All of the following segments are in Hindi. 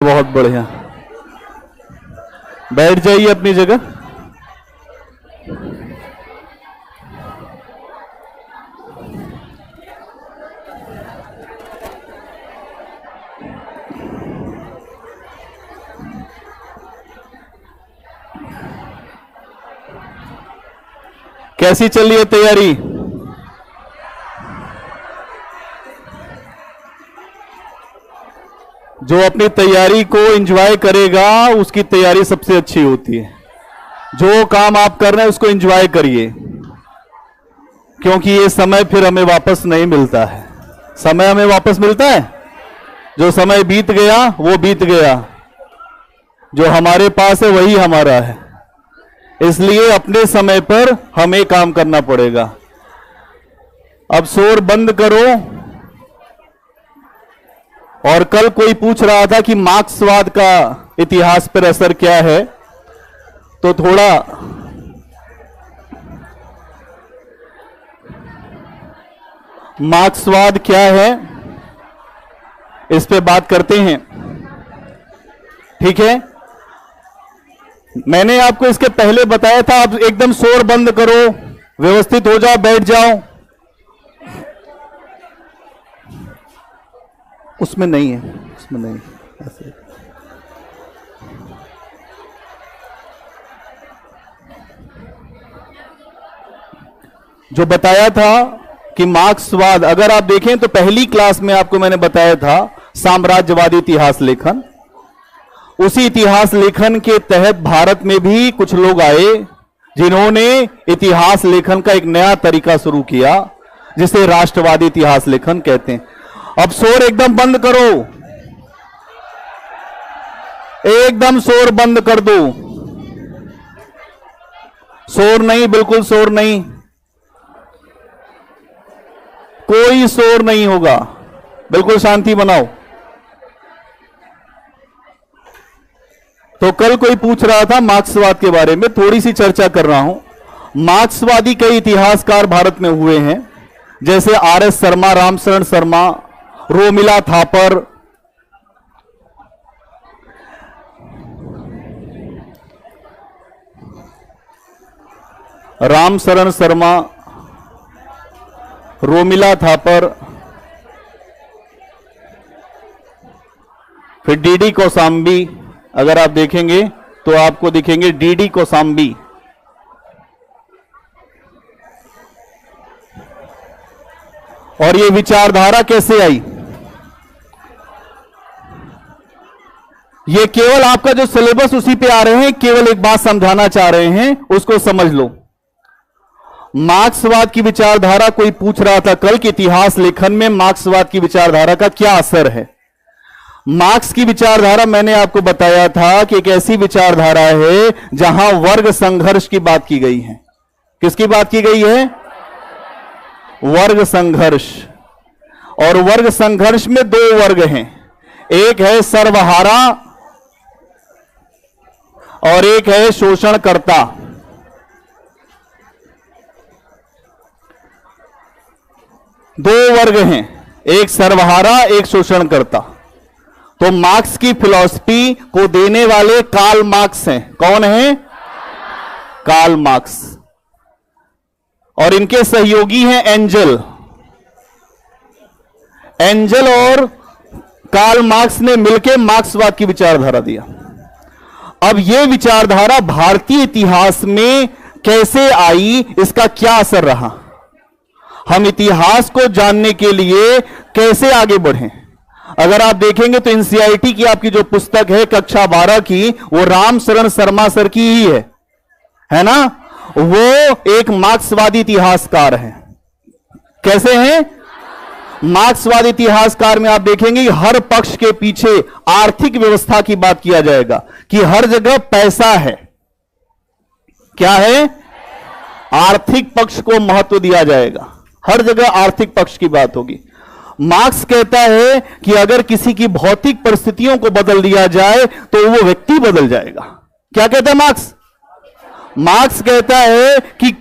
बहुत बढ़िया, बैठ जाइए अपनी जगह। कैसी चल रही है तैयारी? जो अपनी तैयारी को एंजॉय करेगा उसकी तैयारी सबसे अच्छी होती है। जो काम आप कर रहे हैं उसको एंजॉय करिए, क्योंकि ये समय फिर हमें वापस नहीं मिलता है। समय हमें वापस मिलता है? जो समय बीत गया वो बीत गया, जो हमारे पास है वही हमारा है। इसलिए अपने समय पर हमें काम करना पड़ेगा। अब शोर बंद करो। और कल कोई पूछ रहा था कि मार्क्सवाद का इतिहास पर असर क्या है, तो थोड़ा मार्क्सवाद क्या है इस पे बात करते हैं, ठीक है? मैंने आपको इसके पहले बताया था। अब एकदम शोर बंद करो, व्यवस्थित हो जाओ, बैठ जाओ। उसमें नहीं है, उसमें नहीं ऐसे। जो बताया था कि मार्क्सवाद, अगर आप देखें तो पहली क्लास में आपको मैंने बताया था साम्राज्यवादी इतिहास लेखन। उसी इतिहास लेखन के तहत भारत में भी कुछ लोग आए जिन्होंने इतिहास लेखन का एक नया तरीका शुरू किया, जिसे राष्ट्रवादी इतिहास लेखन कहते हैं। अब शोर एकदम बंद करो, एकदम शोर बंद कर दो। शोर नहीं, बिल्कुल शोर नहीं, कोई शोर नहीं होगा, बिल्कुल शांति बनाओ। तो कल कोई पूछ रहा था मार्क्सवाद के बारे में, थोड़ी सी चर्चा कर रहा हूं। मार्क्सवादी कई इतिहासकार भारत में हुए हैं, जैसे आर.एस. शर्मा, रामशरण शर्मा, रोमिला थापर, रामशरण शर्मा, रोमिला थापर, फिर डी.डी. कौशाम्बी। अगर आप देखेंगे तो आपको दिखेंगे डी.डी. कौशाम्बी। और ये विचारधारा कैसे आई? ये केवल आपका जो सिलेबस उसी पे आ रहे हैं, केवल एक बात समझाना चाह रहे हैं, उसको समझ लो। मार्क्सवाद की विचारधारा, कोई पूछ रहा था कल कि इतिहास लेखन में मार्क्सवाद की विचारधारा का क्या असर है। मार्क्स की विचारधारा मैंने आपको बताया था कि एक ऐसी विचारधारा है जहां वर्ग संघर्ष की बात की गई है। किसकी बात की गई है? वर्ग संघर्ष। और वर्ग संघर्ष में दो वर्ग हैं, एक है सर्वहारा और एक है शोषणकर्ता। दो वर्ग हैं, एक सर्वहारा, एक शोषणकर्ता। तो मार्क्स की फिलॉसफी को देने वाले कार्ल मार्क्स हैं। कौन है? Karl Marx. और इनके सहयोगी हैं एंजल। एंजल और कार्ल मार्क्स ने मिलकर मार्क्सवाद की विचारधारा दिया। अब यह विचारधारा भारतीय इतिहास में कैसे आई, इसका क्या असर रहा, हम इतिहास को जानने के लिए कैसे आगे बढ़ें। अगर आप देखेंगे तो एनसीईआरटी की आपकी जो पुस्तक है कक्षा 12 की, वो रामशरण शर्मा सर की ही है ना? वो एक मार्क्सवादी इतिहासकार हैं। कैसे हैं? मार्क्सवादी इतिहासकार में आप देखेंगे हर पक्ष के पीछे आर्थिक व्यवस्था की बात किया जाएगा कि हर जगह पैसा है। क्या है? आर्थिक पक्ष को महत्व दिया जाएगा, हर जगह आर्थिक पक्ष की बात होगी। मार्क्स कहता है कि अगर किसी की भौतिक परिस्थितियों को बदल दिया जाए तो वो व्यक्ति बदल जाएगा। क्या कहता है मार्क्स? मार्क्स कहता है कि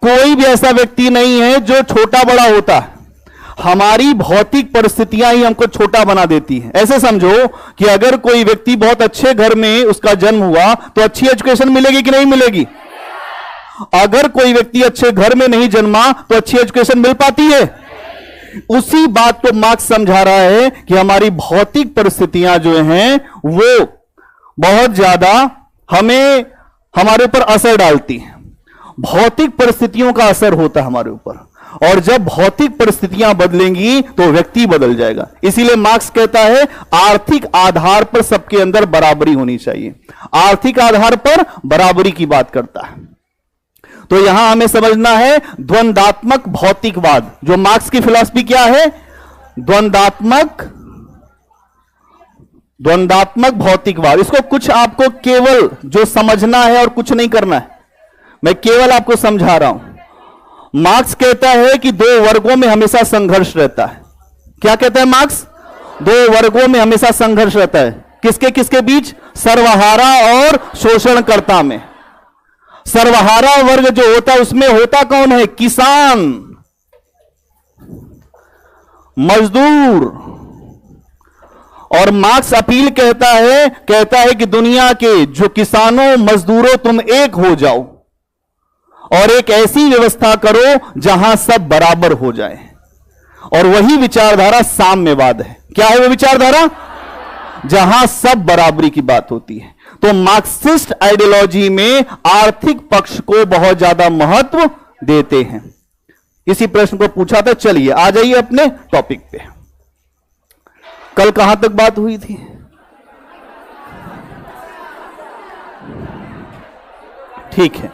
कोई भी ऐसा व्यक्ति नहीं है जो छोटा बड़ा होता है, हमारी भौतिक परिस्थितियां ही हमको छोटा बना देती हैं। ऐसे समझो कि अगर कोई व्यक्ति बहुत अच्छे घर में उसका जन्म हुआ तो अच्छी एजुकेशन मिलेगी कि नहीं मिलेगी? अगर कोई व्यक्ति अच्छे घर में नहीं जन्मा तो अच्छी एजुकेशन मिल पाती है? उसी बात को मार्क्स समझा रहा है कि हमारी भौतिक परिस्थितियां जो हैं वो बहुत ज्यादा हमारे ऊपर असर डालती हैं। भौतिक परिस्थितियों का असर होता है हमारे ऊपर, और जब भौतिक परिस्थितियां बदलेंगी तो व्यक्ति बदल जाएगा। इसीलिए मार्क्स कहता है आर्थिक आधार पर सबके अंदर बराबरी होनी चाहिए। आर्थिक आधार पर बराबरी की बात करता है। तो यहां हमें समझना है द्वंद्वात्मक भौतिकवाद। जो मार्क्स की फिलॉसफी क्या है? द्वंद्वात्मक भौतिकवाद। इसको कुछ आपको केवल जो समझना है और कुछ नहीं करना है, मैं केवल आपको समझा रहा हूं। मार्क्स कहता है कि दो वर्गों में हमेशा संघर्ष रहता है। क्या कहता है मार्क्स? दो वर्गों में हमेशा संघर्ष रहता है। किसके किसके बीच? सर्वहारा और शोषणकर्ता में। सर्वहारा वर्ग जो होता है उसमें होता कौन है? किसान, मजदूर। और मार्क्स अपील कहता है कि दुनिया के जो किसानों मजदूरों तुम एक हो जाओ और एक ऐसी व्यवस्था करो जहां सब बराबर हो जाए। और वही विचारधारा साम्यवाद है। क्या है वो विचारधारा? जहां सब बराबरी की बात होती है। तो मार्क्सिस्ट आइडियोलॉजी में आर्थिक पक्ष को बहुत ज्यादा महत्व देते हैं। इसी प्रश्न को पूछा था। चलिए आ जाइए अपने टॉपिक पे। कल कहां तक बात हुई थी? ठीक है,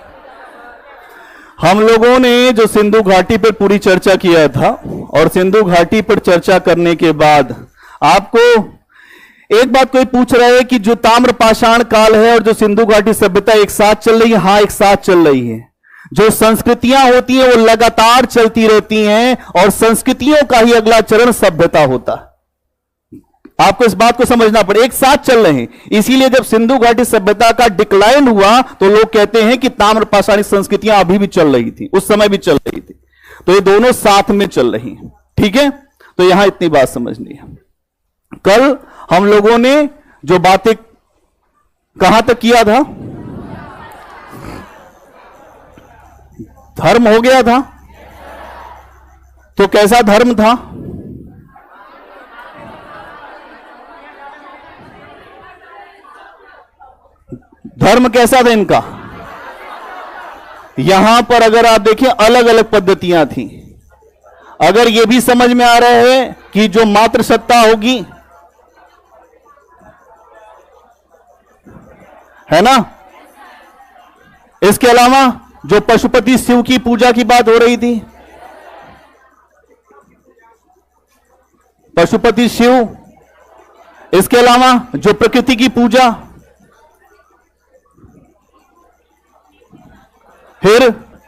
हम लोगों ने जो सिंधु घाटी पर पूरी चर्चा किया था, और सिंधु घाटी पर चर्चा करने के बाद आपको एक बात कोई पूछ रहा है कि जो ताम्र पाषाण काल है और जो सिंधु घाटी सभ्यता एक साथ चल रही है। हाँ, एक साथ चल रही है। जो संस्कृतियां होती हैं वो लगातार चलती रहती हैं, और संस्कृतियों का ही अगला चरण सभ्यता होता है। आपको इस बात को समझना पड़े, एक साथ चल रहे हैं। इसीलिए जब सिंधु घाटी सभ्यता का डिक्लाइन हुआ तो लोग कहते हैं कि ताम्र पाषाणी संस्कृतियां अभी भी चल रही थी, उस समय भी चल रही थी। तो ये दोनों साथ में चल रही हैं। ठीक है, तो यहां इतनी बात समझनी है। कल हम लोगों ने जो बातें कहां तक किया था? धर्म हो गया था। तो कैसा धर्म था? धर्म कैसा था इनका? यहां पर अगर आप देखें अलग अलग पद्धतियां थी। अगर यह भी समझ में आ रहा है कि जो मातृसत्ता होगी, है ना, इसके अलावा जो पशुपति शिव की पूजा की बात हो रही थी, पशुपति शिव, इसके अलावा जो प्रकृति की पूजा, फिर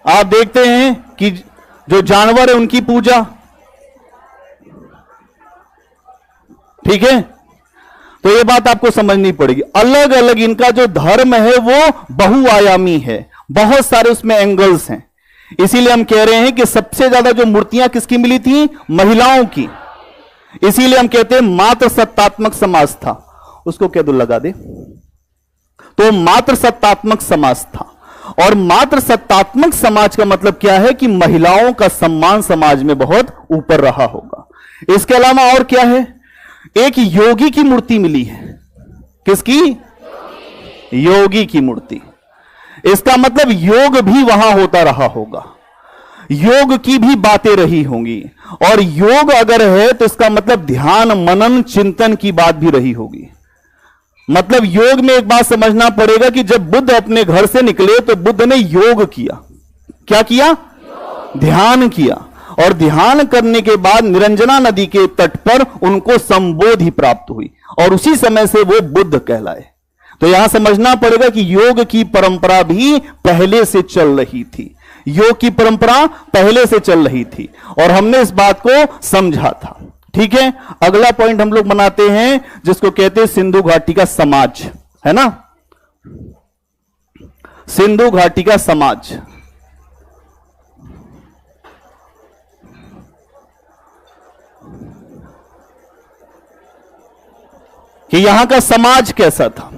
आप देखते हैं कि जो जानवर है उनकी पूजा। ठीक है, तो ये बात आपको समझनी पड़ेगी। अलग अलग इनका जो धर्म है वो बहुआयामी है, बहुत सारे उसमें एंगल्स हैं। इसीलिए हम कह रहे हैं कि सबसे ज्यादा जो मूर्तियां किसकी मिली थी? महिलाओं की। इसीलिए हम कहते हैं मात्र सत्तात्मक समाज था। उसको कह दो, लगा दे। तो मात्र सत्तात्मक समाज था, और मात्र सत्तात्मक समाज का मतलब क्या है कि महिलाओं का सम्मान समाज में बहुत ऊपर रहा होगा। इसके अलावा और क्या है? एक योगी की मूर्ति मिली है। किसकी? योगी की मूर्ति। इसका मतलब योग भी वहां होता रहा होगा, योग की भी बातें रही होंगी। और योग अगर है तो इसका मतलब ध्यान, मनन, चिंतन की बात भी रही होगी। मतलब योग में एक बात समझना पड़ेगा कि जब बुद्ध अपने घर से निकले तो बुद्ध ने योग किया। क्या किया? ध्यान किया। और ध्यान करने के बाद निरंजना नदी के तट पर उनको संबोधि प्राप्त हुई, और उसी समय से वो बुद्ध कहलाए। तो यहां समझना पड़ेगा कि योग की परंपरा भी पहले से चल रही थी। योग की परंपरा पहले से चल रही थी, और हमने इस बात को समझा था। ठीक है, अगला पॉइंट हम लोग बनाते हैं जिसको कहते हैं सिंधु घाटी का समाज, है ना। सिंधु घाटी का समाज। कि यहां का समाज कैसा था।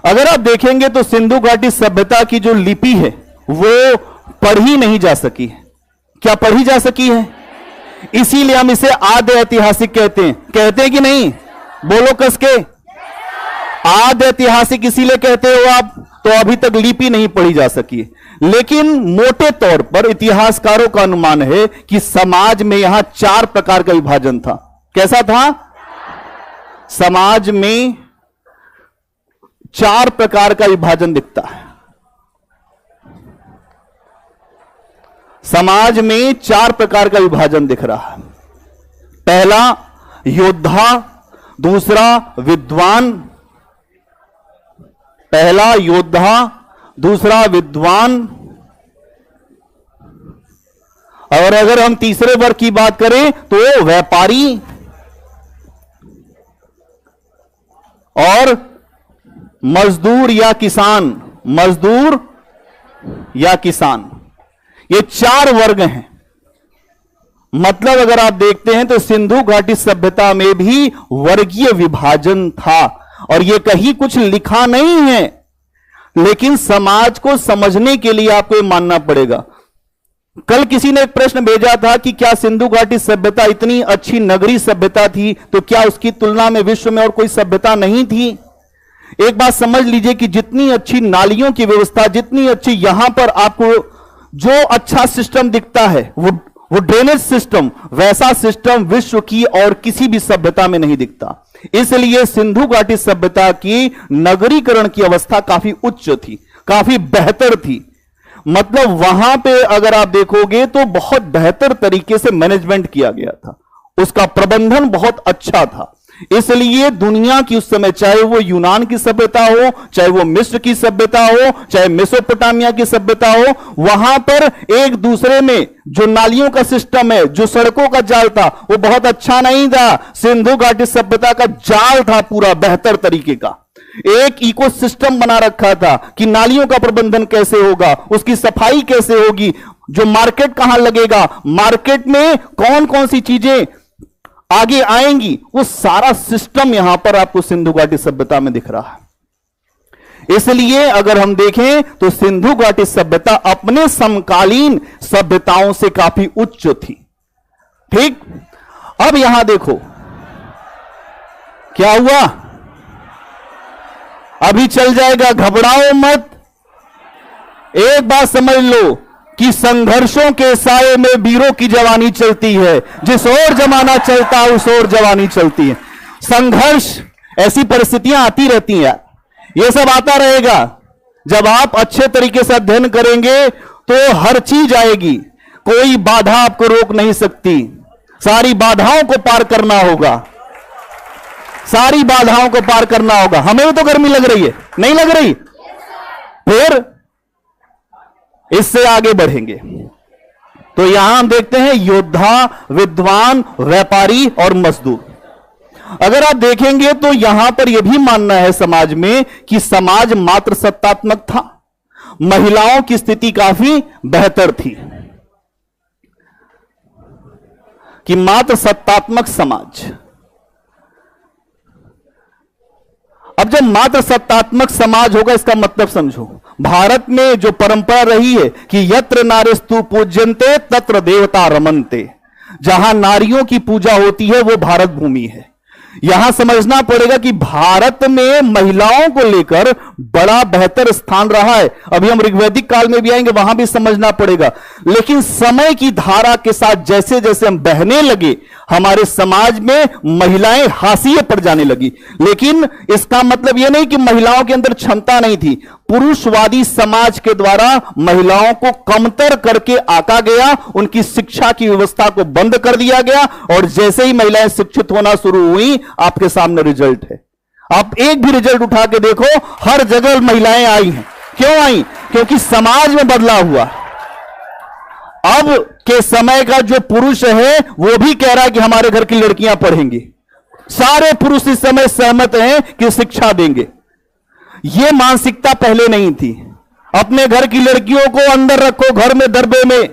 अगर आप देखेंगे तो सिंधु घाटी सभ्यता की जो लिपि है वो पढ़ी नहीं जा सकी है। क्या पढ़ी जा सकी है? इसीलिए हम इसे आद्य ऐतिहासिक कहते हैं कि नहीं? बोलो कस के। आद्य ऐतिहासिक इसीलिए कहते हो आप, तो अभी तक लिपि नहीं पढ़ी जा सकी। लेकिन मोटे तौर पर इतिहासकारों का अनुमान है कि समाज में यहां 4 प्रकार का विभाजन था। कैसा था? समाज में 4 प्रकार का विभाजन दिखता है। समाज में 4 प्रकार का विभाजन दिख रहा है। पहला योद्धा, दूसरा विद्वान, पहला योद्धा, दूसरा विद्वान, और अगर हम तीसरे वर्ग की बात करें तो व्यापारी और मजदूर या किसान। मजदूर या किसान, ये 4 वर्ग हैं। मतलब अगर आप देखते हैं तो सिंधु घाटी सभ्यता में भी वर्गीय विभाजन था, और यह कहीं कुछ लिखा नहीं है, लेकिन समाज को समझने के लिए आपको यह मानना पड़ेगा। कल किसी ने एक प्रश्न भेजा था कि क्या सिंधु घाटी सभ्यता इतनी अच्छी नगरीय सभ्यता थी, तो क्या उसकी तुलना में विश्व में और कोई सभ्यता नहीं थी? एक बात समझ लीजिए कि जितनी अच्छी नालियों की व्यवस्था, जितनी अच्छी यहां पर आपको जो अच्छा सिस्टम दिखता है वो ड्रेनेज सिस्टम, वैसा सिस्टम विश्व की और किसी भी सभ्यता में नहीं दिखता। इसलिए सिंधु घाटी सभ्यता की नगरीकरण की अवस्था काफी उच्च थी, काफी बेहतर थी। मतलब वहां पे अगर आप देखोगे तो बहुत बेहतर तरीके से मैनेजमेंट किया गया था, उसका प्रबंधन बहुत अच्छा था। इसलिए दुनिया की उस समय, चाहे वो यूनान की सभ्यता हो, चाहे वो मिस्र की सभ्यता हो, चाहे मेसोपोटामिया की सभ्यता हो, वहां पर एक दूसरे में जो नालियों का सिस्टम है, जो सड़कों का जाल था, वो बहुत अच्छा नहीं था। सिंधु घाटी सभ्यता का जाल था पूरा बेहतर तरीके का। एक इकोसिस्टम बना रखा था कि नालियों का प्रबंधन कैसे होगा, उसकी सफाई कैसे होगी, जो मार्केट कहां लगेगा, मार्केट में कौन कौन सी चीजें आगे आएंगी, वो सारा सिस्टम यहां पर आपको सिंधु घाटी सभ्यता में दिख रहा है। इसलिए अगर हम देखें तो सिंधु घाटी सभ्यता अपने समकालीन सभ्यताओं से काफी उच्च थी। ठीक, अब यहां देखो क्या हुआ। अभी चल जाएगा, घबराओ मत। एक बात समझ लो कि संघर्षों के साये में वीरों की जवानी चलती है। जिस ओर जमाना चलता है उस ओर जवानी चलती है। संघर्ष, ऐसी परिस्थितियां आती रहती हैं, यह सब आता रहेगा। जब आप अच्छे तरीके से अध्ययन करेंगे तो हर चीज आएगी, कोई बाधा आपको रोक नहीं सकती। सारी बाधाओं को पार करना होगा, सारी बाधाओं को पार करना होगा। हमें भी तो गर्मी लग रही है, नहीं लग रही? फिर इससे आगे बढ़ेंगे तो यहां हम देखते हैं योद्धा, विद्वान, व्यापारी और मजदूर। अगर आप देखेंगे तो यहां पर यह भी मानना है समाज में कि समाज मात्र सत्तात्मक था, महिलाओं की स्थिति काफी बेहतर थी, कि मात्र सत्तात्मक समाज। अब जब मात्र सत्तात्मक समाज होगा, इसका मतलब समझो, भारत में जो परंपरा रही है कि यत्र नारीस्तु पूज्यन्ते तत्र देवता रमन्ते, जहां नारियों की पूजा होती है वो भारत भूमि है। यहां समझना पड़ेगा कि भारत में महिलाओं को लेकर बड़ा बेहतर स्थान रहा है। अभी हम ऋग्वैदिक काल में भी आएंगे, वहां भी समझना पड़ेगा। लेकिन समय की धारा के साथ जैसे जैसे हम बहने लगे, हमारे समाज में महिलाएं हाशिए पर जाने लगी। लेकिन इसका मतलब यह नहीं कि महिलाओं के अंदर क्षमता नहीं थी। पुरुषवादी समाज के द्वारा महिलाओं को कमतर करके आका गया, उनकी शिक्षा की व्यवस्था को बंद कर दिया गया, और जैसे ही महिलाएं शिक्षित होना शुरू हुई, आपके सामने रिजल्ट है। आप एक भी रिजल्ट उठा के देखो, हर जगह महिलाएं आई हैं। क्यों आई? क्योंकि समाज में बदलाव हुआ। अब के समय का जो पुरुष है वो भी कह रहा है कि हमारे घर की लड़कियां पढ़ेंगी। सारे पुरुष इस समय सहमत हैं कि शिक्षा देंगे। यह मानसिकता पहले नहीं थी। अपने घर की लड़कियों को अंदर रखो, घर में दरबे में,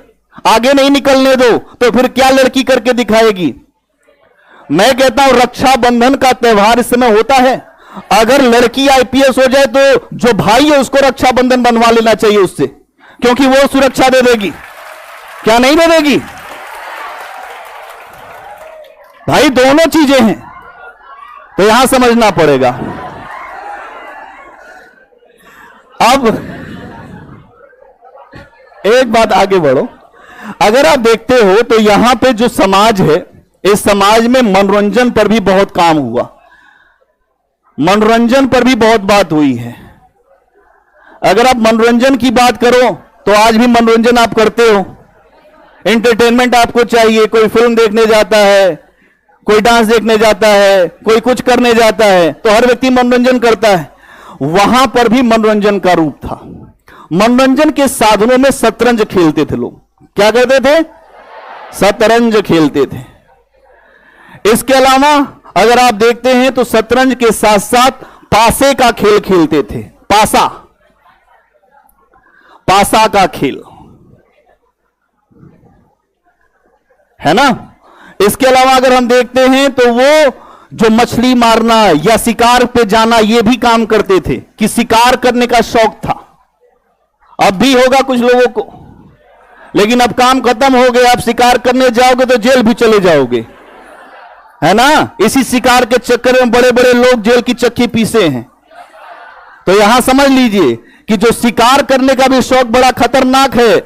आगे नहीं निकलने दो, तो फिर क्या लड़की करके दिखाएगी? मैं कहता हूं रक्षाबंधन का त्योहार इस समय होता है। अगर लड़की आईपीएस हो जाए तो जो भाई है उसको रक्षाबंधन बनवा लेना चाहिए उससे, क्योंकि वो सुरक्षा दे देगी। क्या नहीं दे देगी भाई? दोनों चीजें हैं, तो यहां समझना पड़ेगा। अब एक बात आगे बढ़ो, अगर आप देखते हो तो यहां पे जो समाज है, इस समाज में मनोरंजन पर भी बहुत काम हुआ, मनोरंजन पर भी बहुत बात हुई है। अगर आप मनोरंजन की बात करो तो आज भी मनोरंजन आप करते हो, एंटरटेनमेंट आपको चाहिए। कोई फिल्म देखने जाता है, कोई डांस देखने जाता है, कोई कुछ करने जाता है, तो हर व्यक्ति मनोरंजन करता है। वहां पर भी मनोरंजन का रूप था। मनोरंजन के साधनों में शतरंज खेलते थे लोग। क्या करते थे? शतरंज खेलते थे। इसके अलावा अगर आप देखते हैं तो शतरंज के साथ साथ पासे का खेल खेलते थे। पासा का खेल है ना। इसके अलावा अगर हम देखते हैं तो वो जो मछली मारना या शिकार पे जाना, ये भी काम करते थे, कि शिकार करने का शौक था। अब भी होगा कुछ लोगों को, लेकिन अब काम खत्म हो गया। आप शिकार करने जाओगे तो जेल भी चले जाओगे, है ना। इसी शिकार के चक्कर में बड़े बड़े लोग जेल की चक्की पीसे हैं। तो यहां समझ लीजिए कि जो शिकार करने का भी शौक बड़ा खतरनाक है,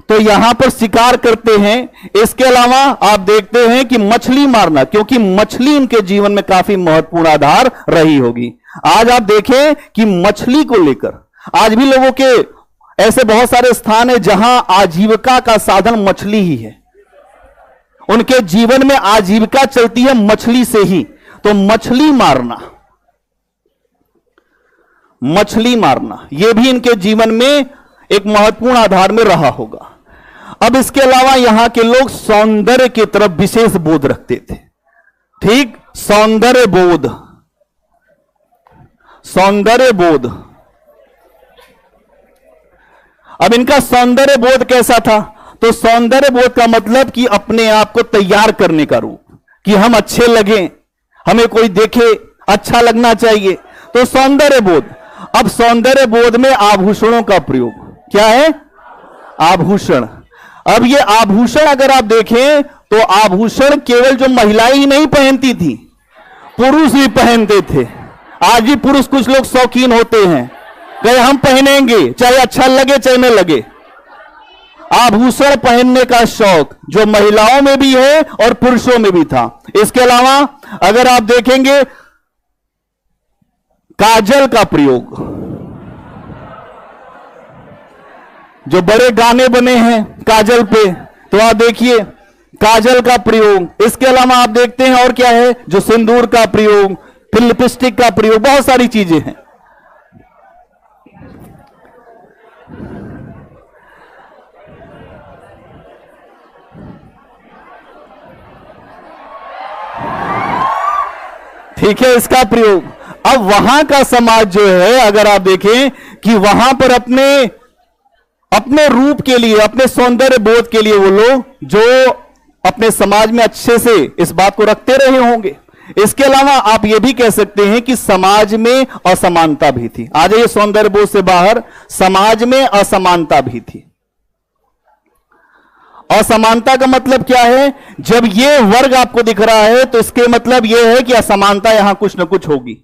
तो यहां पर शिकार करते हैं। इसके अलावा आप देखते हैं कि मछली मारना, क्योंकि मछली इनके जीवन में काफी महत्वपूर्ण आधार रही होगी। आज आप देखें कि मछली को लेकर आज भी लोगों के ऐसे बहुत सारे स्थान है जहां आजीविका का साधन मछली ही है। उनके जीवन में आजीविका चलती है मछली से ही। तो मछली मारना यह भी इनके जीवन में एक महत्वपूर्ण आधार में रहा होगा। अब इसके अलावा यहां के लोग सौंदर्य की तरफ विशेष बोध रखते थे। ठीक, सौंदर्य बोध। अब इनका सौंदर्य बोध कैसा था? तो सौंदर्य बोध का मतलब कि अपने आप को तैयार करने का रूप, कि हम अच्छे लगें, हमें कोई देखे अच्छा लगना चाहिए, तो सौंदर्य बोध। अब सौंदर्य बोध में आभूषणों का प्रयोग। क्या है? आभूषण। अब ये आभूषण अगर आप देखें तो आभूषण केवल जो महिलाएं ही नहीं पहनती थी, पुरुष भी पहनते थे। आज भी पुरुष कुछ लोग शौकीन होते हैं, कहे हम पहनेंगे, चाहे अच्छा लगे चाहे न लगे। आभूषण पहनने का शौक जो महिलाओं में भी है और पुरुषों में भी था। इसके अलावा अगर आप देखेंगे काजल का प्रयोग, जो बड़े गाने बने हैं काजल पे, तो आप देखिए काजल का प्रयोग। इसके अलावा आप देखते हैं और क्या है, जो सिंदूर का प्रयोग, फिर लिपस्टिक का प्रयोग, बहुत सारी चीजें हैं। ठीक है, इसका प्रयोग। अब वहां का समाज जो है, अगर आप देखें कि वहां पर अपने रूप के लिए, अपने सौंदर्य बोध के लिए वो लोग जो अपने समाज में अच्छे से इस बात को रखते रहे होंगे। इसके अलावा आप ये भी कह सकते हैं कि समाज में असमानता भी थी। आ जाइए सौंदर्य बोध से बाहर, समाज में असमानता भी थी। असमानता का मतलब क्या है? जब ये वर्ग आपको दिख रहा है तो इसके मतलब यह है कि असमानता यहां कुछ ना कुछ होगी।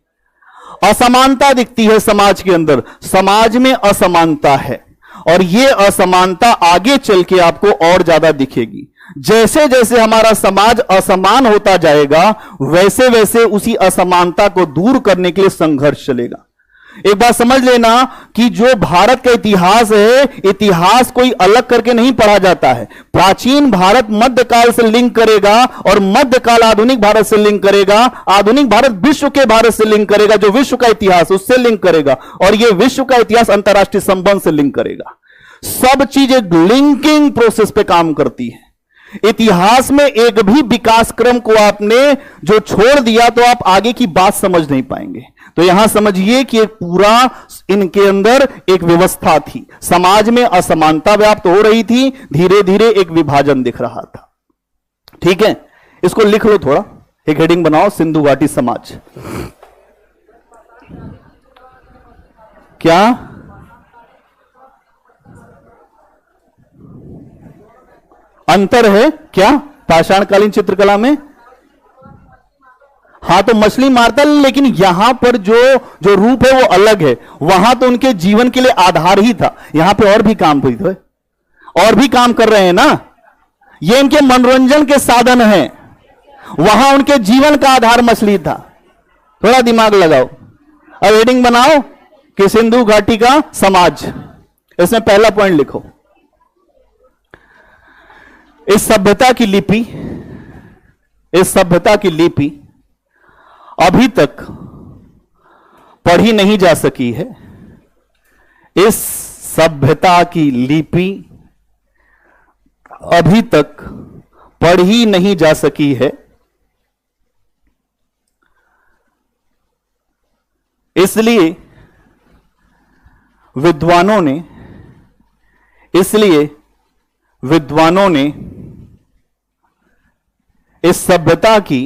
असमानता दिखती है समाज के अंदर, समाज में असमानता है, और यह असमानता आगे चल के आपको और ज्यादा दिखेगी। जैसे जैसे हमारा समाज असमान होता जाएगा, वैसे वैसे उसी असमानता को दूर करने के लिए संघर्ष चलेगा। एक बात समझ लेना कि जो भारत का इतिहास है, इतिहास कोई अलग करके नहीं पढ़ा जाता है। प्राचीन भारत मध्यकाल से लिंक करेगा और मध्यकाल आधुनिक भारत से लिंक करेगा, आधुनिक भारत विश्व के भारत से लिंक करेगा, जो विश्व का इतिहास उससे लिंक करेगा, और यह विश्व का इतिहास अंतरराष्ट्रीय संबंध से लिंक करेगा। सब चीजें लिंकिंग प्रोसेस पे काम करती है। इतिहास में एक भी विकास क्रम को आपने जो छोड़ दिया तो आप आगे की बात समझ नहीं पाएंगे। तो यहां समझिए कि एक पूरा इनके अंदर एक व्यवस्था थी, समाज में असमानता व्याप्त हो रही थी, धीरे धीरे एक विभाजन दिख रहा था। ठीक है, इसको लिख लो थोड़ा, एक हेडिंग बनाओ, सिंधु घाटी समाज। क्या अंतर है क्या पाषाणकालीन चित्रकला में? हां, तो मछली मारता, लेकिन यहां पर जो जो रूप है वो अलग है। वहां तो उनके जीवन के लिए आधार ही था, यहां पे और भी काम हुई थे, और भी काम कर रहे हैं ना, ये इनके मनोरंजन के साधन हैं। वहां उनके जीवन का आधार मछली था। थोड़ा दिमाग लगाओ। अब हेडिंग बनाओ कि सिंधु घाटी का समाज। इसमें पहला पॉइंट लिखो, इस सभ्यता की लिपि, इस सभ्यता की लिपि अभी तक पढ़ी नहीं जा सकी है। इस सभ्यता की लिपि अभी तक पढ़ी नहीं जा सकी है, इसलिए विद्वानों ने इस सभ्यता की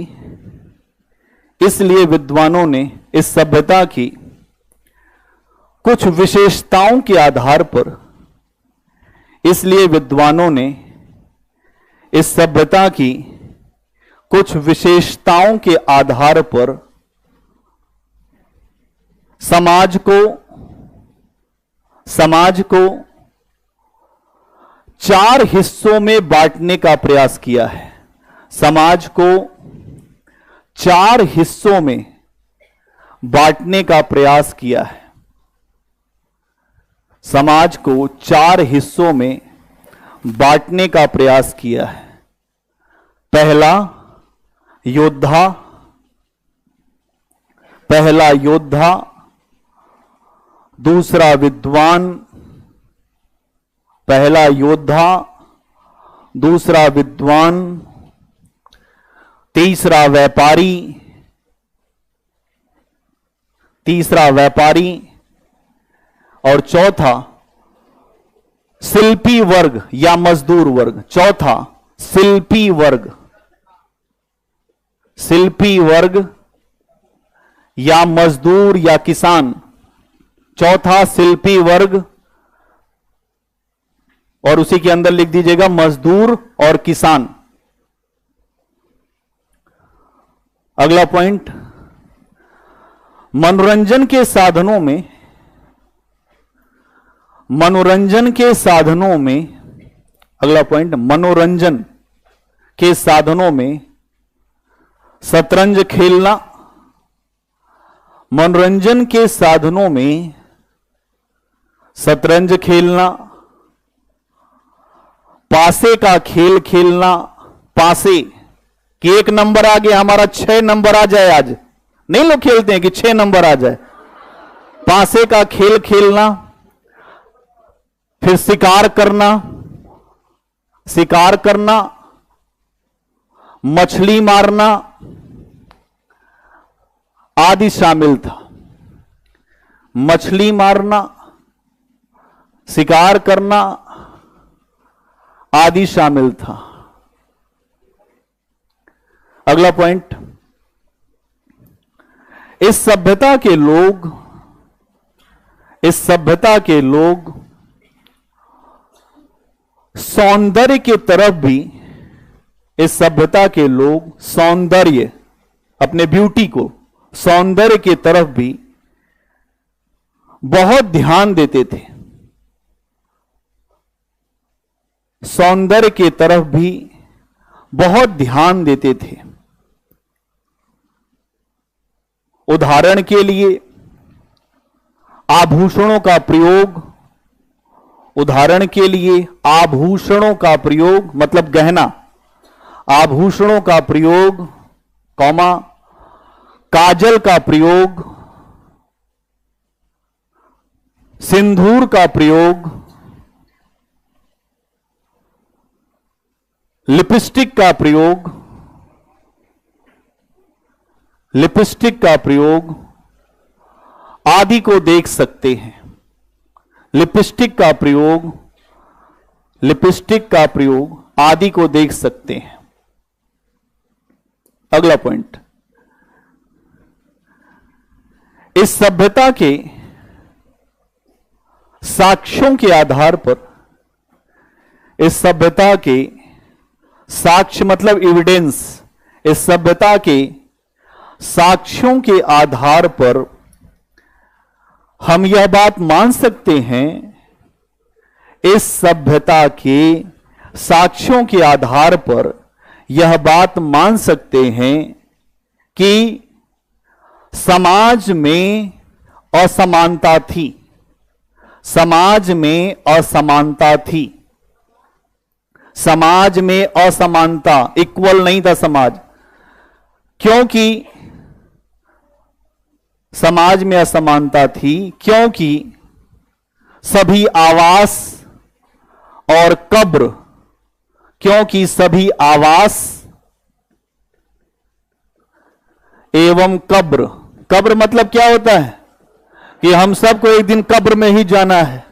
कुछ विशेषताओं के आधार पर, इसलिए विद्वानों ने इस सभ्यता की कुछ विशेषताओं के आधार पर समाज को 4 हिस्सों में बांटने का प्रयास किया है। समाज को 4 हिस्सों में बांटने का प्रयास किया है। समाज को 4 हिस्सों में बांटने का प्रयास किया है। पहला योद्धा, दूसरा विद्वान, पहला योद्धा, दूसरा विद्वान, तीसरा व्यापारी और चौथा शिल्पी वर्ग या मजदूर वर्ग। चौथा शिल्पी वर्ग या मजदूर या किसान। चौथा शिल्पी वर्ग, और उसी के अंदर लिख दीजिएगा मजदूर और किसान। अगला पॉइंट, मनोरंजन के साधनों में, अगला पॉइंट, मनोरंजन के साधनों में शतरंज खेलना, मनोरंजन के साधनों में शतरंज खेलना, पासे का खेल खेलना। पासे कि 1 नंबर आ गया हमारा, 6 नंबर आ जाए। आज नहीं लोग खेलते हैं कि 6 नंबर आ जाए। पासे का खेल खेलना, फिर शिकार करना, मछली मारना आदि शामिल था। मछली मारना, शिकार करना आदि शामिल था। अगला पॉइंट, इस सभ्यता के लोग सौंदर्य की तरफ भी, इस सभ्यता के लोग सौंदर्य, अपने ब्यूटी को, सौंदर्य की तरफ भी बहुत ध्यान देते थे। सौंदर्य की तरफ भी बहुत ध्यान देते थे। उदाहरण के लिए आभूषणों का प्रयोग, उदाहरण के लिए आभूषणों का प्रयोग मतलब गहना, आभूषणों का प्रयोग, कौमा, काजल का प्रयोग, सिंदूर का प्रयोग, लिपस्टिक का प्रयोग आदि को देख सकते हैं। लिपस्टिक का प्रयोग आदि को देख सकते हैं। अगला पॉइंट, इस सभ्यता के साक्ष्यों के आधार पर, इस सभ्यता के साक्ष्य मतलब एविडेंस, इस सभ्यता के साक्ष्यों के आधार पर हम यह बात मान सकते हैं, इस सभ्यता के साक्ष्यों के आधार पर यह बात मान सकते हैं कि समाज में असमानता थी, समाज में असमानता थी, समाज में असमानता, इक्वल नहीं था समाज। क्योंकि समाज में असमानता थी, क्योंकि सभी आवास और कब्र, क्योंकि सभी आवास एवं कब्र, कब्र मतलब क्या होता है कि हम सबको एक दिन कब्र में ही जाना है।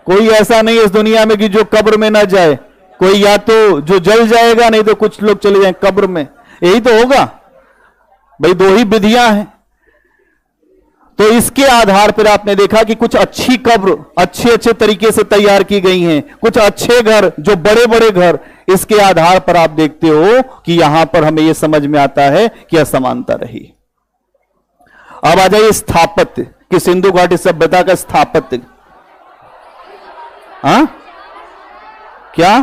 कोई ऐसा नहीं है इस दुनिया में कि जो कब्र में ना जाए, कोई या तो जो जल जाएगा, नहीं तो कुछ लोग चले जाएं कब्र में, यही तो होगा भाई, दो ही विधियां हैं। तो इसके आधार पर आपने देखा कि कुछ अच्छी कब्र अच्छे अच्छे तरीके से तैयार की गई हैं, कुछ अच्छे घर, जो बड़े बड़े घर, इसके आधार पर आप देखते हो कि यहां पर हमें यह समझ में आता है कि असमानता रही। अब आ जाइए स्थापत्य, कि सिंधु घाटी सभ्यता का स्थापत्य, हाँ क्या,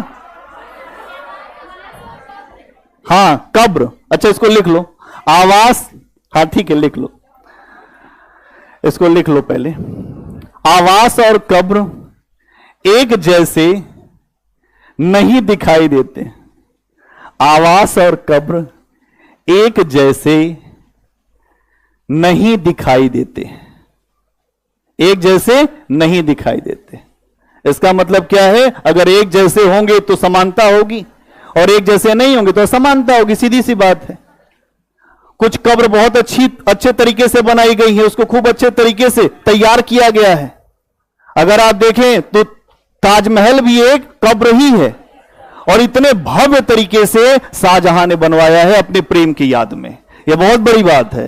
हाँ कब्र, अच्छा इसको लिख लो, आवास, हाँ ठीक है लिख लो, इसको लिख लो पहले। आवास और कब्र एक जैसे नहीं दिखाई देते, आवास और कब्र एक जैसे नहीं दिखाई देते, एक जैसे नहीं दिखाई देते। इसका मतलब क्या है, अगर एक जैसे होंगे तो समानता होगी और एक जैसे नहीं होंगे तो असमानता होगी, सीधी सी बात है। कुछ कब्र बहुत अच्छे तरीके से बनाई गई है, उसको खूब अच्छे तरीके से तैयार किया गया है। अगर आप देखें तो ताजमहल भी एक कब्र ही है, और इतने भव्य तरीके से शाहजहां ने बनवाया है अपने प्रेम की याद में। यह बहुत बड़ी बात है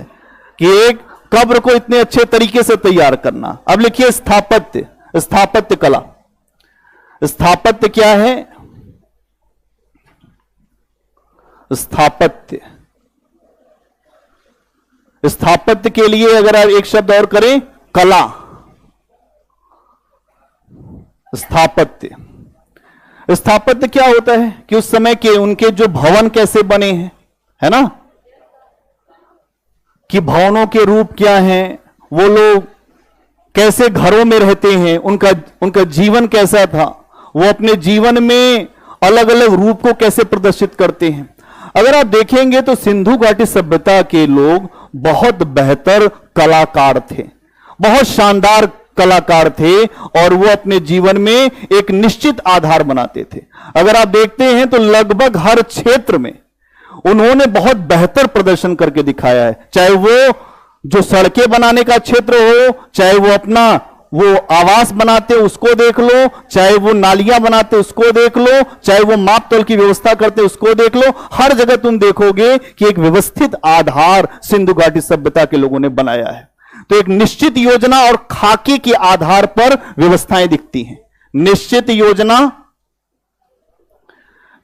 कि एक कब्र को इतने अच्छे तरीके से तैयार करना। अब लिखिए स्थापत्य, स्थापत्य कला। स्थापत्य क्या है, स्थापत्य, स्थापत्य के लिए अगर आप एक शब्द और करें, कला। स्थापत्य, स्थापत्य क्या होता है कि उस समय के उनके जो भवन कैसे बने हैं, है ना, कि भवनों के रूप क्या हैं, वो लोग कैसे घरों में रहते हैं, उनका जीवन कैसा था, वो अपने जीवन में अलग अलग रूप को कैसे प्रदर्शित करते हैं। अगर आप देखेंगे तो सिंधु घाटी सभ्यता के लोग बहुत बेहतर कलाकार थे, बहुत शानदार कलाकार थे, और वो अपने जीवन में एक निश्चित आधार बनाते थे। अगर आप देखते हैं तो लगभग हर क्षेत्र में उन्होंने बहुत बेहतर प्रदर्शन करके दिखाया है, चाहे वो जो सड़कें बनाने का क्षेत्र हो, चाहे वो अपना वो आवास बनाते उसको देख लो, चाहे वो नालियां बनाते उसको देख लो, चाहे वो माप तोल की व्यवस्था करते उसको देख लो। हर जगह तुम देखोगे कि एक व्यवस्थित आधार सिंधु घाटी सभ्यता के लोगों ने बनाया है। तो एक निश्चित योजना और खाके के आधार पर व्यवस्थाएं दिखती हैं। निश्चित योजना,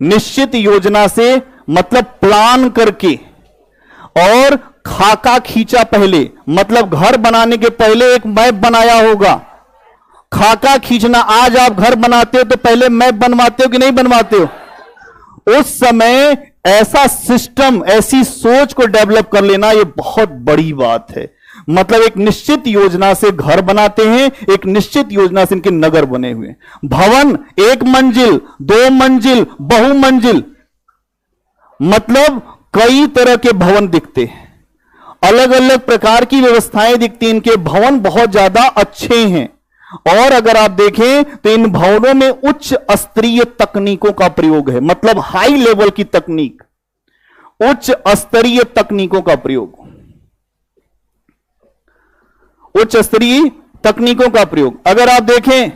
निश्चित योजना से मतलब प्लान करके, और खाका खींचा पहले, मतलब घर बनाने के पहले एक मैप बनाया होगा। खाका खींचना, आज आप घर बनाते हो तो पहले मैप बनवाते हो कि नहीं बनवाते हो? उस समय ऐसा सिस्टम, ऐसी सोच को डेवलप कर लेना, यह बहुत बड़ी बात है। मतलब एक निश्चित योजना से घर बनाते हैं, एक निश्चित योजना से इनके नगर बने हुए। भवन एक मंजिल, दो मंजिल, बहुमंजिल, मतलब कई तरह के भवन दिखते हैं, अलग अलग प्रकार की व्यवस्थाएं दिखती हैं। इनके भवन बहुत ज्यादा अच्छे हैं, और अगर आप देखें तो इन भवनों में उच्च स्तरीय तकनीकों का प्रयोग है, मतलब हाई लेवल की तकनीक, उच्च स्तरीय तकनीकों का प्रयोग, उच्च स्तरीय तकनीकों का प्रयोग। अगर आप देखें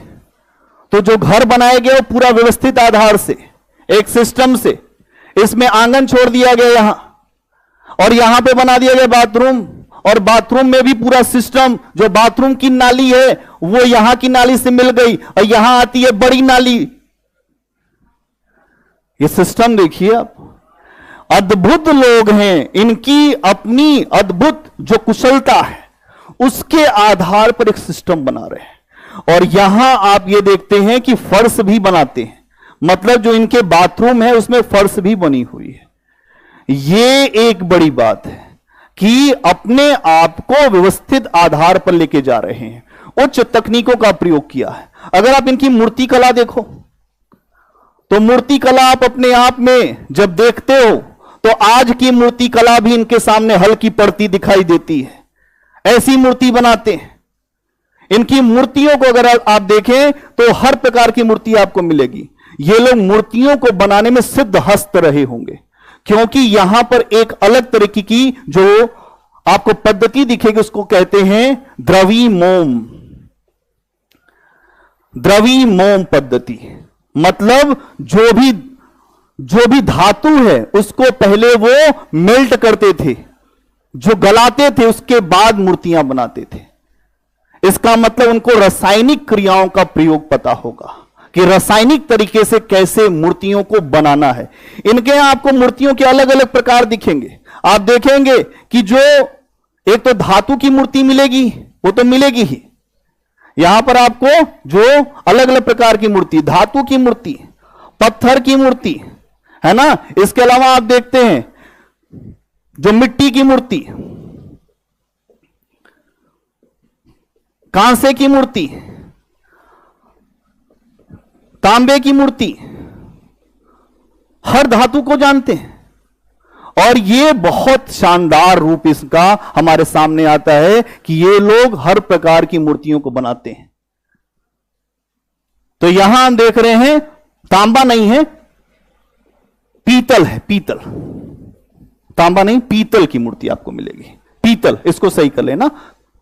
तो जो घर बनाया गया वो पूरा व्यवस्थित आधार से, एक सिस्टम से, इसमें आंगन छोड़ दिया गया यहां, और यहां पे बना दिया गया बाथरूम, और बाथरूम में भी पूरा सिस्टम, जो बाथरूम की नाली है वो यहां की नाली से मिल गई और यहां आती है बड़ी नाली। ये सिस्टम देखिए आप, अद्भुत लोग हैं, इनकी अपनी अद्भुत जो कुशलता है उसके आधार पर एक सिस्टम बना रहे हैं। और यहां आप ये देखते हैं कि फर्श भी बनाते हैं, मतलब जो इनके बाथरूम है उसमें फर्श भी बनी हुई है। ये एक बड़ी बात है कि अपने आप को व्यवस्थित आधार पर लेके जा रहे हैं, उच्च तकनीकों का प्रयोग किया है। अगर आप इनकी मूर्ति कला देखो तो मूर्ति कला आप अपने आप में जब देखते हो तो आज की मूर्ति कला भी इनके सामने हल्की पड़ती दिखाई देती है। ऐसी मूर्ति बनाते हैं। इनकी मूर्तियों को अगर आप देखें तो हर प्रकार की मूर्ति आपको मिलेगी। ये लोग मूर्तियों को बनाने में सिद्ध हस्त रहे होंगे, क्योंकि यहां पर एक अलग तरीके की जो आपको पद्धति दिखेगी उसको कहते हैं द्रवी मोम। द्रवी मोम पद्धति मतलब जो भी धातु है उसको पहले वो मेल्ट करते थे, जो गलाते थे, उसके बाद मूर्तियां बनाते थे। इसका मतलब उनको रासायनिक क्रियाओं का प्रयोग पता होगा कि रासायनिक तरीके से कैसे मूर्तियों को बनाना है। इनके यहां आपको मूर्तियों के अलग अलग प्रकार दिखेंगे। आप देखेंगे कि जो एक तो धातु की मूर्ति मिलेगी, वो तो मिलेगी ही। यहां पर आपको जो अलग अलग प्रकार की मूर्ति, धातु की मूर्ति, पत्थर की मूर्ति है ना, इसके अलावा आप देखते हैं जो मिट्टी की मूर्ति, कांसे की मूर्ति, तांबे की मूर्ति, हर धातु को जानते हैं। और ये बहुत शानदार रूप इसका हमारे सामने आता है कि ये लोग हर प्रकार की मूर्तियों को बनाते हैं। तो यहां हम देख रहे हैं तांबा नहीं है, पीतल है, पीतल। तांबा नहीं, पीतल की मूर्ति आपको मिलेगी। पीतल, इसको सही कर लेना,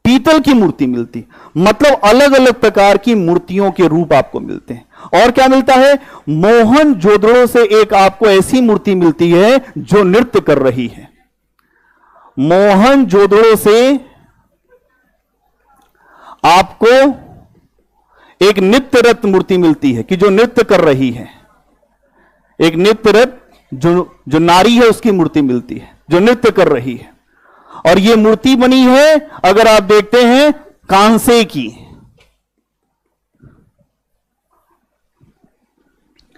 पीतल की मूर्ति मिलती, मतलब अलग अलग प्रकार की मूर्तियों के रूप आपको मिलते हैं। और क्या मिलता है, मोहन जोदड़ो से एक आपको ऐसी मूर्ति मिलती है जो नृत्य कर रही है। मोहन जोदड़ो से आपको एक नृत्यरत मूर्ति मिलती है कि जो नृत्य कर रही है। एक नृत्यरत जो नारी है उसकी मूर्ति मिलती है जो नृत्य कर रही है। और यह मूर्ति बनी है, अगर आप देखते हैं, कांसे की।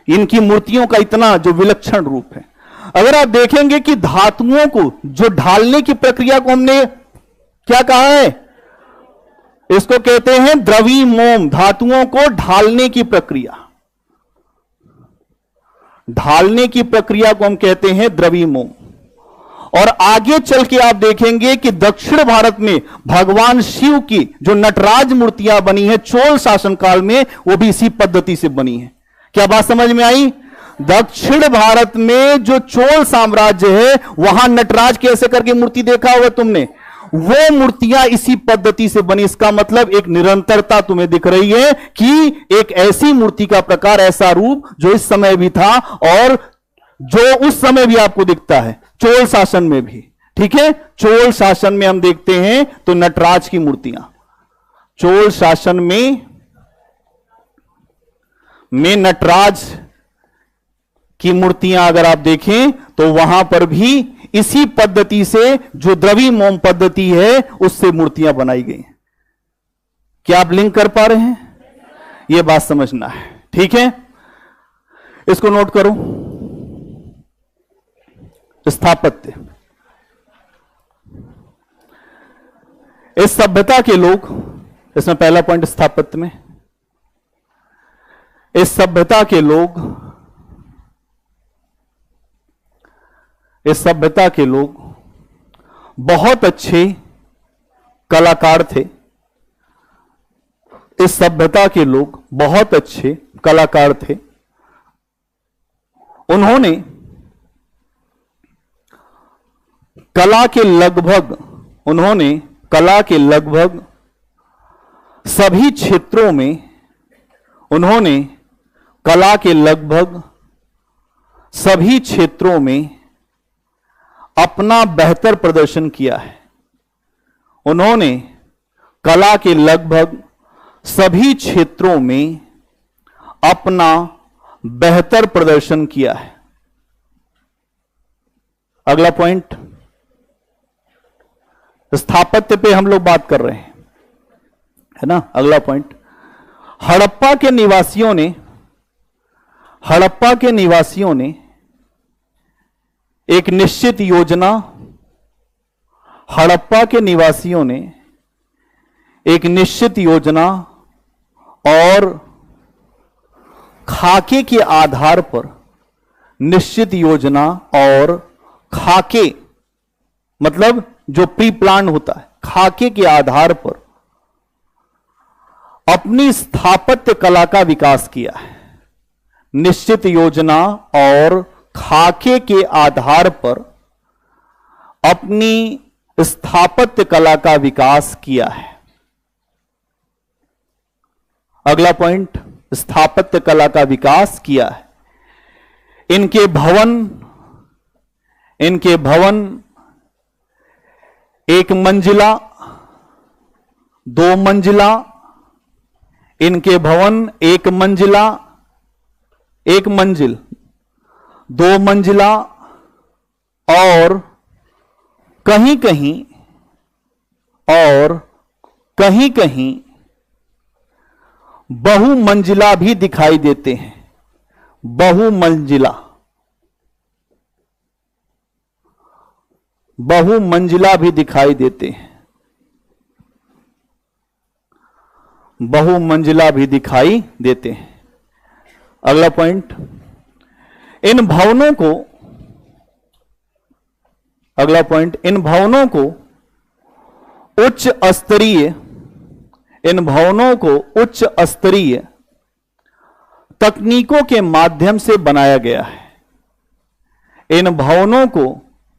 इनकी मूर्तियों का इतना जो विलक्षण रूप है। अगर आप देखेंगे कि धातुओं को जो ढालने की प्रक्रिया को हमने क्या कहा है, इसको कहते हैं द्रवी मोम। धातुओं को ढालने की प्रक्रिया, ढालने की प्रक्रिया को हम कहते हैं द्रवी मोम। और आगे चल के आप देखेंगे कि दक्षिण भारत में भगवान शिव की जो नटराज मूर्तियां बनी है चोल शासनकाल में, वो भी इसी पद्धति से बनी है। क्या बात समझ में आई? दक्षिण भारत में जो चोल साम्राज्य है वहां नटराज कैसे करके मूर्ति देखा होगा तुमने, वो मूर्तियां इसी पद्धति से बनी। इसका मतलब एक निरंतरता तुम्हें दिख रही है कि एक ऐसी मूर्ति का प्रकार, ऐसा रूप जो इस समय भी था और जो उस समय भी आपको दिखता है, चोल शासन में भी। ठीक है, चोल शासन में हम देखते हैं तो नटराज की मूर्तियां, चोल शासन में नटराज की मूर्तियां अगर आप देखें तो वहां पर भी इसी पद्धति से, जो द्रवी मोम पद्धति है, उससे मूर्तियां बनाई गई। क्या आप लिंक कर पा रहे हैं? यह बात समझना है। ठीक है, इसको नोट करो। स्थापत्य, इस सभ्यता के लोग, इसमें पहला पॉइंट स्थापत्य में, इस सभ्यता के लोग, इस सभ्यता के लोग बहुत अच्छे कलाकार थे। इस सभ्यता के लोग बहुत अच्छे कलाकार थे। उन्होंने कला के लगभग सभी क्षेत्रों में, उन्होंने कला के लगभग सभी क्षेत्रों में अपना बेहतर प्रदर्शन किया है। उन्होंने कला के लगभग सभी क्षेत्रों में अपना बेहतर प्रदर्शन किया है। अगला पॉइंट, स्थापत्य पे हम लोग बात कर रहे हैं, है ना। अगला पॉइंट, हड़प्पा के निवासियों ने एक निश्चित योजना, हड़प्पा के निवासियों ने एक निश्चित योजना और खाके के आधार पर, निश्चित योजना और खाके मतलब जो प्री प्लान होता है, खाके के आधार पर अपनी स्थापत्य कला का विकास किया है। निश्चित योजना और खाके के आधार पर अपनी स्थापत्य कला का विकास किया है। अगला पॉइंट, स्थापत्य कला का विकास किया है। इनके भवन एक मंजिला, दो मंजिला, इनके भवन एक मंजिला, एक मंजिल, दो मंजिला और कहीं कहीं बहुमंजिला भी दिखाई देते हैं। बहुमंजिला भी दिखाई देते हैं। बहुमंजिला भी दिखाई देते हैं। अगला पॉइंट, इन भवनों को उच्च स्तरीय तकनीकों के माध्यम से बनाया गया है। इन भवनों को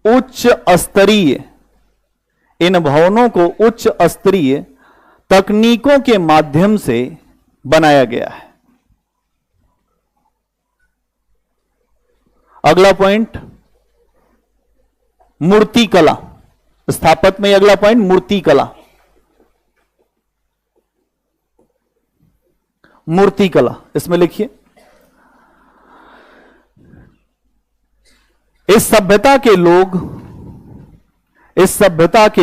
उच्च स्तरीय तकनीकों के माध्यम से बनाया गया है। अगला पॉइंट, मूर्तिकला। स्थापत्य में अगला पॉइंट मूर्तिकला। मूर्तिकला इसमें लिखिए, इस सभ्यता के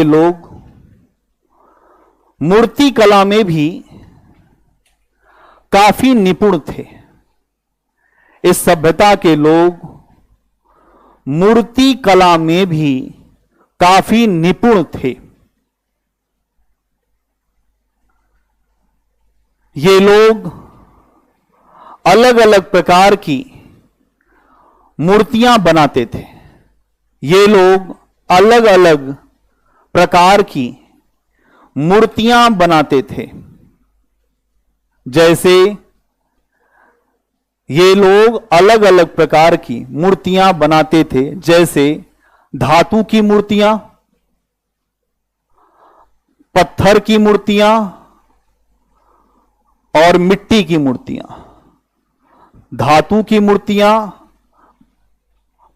लोग मूर्तिकला में भी काफी निपुण थे। इस सभ्यता के लोग मूर्तिकला में भी काफी निपुण थे। ये लोग अलग अलग प्रकार की मूर्तियां बनाते थे। ये लोग अलग अलग प्रकार की मूर्तियां बनाते थे। जैसे ये लोग अलग अलग प्रकार की मूर्तियां बनाते थे, जैसे धातु की मूर्तियां, पत्थर की मूर्तियां और मिट्टी की मूर्तियां। धातु की मूर्तियां,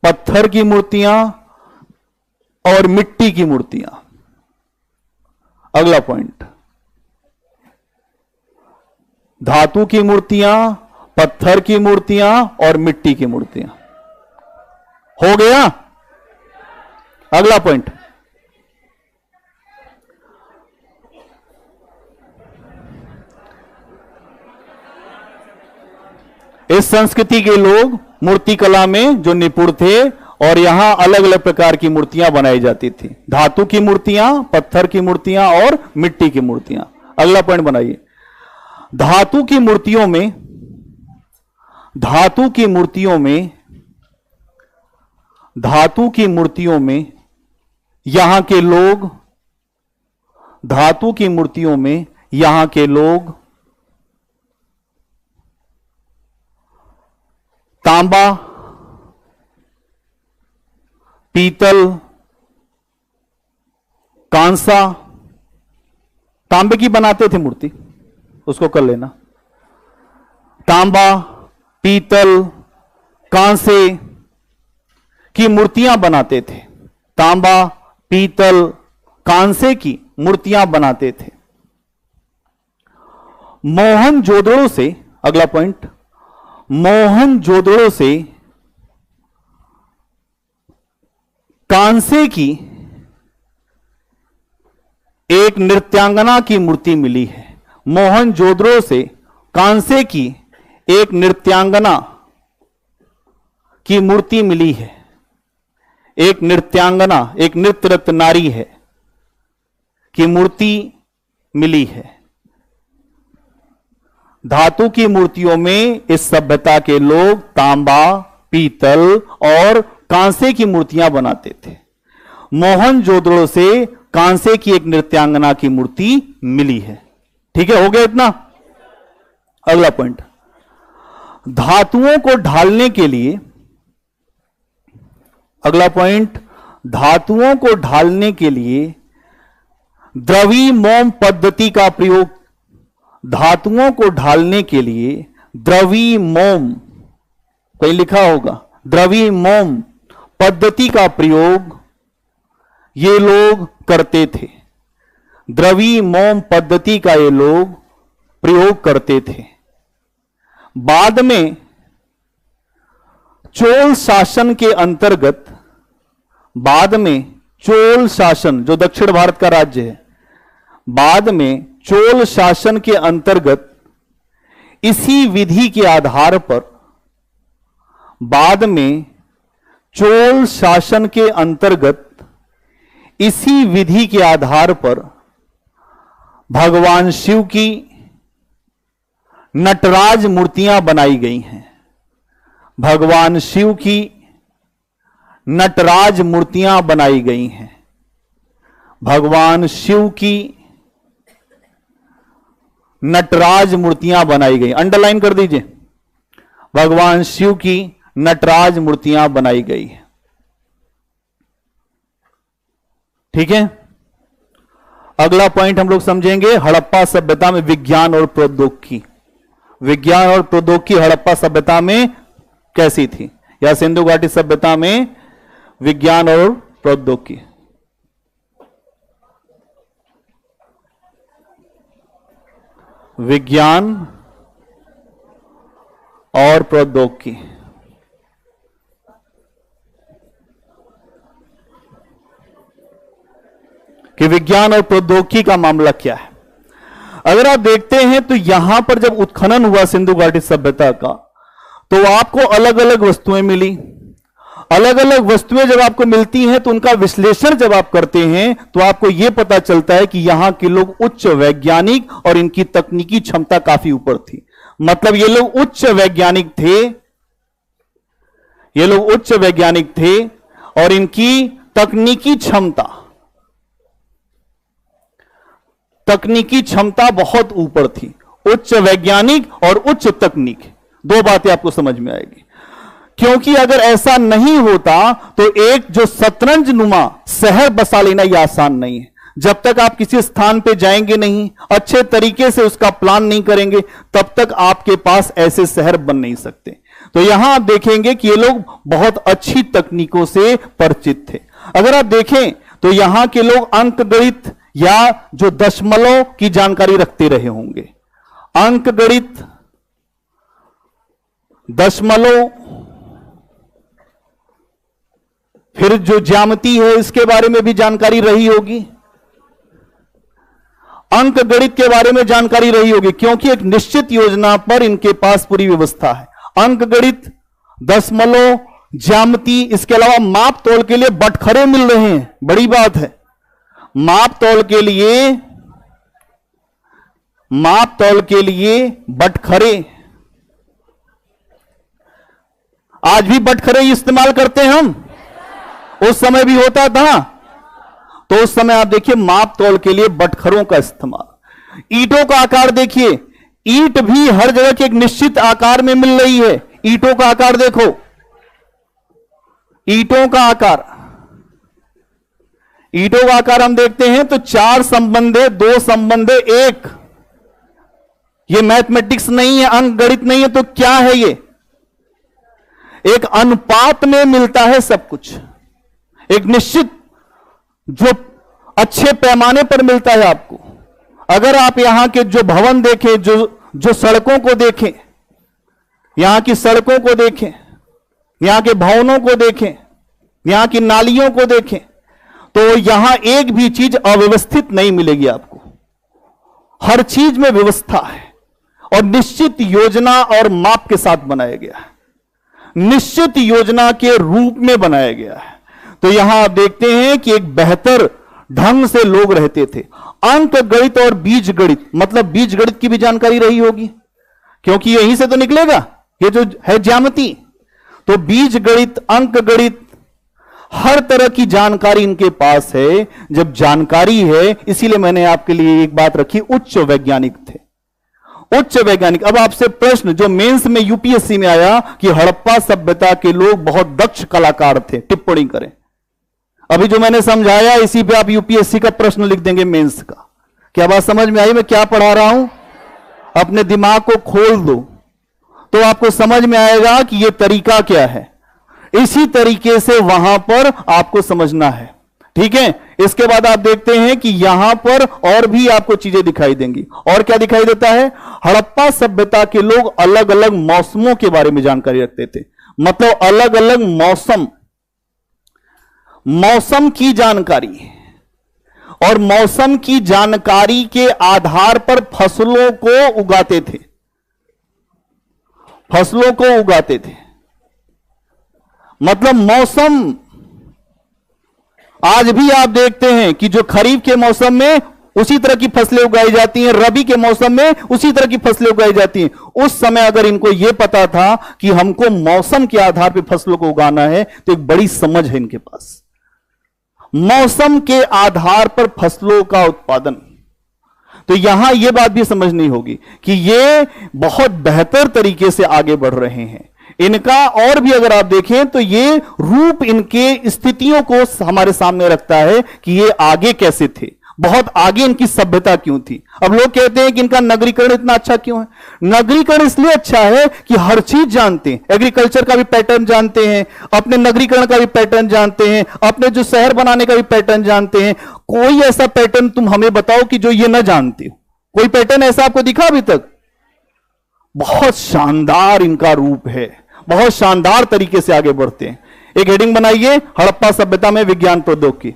पत्थर की मूर्तियां और मिट्टी की मूर्तियां। अगला पॉइंट, धातु की मूर्तियां, पत्थर की मूर्तियां और मिट्टी की मूर्तियां। हो गया। अगला पॉइंट, इस संस्कृति के लोग मूर्तिकला में जो निपुण थे और यहां अलग अलग प्रकार की मूर्तियां बनाई जाती थी। धातु की मूर्तियां, पत्थर की मूर्तियां और मिट्टी की मूर्तियां। अगला पॉइंट बनाइए, धातु की मूर्तियों में यहां के लोग तांबा, पीतल, कांसा, तांबे की बनाते थे मूर्ति, उसको कर लेना। तांबा, पीतल, कांसे की मूर्तियां बनाते थे। तांबा, पीतल, कांसे की मूर्तियां बनाते थे। मोहनजोदड़ो से, अगला पॉइंट, मोहनजोदड़ो से कांसे की एक नृत्यांगना की मूर्ति मिली है। मोहनजोदड़ो से कांसे की एक नृत्यांगना की मूर्ति मिली है। एक नृत्यांगना, एक नृत्यरत नारी है की मूर्ति मिली है। धातु की मूर्तियों में इस सभ्यता के लोग तांबा, पीतल और कांसे की मूर्तियां बनाते थे। मोहनजोदड़ो से कांसे की एक नृत्यांगना की मूर्ति मिली है। ठीक है, हो गया इतना। अगला पॉइंट, धातुओं को ढालने के लिए, अगला पॉइंट, धातुओं को ढालने के लिए द्रवीमोम पद्धति का प्रयोग, धातुओं को ढालने के लिए द्रवीमोम, कहीं लिखा होगा, द्रवीमोम पद्धति का प्रयोग ये लोग करते थे। द्रवीमोम पद्धति का ये लोग प्रयोग करते थे। बाद में चोल शासन के अंतर्गत, बाद में चोल शासन जो दक्षिण भारत का राज्य है, बाद में चोल शासन के अंतर्गत इसी विधि के आधार पर, बाद में चोल शासन के अंतर्गत इसी विधि के आधार पर भगवान शिव की नटराज मूर्तियां बनाई गई हैं। भगवान शिव की नटराज मूर्तियां बनाई गई हैं। भगवान शिव की नटराज मूर्तियां बनाई गई, अंडरलाइन कर दीजिए, भगवान शिव की नटराज मूर्तियां बनाई गई है। ठीक है, अगला पॉइंट हम लोग समझेंगे, हड़प्पा सभ्यता में विज्ञान और प्रौद्योगिकी। विज्ञान और प्रौद्योगिकी हड़प्पा सभ्यता में कैसी थी, या सिंधु घाटी सभ्यता में विज्ञान और प्रौद्योगिकी। विज्ञान और प्रौद्योगिकी, कि विज्ञान और प्रौद्योगिकी का मामला क्या है। अगर आप देखते हैं तो यहां पर जब उत्खनन हुआ सिंधु घाटी सभ्यता का, तो आपको अलग अलग वस्तुएं मिली। अलग अलग वस्तुएं जब आपको मिलती हैं तो उनका विश्लेषण जब आप करते हैं तो आपको यह पता चलता है कि यहां के लोग उच्च वैज्ञानिक और इनकी तकनीकी क्षमता काफी ऊपर थी। मतलब ये लोग उच्च वैज्ञानिक थे, ये लोग उच्च वैज्ञानिक थे और इनकी तकनीकी क्षमता बहुत ऊपर थी। उच्च वैज्ञानिक और उच्च तकनीक, दो बातें आपको समझ में आएगी। क्योंकि अगर ऐसा नहीं होता तो एक जो शतरंज नुमा शहर बसा लेना यह आसान नहीं है। जब तक आप किसी स्थान पे जाएंगे नहीं, अच्छे तरीके से उसका प्लान नहीं करेंगे, तब तक आपके पास ऐसे शहर बन नहीं सकते। तो यहां आप देखेंगे कि ये लोग बहुत अच्छी तकनीकों से परिचित थे। अगर आप देखें तो यहां के लोग अंकगणित या जो दशमलव की जानकारी रखते रहे होंगे, अंकगणित, दशमलव, फिर जो ज्यामिति है इसके बारे में भी जानकारी रही होगी, अंकगणित के बारे में जानकारी रही होगी, क्योंकि एक निश्चित योजना पर इनके पास पूरी व्यवस्था है। अंकगणित, दशमलव, ज्यामिति, इसके अलावा माप तोल के लिए बटखरे मिल रहे हैं, बड़ी बात है। माप तोल के लिए बटखरे, आज भी बटखरे इस्तेमाल करते हैं हम, उस समय भी होता था। तो उस समय आप देखिए माप तोल के लिए बटखरों का इस्तेमाल। ईंटों का आकार देखिए, ईंट भी हर जगह के एक निश्चित आकार में मिल रही है। ईंटों का आकार देखो, ईंटों का आकार, ईंटों का आकार हम देखते हैं तो 4 संबंधे 2 संबंधे 1। ये मैथमेटिक्स नहीं है, अंकगणित नहीं है, तो क्या है ये? एक अनुपात में मिलता है सब कुछ, एक निश्चित जो अच्छे पैमाने पर मिलता है आपको। अगर आप यहां के जो भवन देखें, जो सड़कों को देखें, यहां की सड़कों को देखें, यहां के भवनों को देखें, यहां की नालियों को देखें, तो यहां एक भी चीज अव्यवस्थित नहीं मिलेगी आपको। हर चीज में व्यवस्था है और निश्चित योजना और माप के साथ बनाया गया है, निश्चित योजना के रूप में बनाया गया है। तो यहां आप देखते हैं कि एक बेहतर ढंग से लोग रहते थे। अंक गणित और बीज गणित, मतलब बीज गणित की भी जानकारी रही होगी, क्योंकि यहीं से तो निकलेगा, ये जो है ज्यामिति। तो बीज गणित, अंक गणित, हर तरह की जानकारी इनके पास है। जब जानकारी है, इसीलिए मैंने आपके लिए एक बात रखी, उच्च वैज्ञानिक थे, उच्च वैज्ञानिक। अब आपसे प्रश्न जो मेंस में यूपीएससी में आया कि हड़प्पा सभ्यता के लोग बहुत दक्ष कलाकार थे, टिप्पणी करें। अभी जो मैंने समझाया इसी पे आप यूपीएससी का प्रश्न लिख देंगे मेंस का। क्या बात समझ में आई मैं क्या पढ़ा रहा हूं? अपने दिमाग को खोल दो तो आपको समझ में आएगा कि यह तरीका क्या है। इसी तरीके से वहां पर आपको समझना है, ठीक है। इसके बाद आप देखते हैं कि यहां पर और भी आपको चीजें दिखाई देंगी। और क्या दिखाई देता है? हड़प्पा सभ्यता के लोग अलग अलग मौसमों के बारे में जानकारी रखते थे, मतलब अलग अलग मौसम की जानकारी, और मौसम की जानकारी के आधार पर फसलों को उगाते थे, फसलों को उगाते थे। मतलब मौसम, आज भी आप देखते हैं कि जो खरीफ के मौसम में उसी तरह की फसलें उगाई जाती हैं, रबी के मौसम में उसी तरह की फसलें उगाई जाती हैं। उस समय अगर इनको यह पता था कि हमको मौसम के आधार पर फसलों को उगाना है, तो एक बड़ी समझ है इनके पास, मौसम के आधार पर फसलों का उत्पादन। तो यहां यह बात भी समझनी होगी कि ये बहुत बेहतर तरीके से आगे बढ़ रहे हैं। इनका और भी अगर आप देखें तो ये रूप इनके स्थितियों को हमारे सामने रखता है कि ये आगे कैसे थे, बहुत आगे इनकी सभ्यता क्यों थी। अब लोग कहते हैं कि इनका नगरीकरण इतना अच्छा क्यों है? नगरीकरण इसलिए अच्छा है कि हर चीज जानते हैं, एग्रीकल्चर का भी पैटर्न जानते हैं, अपने नगरीकरण का भी पैटर्न जानते हैं, अपने जो शहर बनाने का भी पैटर्न जानते हैं। कोई ऐसा पैटर्न तुम हमें बताओ कि जो ये ना जानते हो। कोई पैटर्न ऐसा आपको दिखा अभी तक? बहुत शानदार इनका रूप है, बहुत शानदार तरीके से आगे बढ़ते हैं। एक हेडिंग बनाइए, हड़प्पा सभ्यता में विज्ञान प्रौद्योगिकी।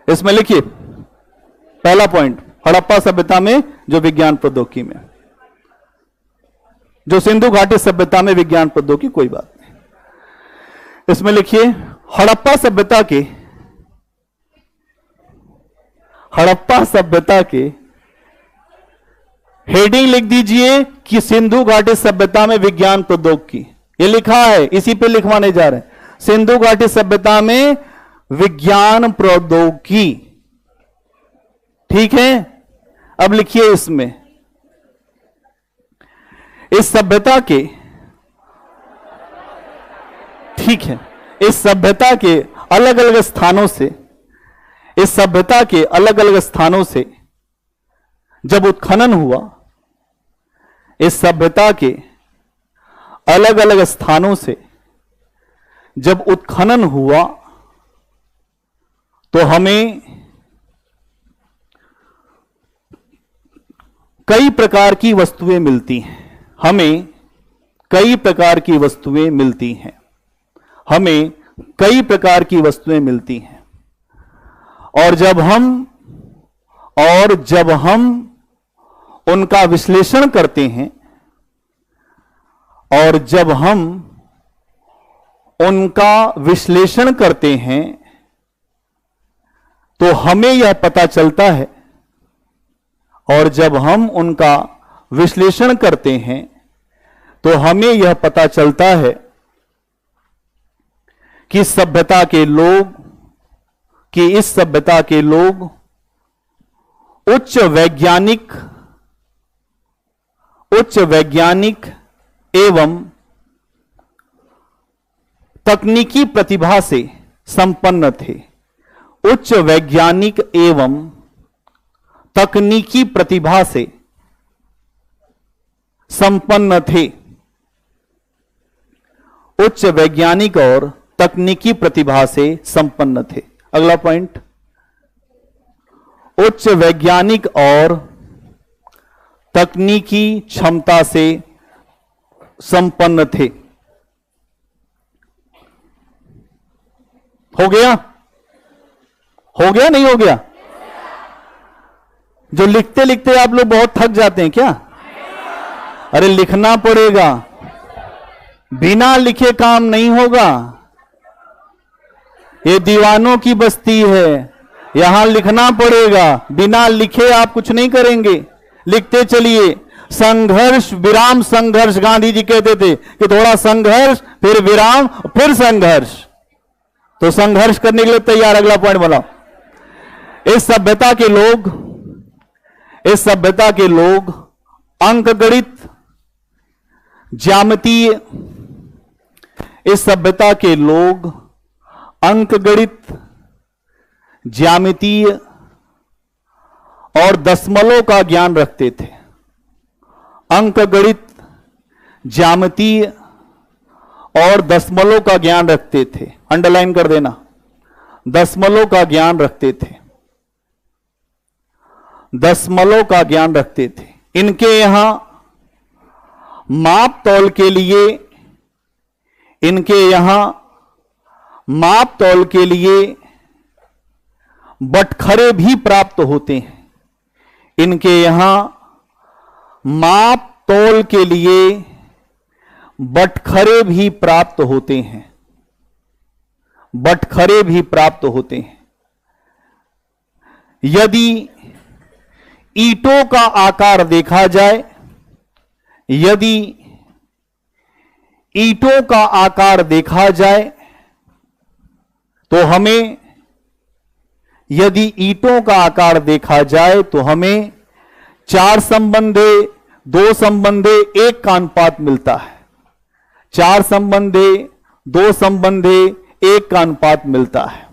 इसमें लिखिए पहला पॉइंट, हड़प्पा सभ्यता में जो विज्ञान प्रौद्योगिकी में, जो सिंधु घाटी सभ्यता में विज्ञान प्रौद्योगिकी, कोई बात नहीं। इसमें लिखिए हड़प्पा सभ्यता के हेडिंग लिख दीजिए कि सिंधु घाटी सभ्यता में विज्ञान प्रौद्योगिकी। ये लिखा है, इसी पे लिखवाने जा रहे हैं, सिंधु घाटी सभ्यता में विज्ञान प्रौद्योगिकी, ठीक है। अब लिखिए इसमें, इस सभ्यता के, ठीक है, इस सभ्यता के अलग अलग स्थानों से, इस सभ्यता के अलग अलग स्थानों से जब उत्खनन हुआ, इस सभ्यता के अलग अलग स्थानों से जब उत्खनन हुआ तो हमें कई प्रकार की वस्तुएं मिलती हैं, हमें कई प्रकार की वस्तुएं मिलती हैं, हमें कई प्रकार की वस्तुएं मिलती हैं। और जब हम उनका विश्लेषण करते हैं, और जब हम उनका विश्लेषण करते हैं तो हमें यह पता चलता है, और जब हम उनका विश्लेषण करते हैं तो हमें यह पता चलता है कि इस सभ्यता के लोग उच्च वैज्ञानिक एवं तकनीकी प्रतिभा से संपन्न थे, उच्च वैज्ञानिक एवं तकनीकी प्रतिभा से संपन्न थे, उच्च वैज्ञानिक और तकनीकी प्रतिभा से संपन्न थे। अगला पॉइंट, उच्च वैज्ञानिक और तकनीकी क्षमता से संपन्न थे। हो गया? हो गया नहीं हो गया? जो लिखते लिखते आप लोग बहुत थक जाते हैं क्या? अरे लिखना पड़ेगा, बिना लिखे काम नहीं होगा। ये दीवानों की बस्ती है, यहां लिखना पड़ेगा, बिना लिखे आप कुछ नहीं करेंगे। लिखते चलिए। संघर्ष विराम संघर्ष, गांधी जी कहते थे कि थोड़ा संघर्ष फिर विराम फिर संघर्ष। तो संघर्ष करने के लिए तैयार। अगला पॉइंट बनाओ। इस सभ्यता के लोग अंकगणित, ज्यामितीय, इस सभ्यता के लोग अंकगणित, ज्यामितीय और दशमलव का ज्ञान रखते थे। अंकगणित, ज्यामितीय और दशमलव का ज्ञान रखते थे। अंडरलाइन कर देना, दशमलव का ज्ञान रखते थे। दशमलव का ज्ञान रखते थे। इनके यहां माप तौल के लिए, इनके यहां माप तौल के लिए बटखरे भी प्राप्त होते हैं। इनके यहां माप तौल के लिए बटखरे भी प्राप्त होते हैं। बटखरे भी प्राप्त होते हैं। यदि ईंटों का आकार देखा जाए, यदि ईंटों का आकार देखा जाए तो हमें, यदि ईंटों का आकार देखा जाए तो हमें 4 संबंधे 2 संबंधे 1 का अनुपात मिलता है। 4 संबंधे 2 संबंधे 1 का अनुपात मिलता है।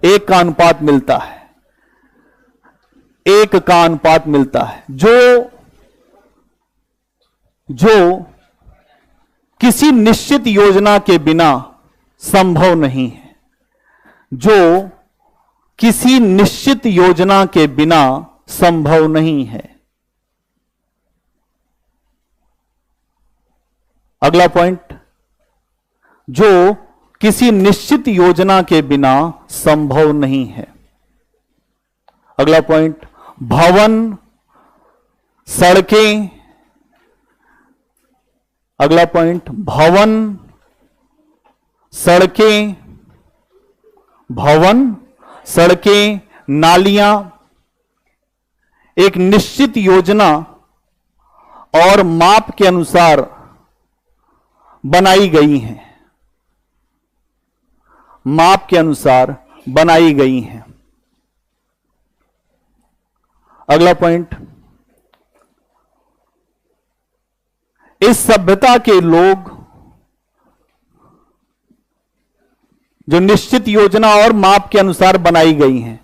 1 का अनुपात मिलता है। 1 का अनुपात मिलता है, जो किसी निश्चित योजना के बिना संभव नहीं है। जो किसी निश्चित योजना के बिना संभव नहीं है। अगला पॉइंट, जो किसी निश्चित योजना के बिना संभव नहीं है। अगला पॉइंट, भवन, सड़कें। अगला पॉइंट, भवन, सड़कें, भवन, सड़कें, नालियां एक निश्चित योजना और माप के अनुसार बनाई गई हैं। माप के अनुसार बनाई गई हैं। अगला पॉइंट, इस सभ्यता के लोग जो निश्चित योजना और माप के अनुसार बनाई गई हैं।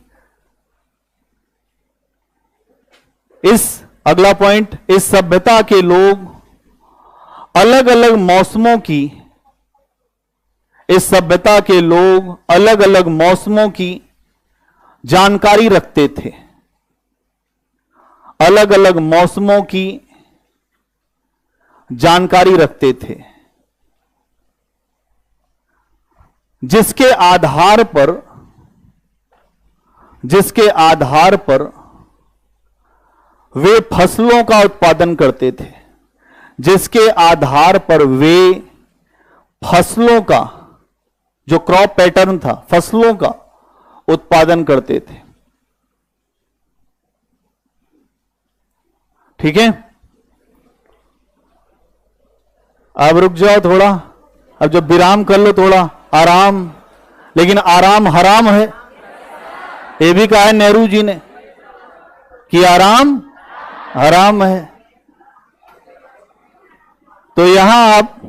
अगला पॉइंट, इस सभ्यता के लोग अलग अलग मौसमों की, इस सभ्यता के लोग अलग अलग मौसमों की जानकारी रखते थे। अलग अलग मौसमों की जानकारी रखते थे, जिसके आधार पर वे फसलों का उत्पादन करते थे। जिसके आधार पर वे फसलों का, जो क्रॉप पैटर्न था, फसलों का उत्पादन करते थे। ठीक है, अब रुक जाओ थोड़ा, अब जब विराम कर लो थोड़ा आराम, लेकिन आराम हराम है। ये भी कहा है नेहरू जी ने कि आराम हराम है। तो यहां आप,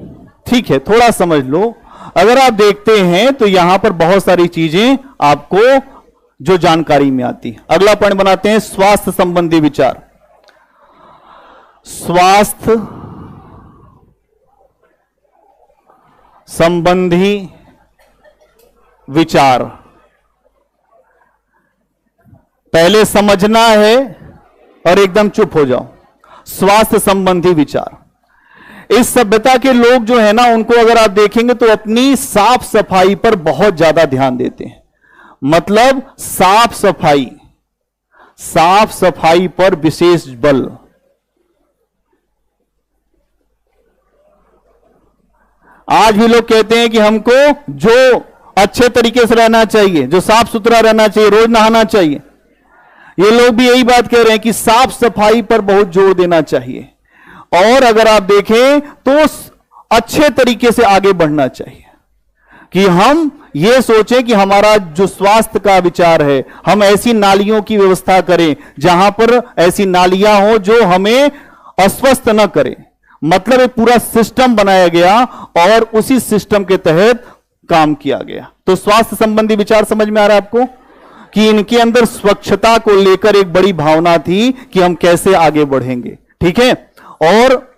ठीक है, थोड़ा समझ लो। अगर आप देखते हैं तो यहां पर बहुत सारी चीजें आपको जो जानकारी में आती है। अगला पॉइंट बनाते हैं, स्वास्थ्य संबंधी विचार। स्वास्थ्य संबंधी विचार। पहले समझना है और एकदम चुप हो जाओ। स्वास्थ्य संबंधी विचार। इस सभ्यता के लोग जो है ना, उनको अगर आप देखेंगे तो अपनी साफ सफाई पर बहुत ज्यादा ध्यान देते हैं। मतलब साफ सफाई पर विशेष बल। आज भी लोग कहते हैं कि हमको जो अच्छे तरीके से रहना चाहिए, जो साफ सुथरा रहना चाहिए, रोज नहाना चाहिए। ये लोग भी यही बात कह रहे हैं कि साफ सफाई पर बहुत जोर देना चाहिए। और अगर आप देखें तो अच्छे तरीके से आगे बढ़ना चाहिए कि हम ये सोचें कि हमारा जो स्वास्थ्य का विचार है, हम ऐसी नालियों की व्यवस्था करें जहां पर ऐसी नालियां हो जो हमें अस्वस्थ न करें। मतलब एक पूरा सिस्टम बनाया गया और उसी सिस्टम के तहत काम किया गया। तो स्वास्थ्य संबंधी विचार समझ में आ रहा है आपको कि इनके अंदर स्वच्छता को लेकर एक बड़ी भावना थी कि हम कैसे आगे बढ़ेंगे। ठीक है। और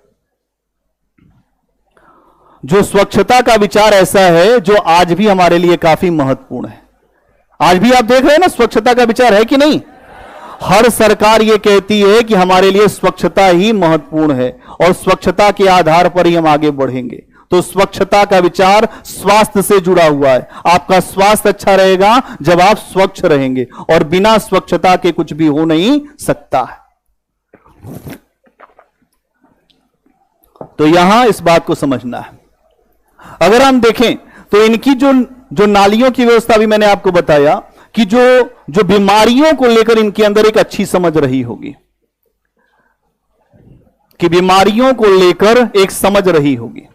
जो स्वच्छता का विचार ऐसा है जो आज भी हमारे लिए काफी महत्वपूर्ण है। आज भी आप देख रहे हैं ना, स्वच्छता का विचार है कि नहीं। हर सरकार यह कहती है कि हमारे लिए स्वच्छता ही महत्वपूर्ण है और स्वच्छता के आधार पर ही हम आगे बढ़ेंगे। तो स्वच्छता का विचार स्वास्थ्य से जुड़ा हुआ है। आपका स्वास्थ्य अच्छा रहेगा जब आप स्वच्छ रहेंगे, और बिना स्वच्छता के कुछ भी हो नहीं सकता है। तो यहां इस बात को समझना है। अगर हम देखें तो इनकी जो नालियों की व्यवस्था भी मैंने आपको बताया कि जो बीमारियों को लेकर इनके अंदर एक अच्छी समझ रही होगी, कि बीमारियों को लेकर एक समझ रही होगी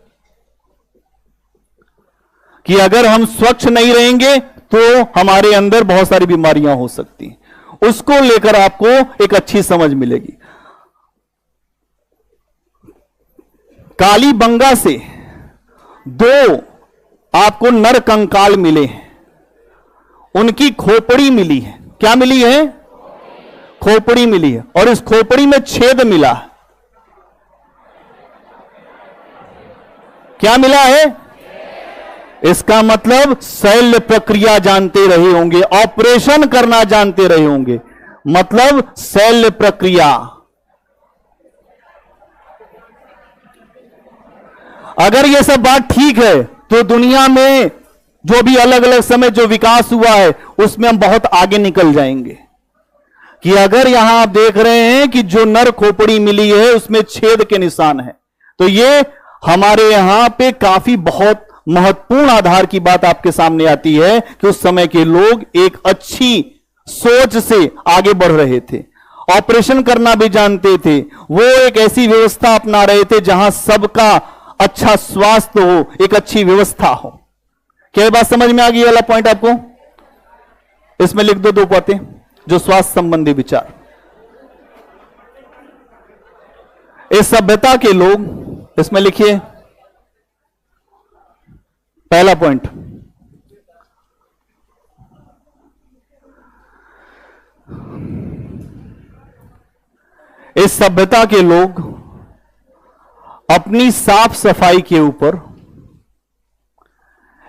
कि अगर हम स्वच्छ नहीं रहेंगे तो हमारे अंदर बहुत सारी बीमारियां हो सकती हैं। उसको लेकर आपको एक अच्छी समझ मिलेगी। कालीबंगा से 2 आपको नर कंकाल मिले हैं। उनकी खोपड़ी मिली है। क्या मिली है? खोपड़ी मिली है। और इस खोपड़ी में छेद मिला है। क्या मिला है? इसका मतलब शल्य प्रक्रिया जानते रहे होंगे, ऑपरेशन करना जानते रहे होंगे। मतलब शल्य प्रक्रिया। अगर यह सब बात ठीक है तो दुनिया में जो भी अलग अलग समय जो विकास हुआ है उसमें हम बहुत आगे निकल जाएंगे। कि अगर यहां आप देख रहे हैं कि जो नर खोपड़ी मिली है उसमें छेद के निशान है, तो ये हमारे यहां पे काफी बहुत महत्वपूर्ण आधार की बात आपके सामने आती है कि उस समय के लोग एक अच्छी सोच से आगे बढ़ रहे थे, ऑपरेशन करना भी जानते थे। वो एक ऐसी व्यवस्था अपना रहे थे जहां सबका अच्छा स्वास्थ्य हो, एक अच्छी व्यवस्था हो। क्या ये बात समझ में आ गई? वाला पॉइंट आपको इसमें लिख दो 2 बातें जो स्वास्थ्य संबंधी विचार। इस सभ्यता के लोग, इसमें लिखिए पहला पॉइंट, इस सभ्यता के लोग अपनी साफ सफाई के ऊपर,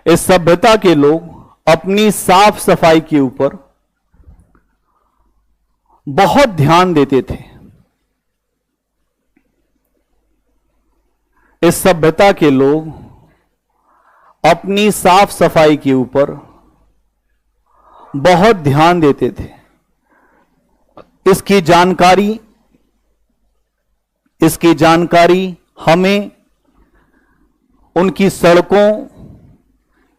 इस सभ्यता के लोग अपनी साफ सफाई के ऊपर बहुत ध्यान देते थे। इस सभ्यता के लोग अपनी साफ सफाई के ऊपर बहुत ध्यान देते थे। इसकी जानकारी हमें उनकी सड़कों,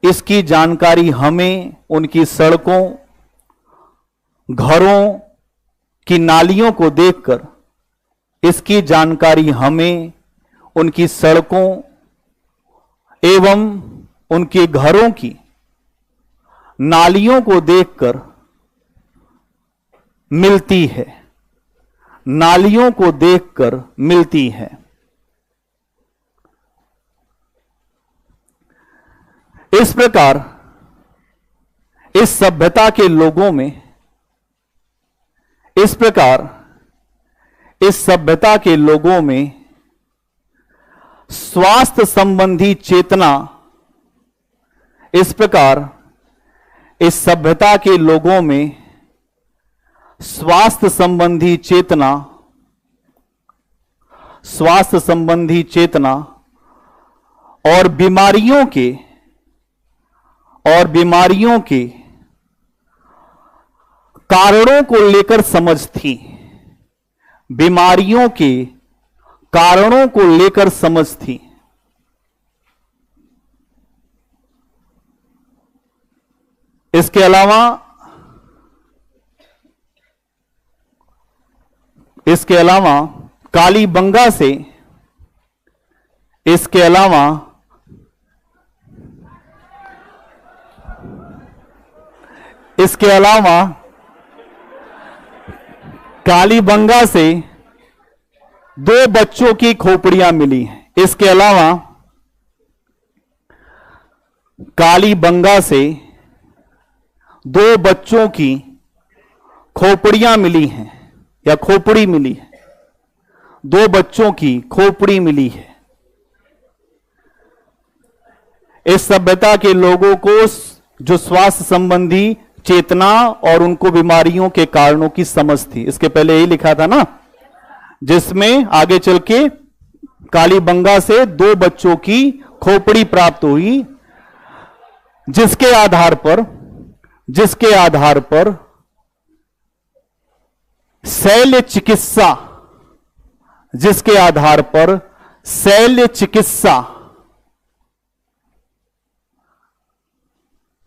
इसकी जानकारी हमें उनकी सड़कों, घरों की नालियों को देखकर, इसकी जानकारी हमें उनकी सड़कों एवं उनके घरों की नालियों को देखकर मिलती है। नालियों को देखकर मिलती है। इस प्रकार इस सभ्यता के लोगों में, इस प्रकार इस सभ्यता के लोगों में स्वास्थ्य संबंधी चेतना इस प्रकार इस सभ्यता के लोगों में स्वास्थ्य संबंधी चेतना और बीमारियों के कारणों को लेकर समझ थी। बीमारियों के कारणों को लेकर समझ थी। इसके अलावा कालीबंगा से कालीबंगा से 2 बच्चों की खोपड़ियां मिली हैं। इसके अलावा कालीबंगा से 2 बच्चों की खोपड़ियां मिली हैं या खोपड़ी मिली है। 2 बच्चों की खोपड़ी मिली है। इस सभ्यता के लोगों को जो स्वास्थ्य संबंधी चेतना और उनको बीमारियों के कारणों की समझ थी। इसके पहले यही लिखा था ना, जिसमें आगे चल के कालीबंगा से 2 बच्चों की खोपड़ी प्राप्त हुई, जिसके आधार पर शल्य चिकित्सा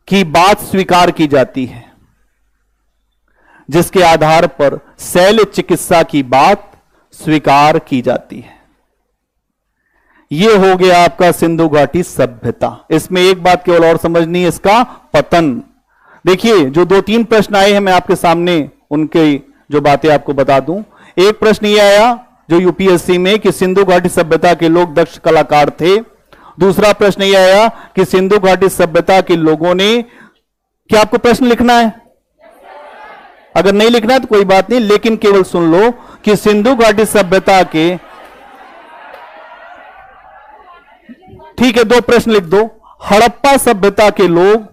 की बात स्वीकार की जाती है। जिसके आधार पर शल्य चिकित्सा की बात स्वीकार की जाती है। यह हो गया आपका सिंधु घाटी सभ्यता। इसमें एक बात केवल और समझनी है, इसका पतन। देखिए, जो 2-3 प्रश्न आए हैं मैं आपके सामने उनके जो बातें आपको बता दूं। एक प्रश्न यह आया जो यूपीएससी में कि सिंधु घाटी सभ्यता के लोग दक्ष कलाकार थे। दूसरा प्रश्न यह आया कि सिंधु घाटी सभ्यता के लोगों ने, क्या आपको प्रश्न लिखना है? अगर नहीं लिखना है तो कोई बात नहीं, लेकिन केवल सुन लो कि सिंधु घाटी सभ्यता के, ठीक है 2 प्रश्न लिख दो। हड़प्पा सभ्यता के लोग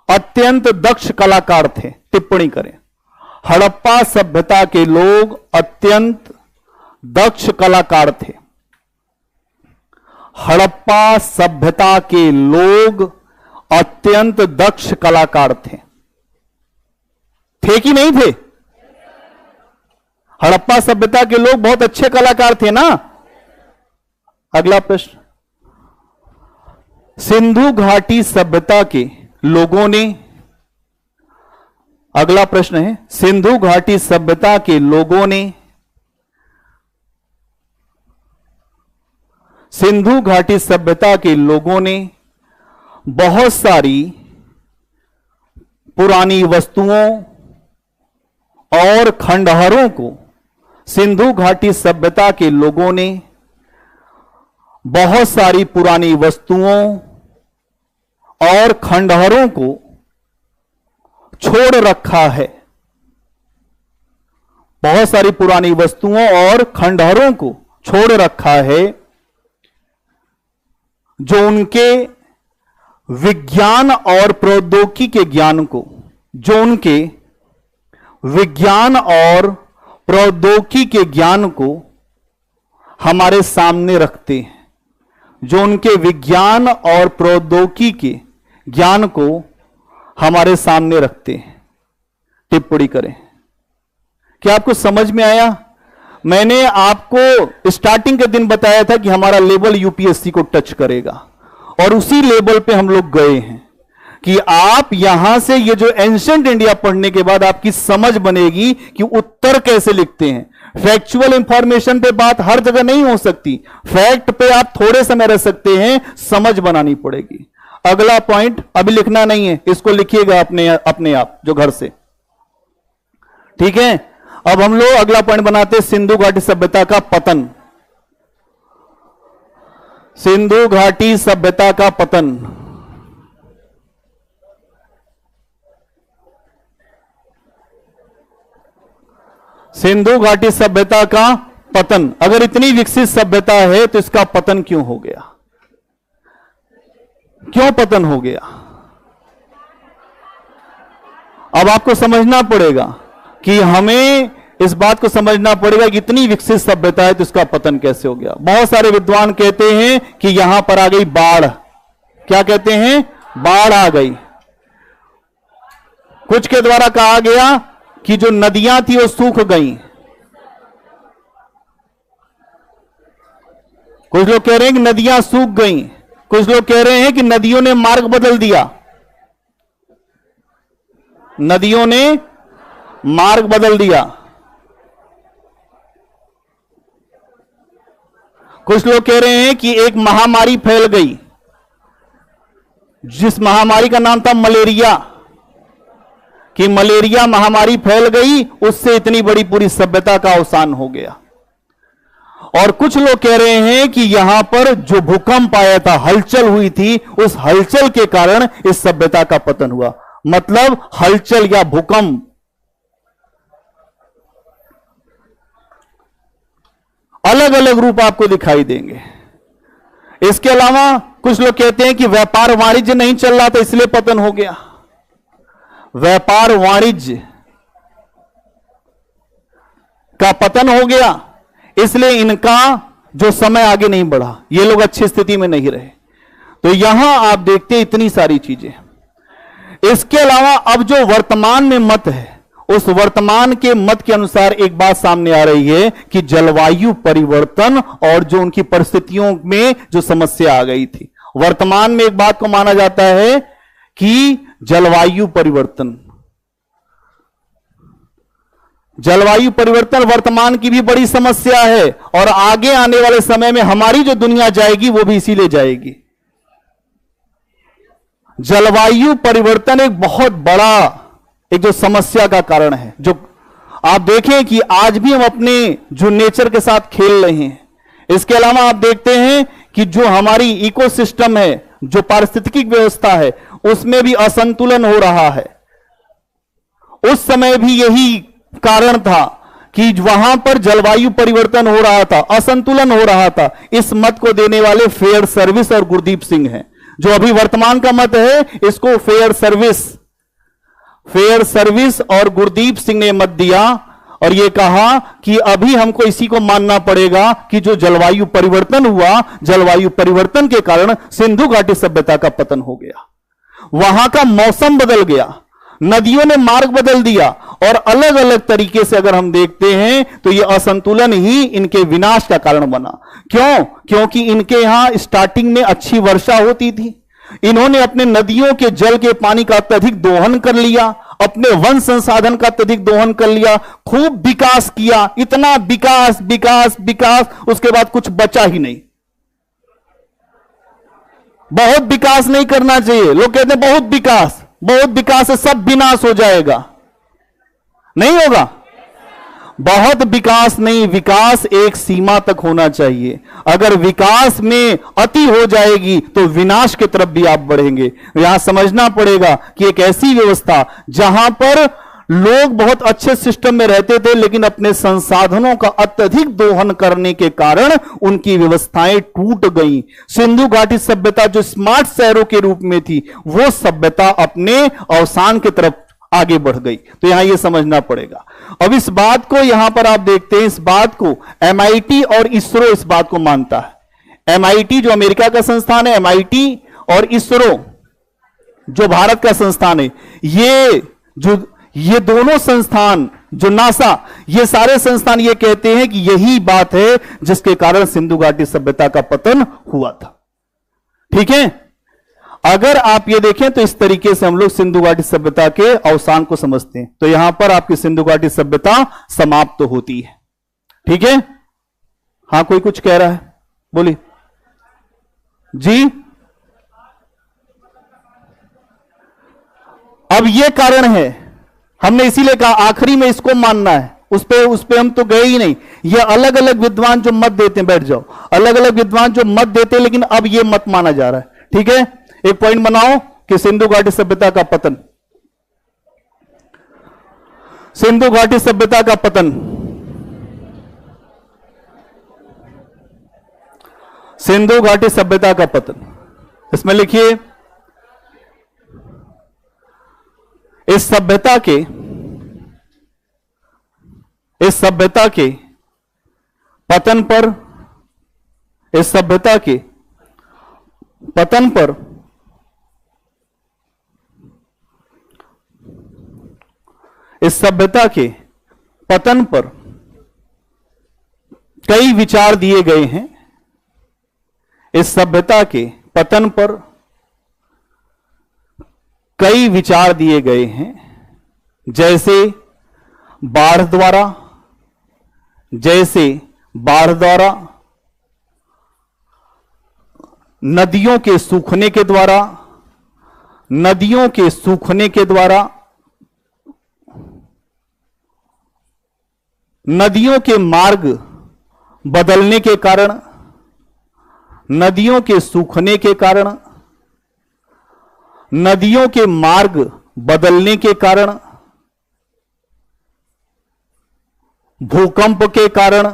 अत्यंत दक्ष कलाकार थे। टिप्पणी करें। हड़प्पा सभ्यता के लोग अत्यंत दक्ष कलाकार थे। हड़प्पा सभ्यता के लोग अत्यंत दक्ष कलाकार थे। थे कि नहीं थे? हड़प्पा सभ्यता के लोग बहुत अच्छे कलाकार थे ना। अगला प्रश्न, सिंधु घाटी सभ्यता के लोगों ने, अगला प्रश्न है, सिंधु घाटी सभ्यता के लोगों ने सिंधु घाटी सभ्यता के लोगों ने बहुत सारी पुरानी वस्तुओं और खंडहरों को, सिंधु घाटी सभ्यता के लोगों ने बहुत सारी पुरानी वस्तुओं और खंडहरों को छोड़ रखा है। बहुत सारी पुरानी वस्तुओं और खंडहरों को छोड़ रखा है, जो उनके विज्ञान और प्रौद्योगिकी के ज्ञान को, जो उनके विज्ञान और प्रौद्योगिकी के ज्ञान को हमारे सामने रखते हैं, जो उनके विज्ञान और प्रौद्योगिकी के ज्ञान को हमारे सामने रखते हैं। टिप्पणी करें। क्या आपको समझ में आया? मैंने आपको स्टार्टिंग के दिन बताया था कि हमारा लेवल यूपीएससी को टच करेगा, और उसी लेवल पे हम लोग गए हैं कि आप यहां से ये जो एंशिएंट इंडिया पढ़ने के बाद आपकी समझ बनेगी कि उत्तर कैसे लिखते हैं। फैक्चुअल इंफॉर्मेशन पे बात हर जगह नहीं हो सकती, फैक्ट पे आप थोड़े समय रह सकते हैं, समझ बनानी पड़ेगी। अगला पॉइंट अभी लिखना नहीं है, इसको लिखिएगा अपने आप जो घर से, ठीक है। अब हम लोग अगला पॉइंट बनाते हैं, सिंधु घाटी सभ्यता का पतन। सिंधु घाटी सभ्यता का पतन। सिंधु घाटी सभ्यता का पतन। अगर इतनी विकसित सभ्यता है तो इसका पतन क्यों हो गया? क्यों पतन हो गया? अब आपको समझना पड़ेगा कि हमें इस बात को समझना पड़ेगा कि इतनी विकसित सभ्यता है तो इसका पतन कैसे हो गया। बहुत सारे विद्वान कहते हैं कि यहां पर आ गई बाढ़। क्या कहते हैं? बाढ़ आ गई। कुछ के द्वारा कहा गया कि जो नदियां थी वो सूख गई। कुछ लोग कह रहे हैं कि नदियां सूख गई। कुछ लोग कह रहे हैं कि नदियों ने मार्ग बदल दिया। नदियों ने मार्ग बदल दिया। कुछ लोग कह रहे हैं कि एक महामारी फैल गई, जिस महामारी का नाम था मलेरिया, कि मलेरिया महामारी फैल गई, उससे इतनी बड़ी पूरी सभ्यता का अवसान हो गया। और कुछ लोग कह रहे हैं कि यहां पर जो भूकंप आया था, हलचल हुई थी, उस हलचल के कारण इस सभ्यता का पतन हुआ। मतलब हलचल या भूकंप अलग अलग रूप आपको दिखाई देंगे। इसके अलावा कुछ लोग कहते हैं कि व्यापार वाणिज्य नहीं चल रहा था इसलिए पतन हो गया। व्यापार वाणिज्य का पतन हो गया, इसलिए इनका जो समय आगे नहीं बढ़ा, ये लोग अच्छी स्थिति में नहीं रहे। तो यहां आप देखते हैं इतनी सारी चीजें। इसके अलावा अब जो वर्तमान में मत है, उस वर्तमान के मत के अनुसार एक बात सामने आ रही है कि जलवायु परिवर्तन और जो उनकी परिस्थितियों में जो समस्या आ गई थी, वर्तमान में एक बात को माना जाता है कि जलवायु परिवर्तन वर्तमान की भी बड़ी समस्या है, और आगे आने वाले समय में हमारी जो दुनिया जाएगी वो भी इसीलिए जाएगी। जलवायु परिवर्तन एक बहुत बड़ा एक जो समस्या का कारण है। जो आप देखें कि आज भी हम अपने जो नेचर के साथ खेल रहे हैं। इसके अलावा आप देखते हैं कि जो हमारी इकोसिस्टम है, जो पारिस्थितिक व्यवस्था है, उसमें भी असंतुलन हो रहा है। उस समय भी यही कारण था कि वहां पर जलवायु परिवर्तन हो रहा था, असंतुलन हो रहा था। इस मत को देने वाले फेयर सर्विस और गुरदीप सिंह हैं। जो अभी वर्तमान का मत है, इसको फेयर सर्विस और गुरदीप सिंह ने मत दिया और यह कहा कि अभी हमको इसी को मानना पड़ेगा कि जो जलवायु परिवर्तन हुआ, जलवायु परिवर्तन के कारण सिंधु घाटी सभ्यता का पतन हो गया। वहां का मौसम बदल गया, नदियों ने मार्ग बदल दिया, और अलग अलग तरीके से अगर हम देखते हैं तो यह असंतुलन ही इनके विनाश का कारण बना। क्यों? क्योंकि इनके यहां स्टार्टिंग में अच्छी वर्षा होती थी। इन्होंने अपने नदियों के जल के पानी का अत्यधिक दोहन कर लिया, अपने वन संसाधन का अत्यधिक दोहन कर लिया, खूब विकास किया, इतना विकास विकास विकास, उसके बाद कुछ बचा ही नहीं। बहुत विकास नहीं करना चाहिए। लोग कहते हैं बहुत विकास से सब विनाश हो जाएगा। नहीं होगा। बहुत विकास नहीं, विकास एक सीमा तक होना चाहिए। अगर विकास में अति हो जाएगी तो विनाश की तरफ भी आप बढ़ेंगे। यहां समझना पड़ेगा कि एक ऐसी व्यवस्था जहां पर लोग बहुत अच्छे सिस्टम में रहते थे, लेकिन अपने संसाधनों का अत्यधिक दोहन करने के कारण उनकी व्यवस्थाएं टूट गईं। सिंधु घाटी सभ्यता जो स्मार्ट शहरों के रूप में थी, वो सभ्यता अपने अवसान की तरफ आगे बढ़ गई। तो यहां यह समझना पड़ेगा। अब इस बात को यहां पर आप देखते हैं, इस बात को MIT और इसरो इस बात को मानता है। MIT जो अमेरिका का संस्थान है, MIT और इसरो जो भारत का संस्थान है, ये दोनों संस्थान, जो नासा, ये सारे संस्थान ये कहते हैं कि यही बात है जिसके कारण सिंधु घाटी सभ्यता का पतन हुआ था। ठीक है। अगर आप ये देखें तो इस तरीके से हम लोग सिंधु घाटी सभ्यता के अवसान को समझते हैं। तो यहां पर आपकी सिंधु घाटी सभ्यता समाप्त तो होती है। ठीक है। हां, कोई कुछ कह रहा है, बोलिए जी। अब ये कारण है, हमने इसीलिए कहा आखिरी में इसको मानना है। उस पे हम तो गए ही नहीं। ये अलग अलग विद्वान जो मत देते हैं, बैठ जाओ, अलग अलग विद्वान जो मत देते हैं, लेकिन अब ये मत माना जा रहा है। ठीक है। एक पॉइंट बनाओ कि सिंधु घाटी सभ्यता का पतन, सिंधु घाटी सभ्यता का पतन, सिंधु घाटी सभ्यता का पतन, इसमें लिखिए इस सभ्यता के पतन पर इस सभ्यता के पतन पर इस सभ्यता के पतन पर कई विचार दिए गए हैं। इस सभ्यता के पतन पर कई विचार दिए गए हैं, जैसे बाढ़ द्वारा, नदियों के सूखने के द्वारा, नदियों के मार्ग बदलने के कारण, नदियों के सूखने के कारण, नदियों के मार्ग बदलने के कारण, भूकंप के कारण,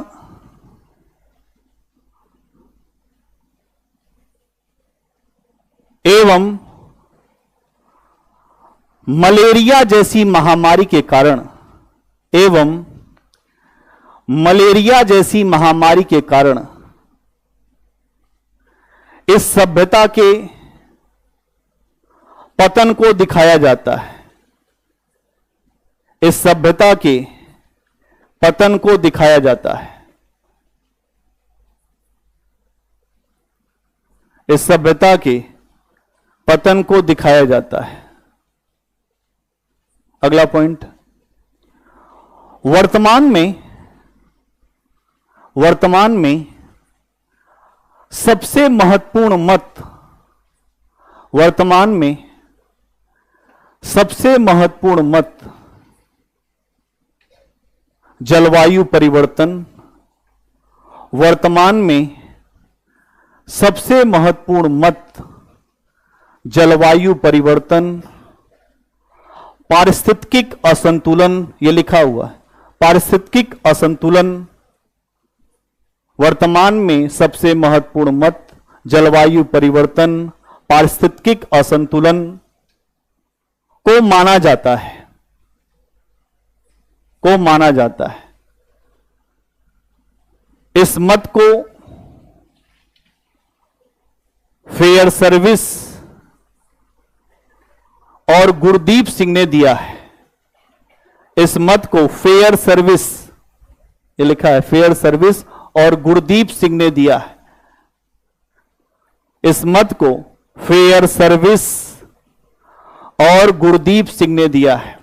एवं मलेरिया जैसी महामारी के कारण, इस सभ्यता के पतन को दिखाया जाता है। इस सभ्यता के पतन को दिखाया जाता है। इस सभ्यता के पतन को दिखाया जाता है। अगला पॉइंट, वर्तमान में सबसे महत्वपूर्ण मत, वर्तमान में सबसे महत्वपूर्ण मत जलवायु परिवर्तन, वर्तमान में सबसे महत्वपूर्ण मत जलवायु परिवर्तन, पारिस्थितिक असंतुलन, यह लिखा हुआ है, पारिस्थितिक असंतुलन, वर्तमान में सबसे महत्वपूर्ण मत जलवायु परिवर्तन, पारिस्थितिक असंतुलन को माना जाता है, इस मत को फेयर सर्विस और गुरदीप सिंह ने दिया है। इस मत को फेयर सर्विस, ये लिखा है फेयर सर्विस, और गुरदीप सिंह ने दिया है। इस मत को फेयर सर्विस और गुरदीप सिंह ने दिया है।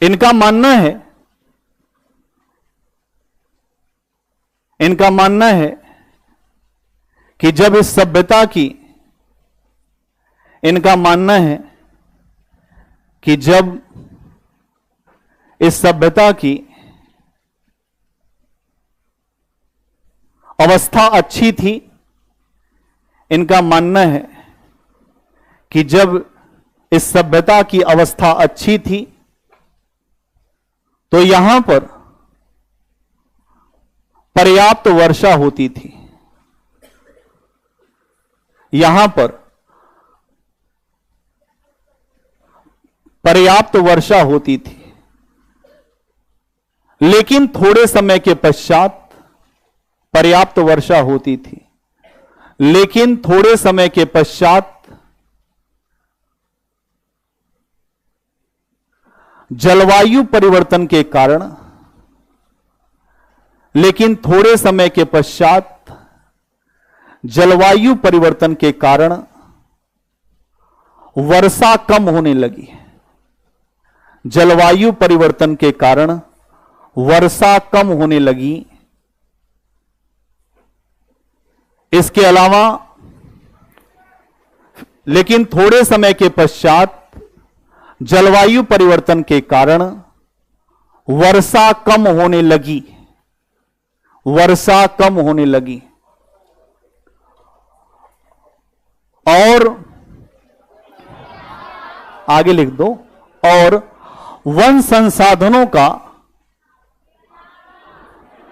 इनका मानना है कि जब इस सभ्यता की, इनका मानना है कि जब इस सभ्यता की अवस्था अच्छी थी, इनका मानना है कि जब इस सभ्यता की अवस्था अच्छी थी तो यहां पर पर्याप्त वर्षा होती थी, यहां पर पर्याप्त वर्षा होती थी। लेकिन थोड़े समय के पश्चात पर्याप्त वर्षा होती थी, लेकिन थोड़े समय के पश्चात जलवायु परिवर्तन के कारण, लेकिन थोड़े समय के पश्चात जलवायु परिवर्तन के कारण वर्षा कम होने लगी। जलवायु परिवर्तन के कारण वर्षा कम होने लगी। इसके अलावा लेकिन थोड़े समय के पश्चात जलवायु परिवर्तन के कारण वर्षा कम होने लगी, वर्षा कम होने लगी। और आगे लिख दो, और वन संसाधनों का,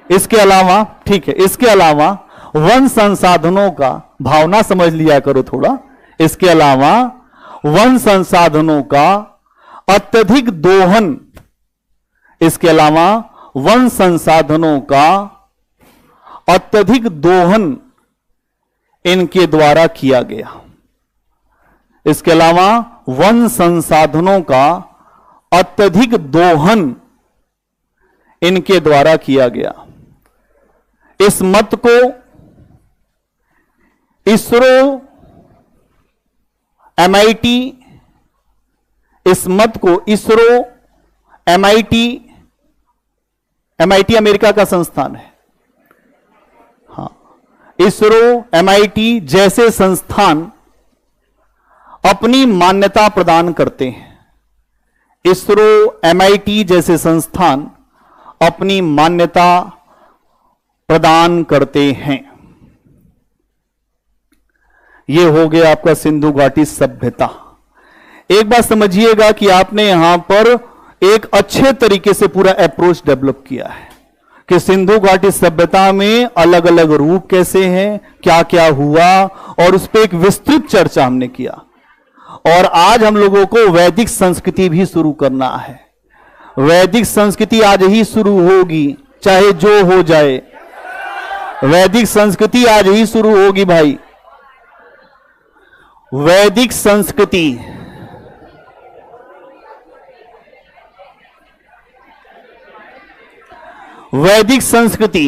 इसके अलावा, ठीक है, इसके अलावा वन संसाधनों का, भावना समझ लिया करो थोड़ा, इसके अलावा वन संसाधनों का अत्यधिक दोहन, इसके अलावा वन संसाधनों का अत्यधिक दोहन इनके द्वारा किया गया। इसके अलावा वन संसाधनों का अत्यधिक दोहन इनके द्वारा किया गया। इस मत को इसरो, एमआईटी, इस मत को इसरो, एमआईटी, एमआईटी अमेरिका का संस्थान है, हाँ, इसरो, एमआईटी जैसे संस्थान अपनी मान्यता प्रदान करते हैं। इसरो, एमआईटी जैसे संस्थान अपनी मान्यता प्रदान करते हैं। यह हो गया आपका सिंधु घाटी सभ्यता। एक बात समझिएगा कि आपने यहां पर एक अच्छे तरीके से पूरा अप्रोच डेवलप किया है कि सिंधु घाटी सभ्यता में अलग अलग रूप कैसे हैं, क्या क्या हुआ, और उस पर एक विस्तृत चर्चा हमने किया। और आज हम लोगों को वैदिक संस्कृति भी शुरू करना है। वैदिक संस्कृति आज ही शुरू होगी, चाहे जो हो जाए। वैदिक संस्कृति आज ही शुरू होगी भाई। वैदिक संस्कृति, वैदिक संस्कृति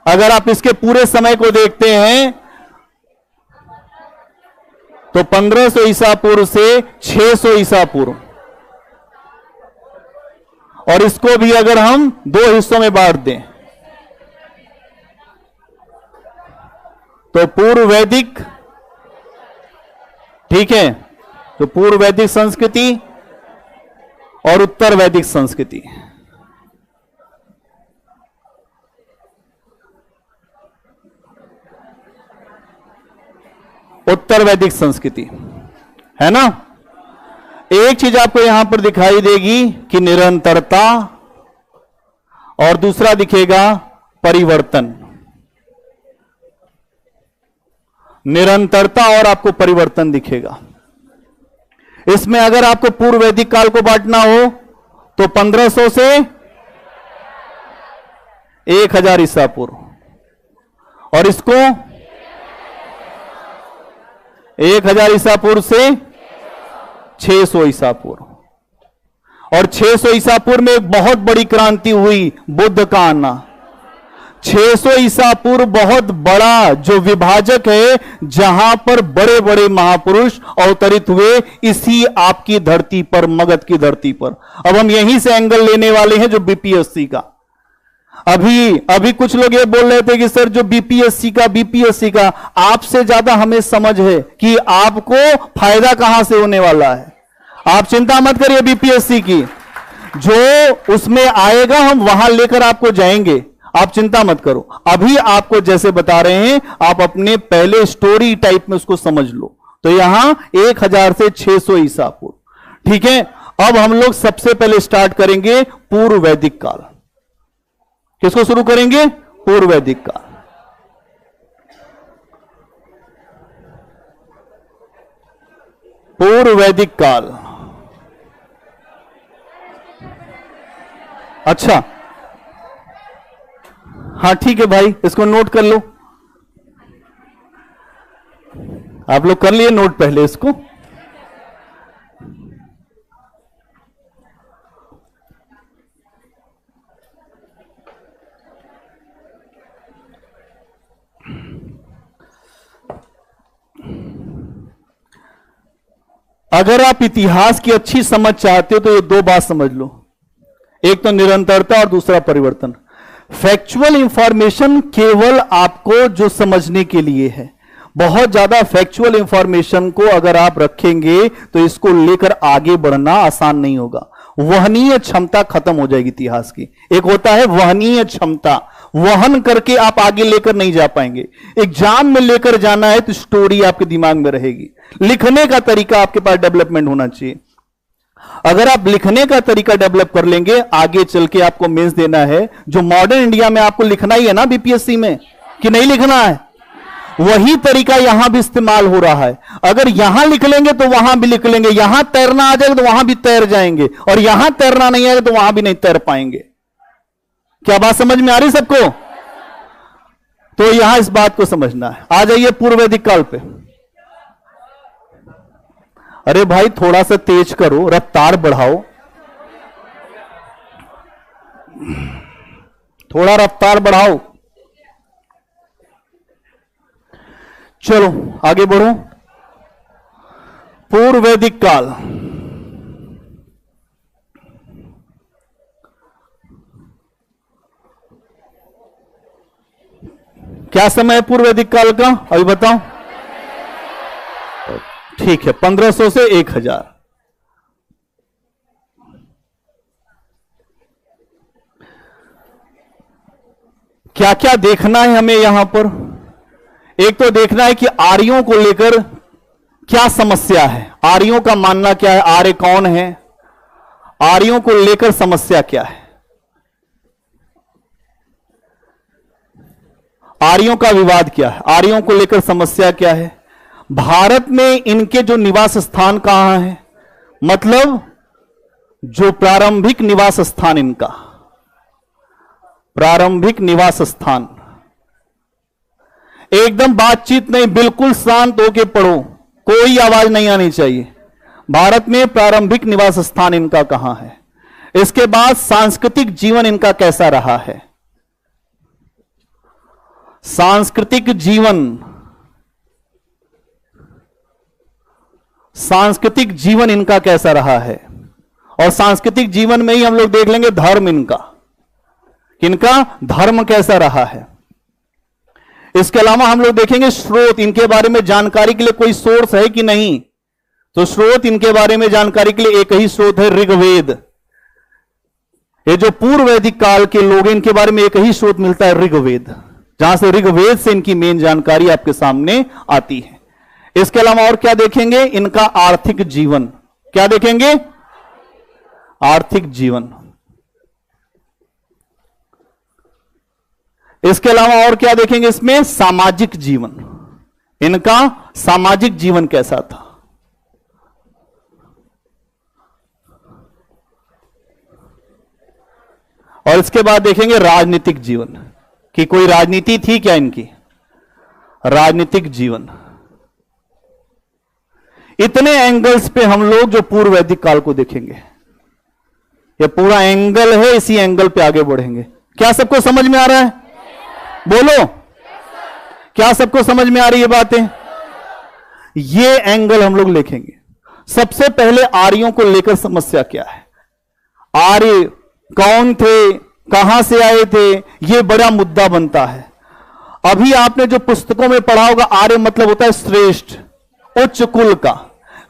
अगर आप इसके पूरे समय को देखते हैं तो 1500 ईसा पूर्व से 600 ईसा पूर्व, और इसको भी अगर हम दो हिस्सों में बांट दें तो पूर्व वैदिक, ठीक है, तो पूर्व वैदिक संस्कृति और उत्तर वैदिक संस्कृति। उत्तर वैदिक संस्कृति है ना। एक चीज आपको यहां पर दिखाई देगी कि निरंतरता, और दूसरा दिखेगा परिवर्तन। निरंतरता और आपको परिवर्तन दिखेगा। इसमें अगर आपको पूर्व वैदिक काल को बांटना हो तो 1500 से 1000 ईसा पूर्व, और इसको 1000 ईसा पूर्व से 600 ईसा पूर्व। और 600 ईसा पूर्व में एक बहुत बड़ी क्रांति हुई, बुद्ध का आना। 600 ईसा पूर्व बहुत बड़ा जो विभाजक है, जहां पर बड़े बड़े महापुरुष अवतरित हुए, इसी आपकी धरती पर, मगध की धरती पर। अब हम यहीं से एंगल लेने वाले हैं जो बीपीएससी का। अभी कुछ लोग ये बोल रहे थे कि सर जो बीपीएससी का, आपसे ज्यादा हमें समझ है कि आपको फायदा कहां से होने वाला है। आप चिंता मत करिए बीपीएससी की, जो उसमें आएगा हम वहां लेकर आपको जाएंगे, आप चिंता मत करो। अभी आपको जैसे बता रहे हैं, आप अपने पहले स्टोरी टाइप में उसको समझ लो। तो यहां 1000 से 600 ईसा पूर्व, ठीक है। अब हम लोग सबसे पहले स्टार्ट करेंगे पूर्व वैदिक काल। किसको शुरू करेंगे? पूर्व वैदिक काल। पूर्व वैदिक काल, अच्छा हाँ ठीक है भाई, इसको नोट कर लो। आप लोग कर लिए नोट पहले इसको। अगर आप इतिहास की अच्छी समझ चाहते हो तो ये दो बात समझ लो, एक तो निरंतरता और दूसरा परिवर्तन। फैक्चुअल इंफॉर्मेशन केवल आपको जो समझने के लिए है। बहुत ज्यादा फैक्चुअल इंफॉर्मेशन को अगर आप रखेंगे तो इसको लेकर आगे बढ़ना आसान नहीं होगा। वहनीय क्षमता खत्म हो जाएगी इतिहास की। एक होता है वहनीय क्षमता, वहन करके आप आगे लेकर नहीं जा पाएंगे। एग्जाम में लेकर जाना है तो स्टोरी आपके दिमाग में रहेगी। लिखने का तरीका आपके पास डेवलपमेंट होना चाहिए। अगर आप लिखने का तरीका डेवलप कर लेंगे, आगे चल के आपको मेंस देना है, जो मॉडर्न इंडिया में आपको लिखना ही है ना बीपीएससी में, कि नहीं लिखना है? वही तरीका यहां भी इस्तेमाल हो रहा है। अगर यहां लिख लेंगे तो वहां भी लिख लेंगे, यहां तैरना आ जाएगा तो वहां भी तैर जाएंगे, और यहां तैरना नहीं आएगा तो वहां भी नहीं तैर पाएंगे। क्या बात समझ में आ रही सबको? तो यहां इस बात को समझना है। आ जाइए पूर्व वैदिक काल पे। अरे भाई थोड़ा सा तेज करो, रफ्तार बढ़ाओ, थोड़ा रफ्तार बढ़ाओ। चलो आगे बढ़ो। पूर्व वैदिक काल, क्या समय है पूर्व वैदिक काल का? अभी बताओ। ठीक है, 1500 से 1000। क्या क्या देखना है हमें यहां पर? एक तो देखना है कि आर्यों को लेकर क्या समस्या है, आर्यों का मानना क्या है, आर्य कौन है, आर्यों को लेकर समस्या क्या है, आर्यों का विवाद क्या है, आर्यों को लेकर समस्या क्या है, भारत में इनके जो निवास स्थान कहां है, मतलब जो प्रारंभिक निवास स्थान इनका, प्रारंभिक निवास स्थान। एकदम बातचीत नहीं, बिल्कुल शांत होकर पढ़ो, कोई आवाज नहीं आनी चाहिए। भारत में प्रारंभिक निवास स्थान इनका कहां है। इसके बाद सांस्कृतिक जीवन इनका कैसा रहा है, सांस्कृतिक जीवन, सांस्कृतिक जीवन इनका कैसा रहा है। और सांस्कृतिक जीवन में ही हम लोग देख लेंगे धर्म इनका, इनका धर्म कैसा रहा है। इसके अलावा हम लोग देखेंगे स्रोत, इनके बारे में जानकारी के लिए कोई सोर्स है कि नहीं। तो स्रोत इनके बारे में जानकारी के लिए एक ही स्रोत है, ऋग्वेद। ये जो पूर्व वैदिक काल के लोग हैं, इनके बारे में एक ही स्रोत मिलता है, ऋग्वेद, जहां से ऋग्वेद से इनकी मेन जानकारी आपके सामने आती है। इसके अलावा और क्या देखेंगे, इनका आर्थिक जीवन, क्या देखेंगे, आर्थिक जीवन। इसके अलावा और क्या देखेंगे इसमें, सामाजिक जीवन, इनका सामाजिक जीवन कैसा था। और इसके बाद देखेंगे राजनीतिक जीवन, कि कोई राजनीति थी क्या इनकी, राजनीतिक जीवन। इतने एंगल्स पे हम लोग जो पूर्व वैदिक काल को देखेंगे, ये पूरा एंगल है, इसी एंगल पे आगे बढ़ेंगे। क्या सबको समझ में आ रहा है? बोलो, क्या सबको समझ में आ रही है बातें? ये एंगल हम लोग लिखेंगे। सबसे पहले आर्यों को लेकर समस्या क्या है, आर्य कौन थे, कहां से आए थे, यह बड़ा मुद्दा बनता है। अभी आपने जो पुस्तकों में पढ़ा होगा, आर्य मतलब होता है श्रेष्ठ, उच्च कुल का,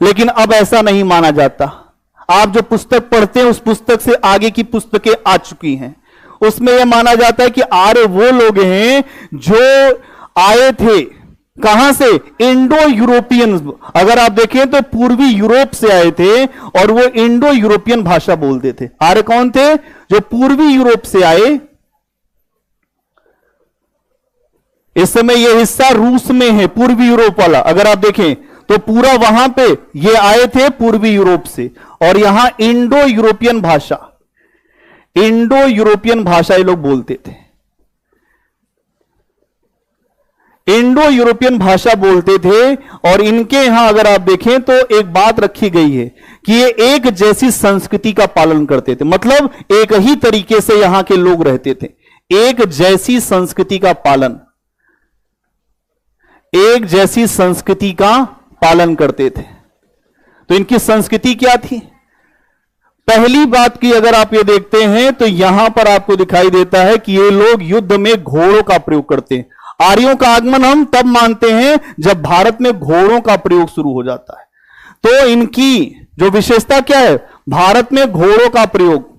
लेकिन अब ऐसा नहीं माना जाता। आप जो पुस्तक पढ़ते हैं उस पुस्तक से आगे की पुस्तकें आ चुकी हैं, उसमें यह माना जाता है कि आर्य वो लोग हैं जो आए थे कहां से, इंडो यूरोपियन। अगर आप देखें तो पूर्वी यूरोप से आए थे और वो इंडो यूरोपियन भाषा बोलते थे। आर्य कौन थे, जो पूर्वी यूरोप से आए। इस समय यह हिस्सा रूस में है, पूर्वी यूरोप वाला। अगर आप देखें तो पूरा वहां पे ये आए थे पूर्वी यूरोप से, और यहां इंडो यूरोपियन भाषा, इंडो यूरोपियन भाषा ये लोग बोलते थे, इंडो यूरोपियन भाषा बोलते थे। और इनके यहां अगर आप देखें तो एक बात रखी गई है कि ये एक जैसी संस्कृति का पालन करते थे, मतलब एक ही तरीके से यहां के लोग रहते थे, एक जैसी संस्कृति का पालन, एक जैसी संस्कृति का पालन करते थे। तो इनकी संस्कृति क्या थी? पहली बात की अगर आप ये देखते हैं तो यहां पर आपको दिखाई देता है कि ये लोग युद्ध में घोड़ों का प्रयोग करते हैं। आर्यों का आगमन हम तब मानते हैं जब भारत में घोड़ों का प्रयोग शुरू हो जाता है। तो इनकी जो विशेषता क्या है, भारत में घोड़ों का प्रयोग,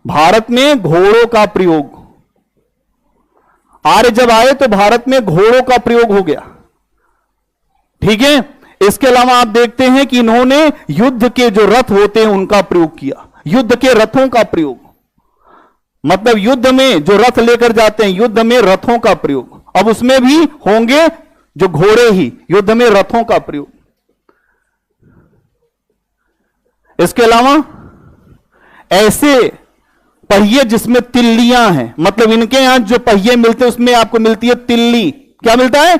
भारत में घोड़ों का प्रयोग। आर्य जब आए तो भारत में घोड़ों का प्रयोग हो गया, ठीक है। इसके अलावा आप देखते हैं कि इन्होंने युद्ध के जो रथ होते हैं उनका प्रयोग किया, युद्ध के रथों का प्रयोग, मतलब युद्ध में जो रथ लेकर जाते हैं, युद्ध में रथों का प्रयोग। अब उसमें भी होंगे जो घोड़े ही, युद्ध में रथों का प्रयोग। इसके अलावा ऐसे पहिए जिसमें तिल्लियां हैं, मतलब इनके यहां जो पहिए मिलते हैं उसमें आपको मिलती है तिल्ली। क्या मिलता है?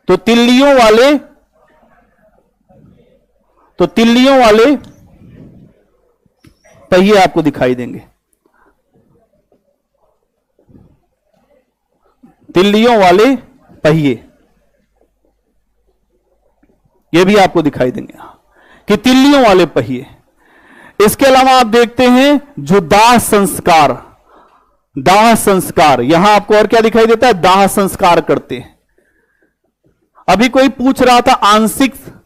तो तिल्लियों वाले पहिए आपको दिखाई देंगे। तिल्लियों वाले पहिए ये भी आपको दिखाई देंगे कि तिल्लियों वाले पहिए। इसके अलावा आप देखते हैं जो दाह संस्कार, यहां आपको और क्या दिखाई देता है? दाह संस्कार करते हैं। अभी कोई पूछ रहा था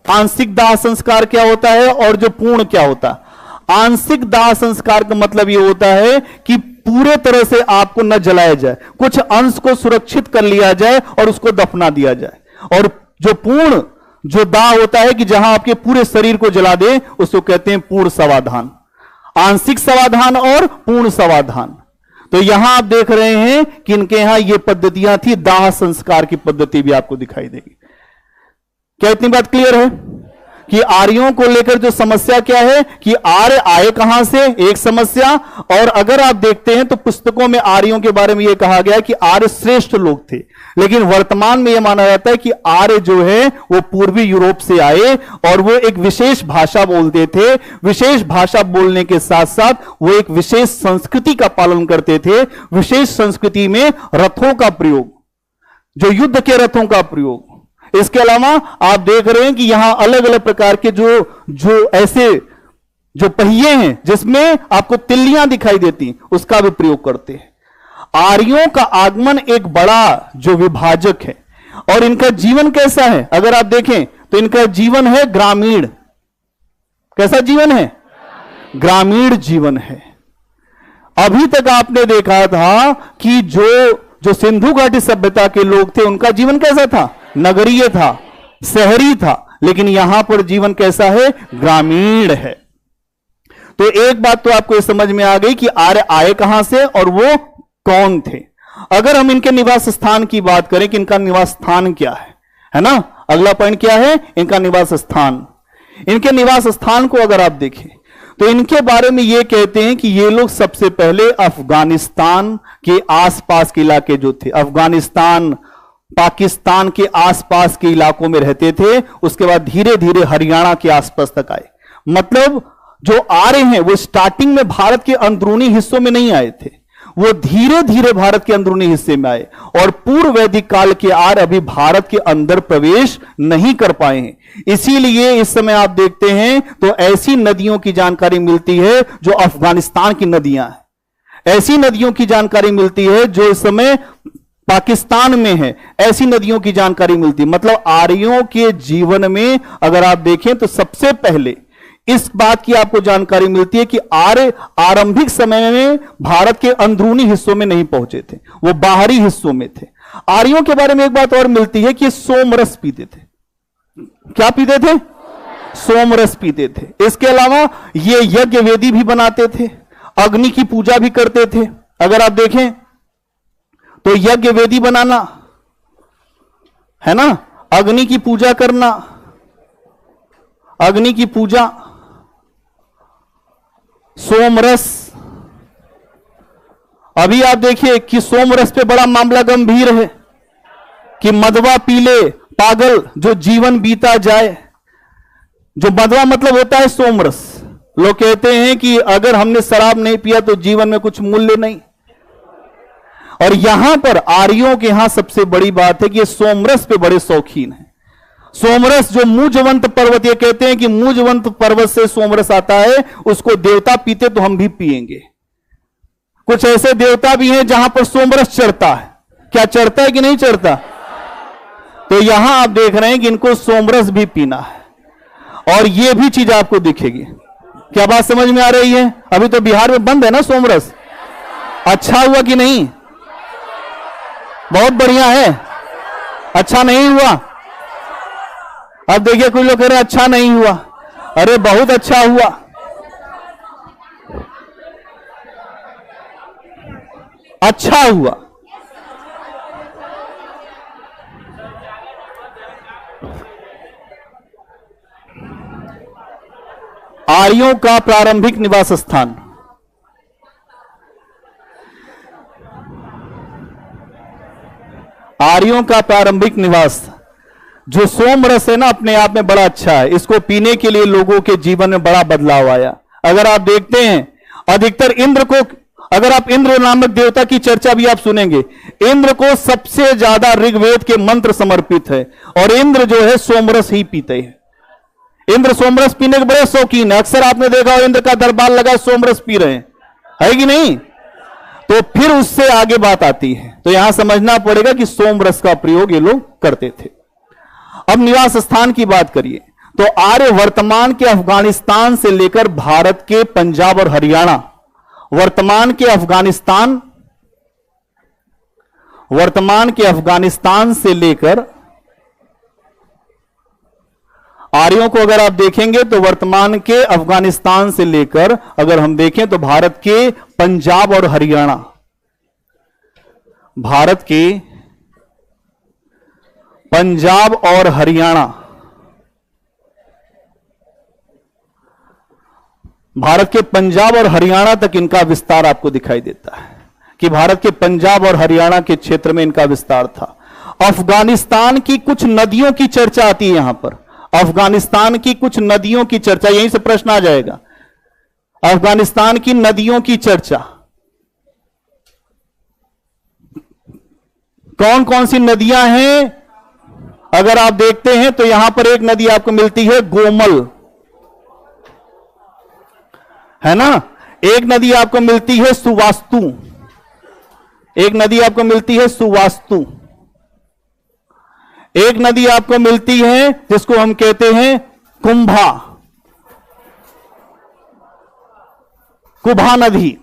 आंशिक दाह संस्कार क्या होता है और जो पूर्ण क्या होता है। आंशिक दाह संस्कार का मतलब यह होता है कि पूरे तरह से आपको न जलाया जाए, कुछ अंश को सुरक्षित कर लिया जाए और उसको दफना दिया जाए। और जो पूर्ण जो दाह होता है कि जहां आपके पूरे शरीर को जला दे, उसको कहते हैं पूर्ण समाधान। आंशिक समाधान और पूर्ण समाधान। तो यहां आप देख रहे हैं कि इनके यहां ये पद्धतियां थी, दाह संस्कार की पद्धति भी आपको दिखाई देगी। क्या इतनी बात क्लियर है कि आर्यों को लेकर जो समस्या क्या है कि आर्य आए कहां से, एक समस्या। और अगर आप देखते हैं तो पुस्तकों में आर्यों के बारे में यह कहा गया कि आर्य श्रेष्ठ लोग थे, लेकिन वर्तमान में यह माना जाता है कि आर्य जो है वो पूर्वी यूरोप से आए और वो एक विशेष भाषा बोलते थे। विशेष भाषा बोलने के साथ साथ वो एक विशेष संस्कृति का पालन करते थे। विशेष संस्कृति में रथों का प्रयोग, जो युद्ध के रथों का प्रयोग। इसके अलावा आप देख रहे हैं कि यहां अलग अलग प्रकार के जो ऐसे जो पहिए हैं जिसमें आपको तिल्लियां दिखाई देती, उसका भी प्रयोग करते हैं। आर्यों का आगमन एक बड़ा जो विभाजक है। और इनका जीवन कैसा है अगर आप देखें तो इनका जीवन है ग्रामीण। कैसा जीवन है? ग्रामीण जीवन है। अभी तक आपने देखा था कि जो सिंधु घाटी सभ्यता के लोग थे उनका जीवन कैसा था? नगरीय था, शहरी था। लेकिन यहां पर जीवन कैसा है? ग्रामीण है। तो एक बात तो आपको समझ में आ गई कि आर्य आए कहां से और वो कौन थे। अगर हम इनके निवास स्थान की बात करें कि इनका निवास स्थान क्या है ना, अगला पॉइंट क्या है? इनका निवास स्थान। इनके निवास स्थान को अगर आप देखें तो इनके बारे में यह कहते हैं कि ये लोग सबसे पहले अफगानिस्तान के आसपास के इलाके जो थे, अफगानिस्तान पाकिस्तान के आसपास के इलाकों में रहते थे। उसके बाद धीरे धीरे हरियाणा के आसपास तक आए। मतलब जो आर्य हैं वो स्टार्टिंग में भारत के अंदरूनी हिस्सों में नहीं आए थे, वो धीरे धीरे भारत के अंदरूनी हिस्से में आए। और पूर्व वैदिक काल के आर्य अभी भारत के अंदर प्रवेश नहीं कर पाए हैं। इसीलिए इस समय आप देखते हैं तो ऐसी नदियों की जानकारी मिलती है जो अफगानिस्तान की नदियां हैं। ऐसी नदियों की जानकारी मिलती है जो इस समय पाकिस्तान में है। ऐसी नदियों की जानकारी मिलती है। मतलब आर्यों के जीवन में अगर आप देखें तो सबसे पहले इस बात की आपको जानकारी मिलती है कि आर्य आरंभिक समय में भारत के अंदरूनी हिस्सों में नहीं पहुंचे थे, वो बाहरी हिस्सों में थे। आर्यों के बारे में एक बात और मिलती है कि सोमरस पीते थे। क्या पीते थे? सोमरस पीते थे। इसके अलावा ये यज्ञ वेदी भी बनाते थे, अग्नि की पूजा भी करते थे। अगर आप देखें तो यज्ञ वेदी बनाना है ना, अग्नि की पूजा करना, अग्नि की पूजा, सोमरस। अभी आप देखिए कि सोमरस पे बड़ा मामला गंभीर है कि मदवा पीले पागल जो जीवन बीता जाए। जो मदवा मतलब होता है सोमरस। लोग कहते हैं कि अगर हमने शराब नहीं पिया तो जीवन में कुछ मूल्य नहीं। और यहां पर आर्यों के यहां सबसे बड़ी बात है कि ये सोमरस पे बड़े शौकीन हैं। सोमरस जो मूजवंत पर्वत, ये कहते हैं कि मूजवंत पर्वत से सोमरस आता है, उसको देवता पीते तो हम भी पिएंगे। कुछ ऐसे देवता भी हैं जहां पर सोमरस चढ़ता है। क्या चढ़ता है कि नहीं चढ़ता? तो यहां आप देख रहे हैं कि इनको सोमरस भी पीना है। और यह भी चीज आपको दिखेगी। क्या बात समझ में आ रही है? अभी तो बिहार में बंद है ना सोमरस। अच्छा हुआ कि नहीं? बहुत बढ़िया है। अच्छा नहीं हुआ? अब देखिए कोई लोग कह रहे अच्छा नहीं हुआ। अरे बहुत अच्छा हुआ। अच्छा हुआ। आर्यों का प्रारंभिक निवास स्थान। आर्यों का प्रारंभिक निवास, जो सोम रस है ना, अपने आप में बड़ा अच्छा है। इसको पीने के लिए लोगों के जीवन में बड़ा बदलाव आया। अगर आप देखते हैं, अधिकतर इंद्र को, अगर आप इंद्र नामक देवता की चर्चा भी आप सुनेंगे, इंद्र को सबसे ज्यादा ऋग्वेद के मंत्र समर्पित है, और इंद्र जो है सोमरस ही पीते हैं। इंद्र सोमरस पीने के बड़े शौकीन है। अक्सर आपने देखा हो इंद्र का दरबार लगा, सोमरस पी रहे हैं, है कि नहीं? तो फिर उससे आगे बात आती है, तो यहां समझना पड़ेगा कि सोमरस का प्रयोग ये लोग करते थे। अब निवास स्थान की बात करिए तो आर्य वर्तमान के अफगानिस्तान से लेकर भारत के पंजाब और हरियाणा, वर्तमान के अफगानिस्तान से लेकर, आर्यों को अगर आप देखेंगे तो वर्तमान के अफगानिस्तान से लेकर अगर हम देखें तो भारत के पंजाब और हरियाणा, भारत के पंजाब और हरियाणा, भारत के पंजाब और हरियाणा तक इनका विस्तार आपको दिखाई देता है कि भारत के पंजाब और हरियाणा के क्षेत्र में इनका विस्तार था। अफगानिस्तान की कुछ नदियों की चर्चा आती है यहां पर, अफगानिस्तान की कुछ नदियों की चर्चा, यहीं से प्रश्न आ जाएगा। अफगानिस्तान की नदियों की चर्चा, कौन कौन सी नदियां हैं अगर आप देखते हैं तो यहां पर एक नदी आपको मिलती है गोमल, है ना? एक नदी आपको मिलती है सुवास्तु, एक नदी आपको मिलती है सुवास्तु, एक नदी आपको मिलती है जिसको हम कहते हैं कुंभा, कुभा नदी।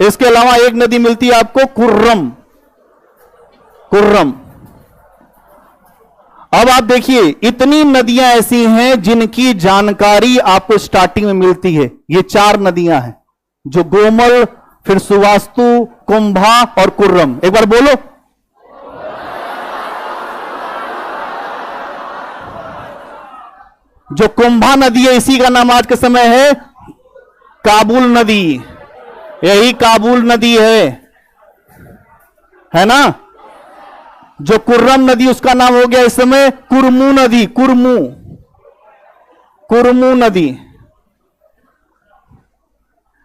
इसके अलावा एक नदी मिलती है आपको कुर्रम, कुर्रम। अब आप देखिए इतनी नदियां ऐसी हैं जिनकी जानकारी आपको स्टार्टिंग में मिलती है। ये 4 नदियां हैं, जो गोमल, फिर सुवास्तु, कुंभा और कुर्रम। एक बार बोलो, जो कुंभा नदी है इसी का नाम आज के समय है काबुल नदी, यही काबुल नदी है ना? जो कुर्रम नदी उसका नाम हो गया इस समय कुरमू नदी, कुरमू, कुरमू नदी,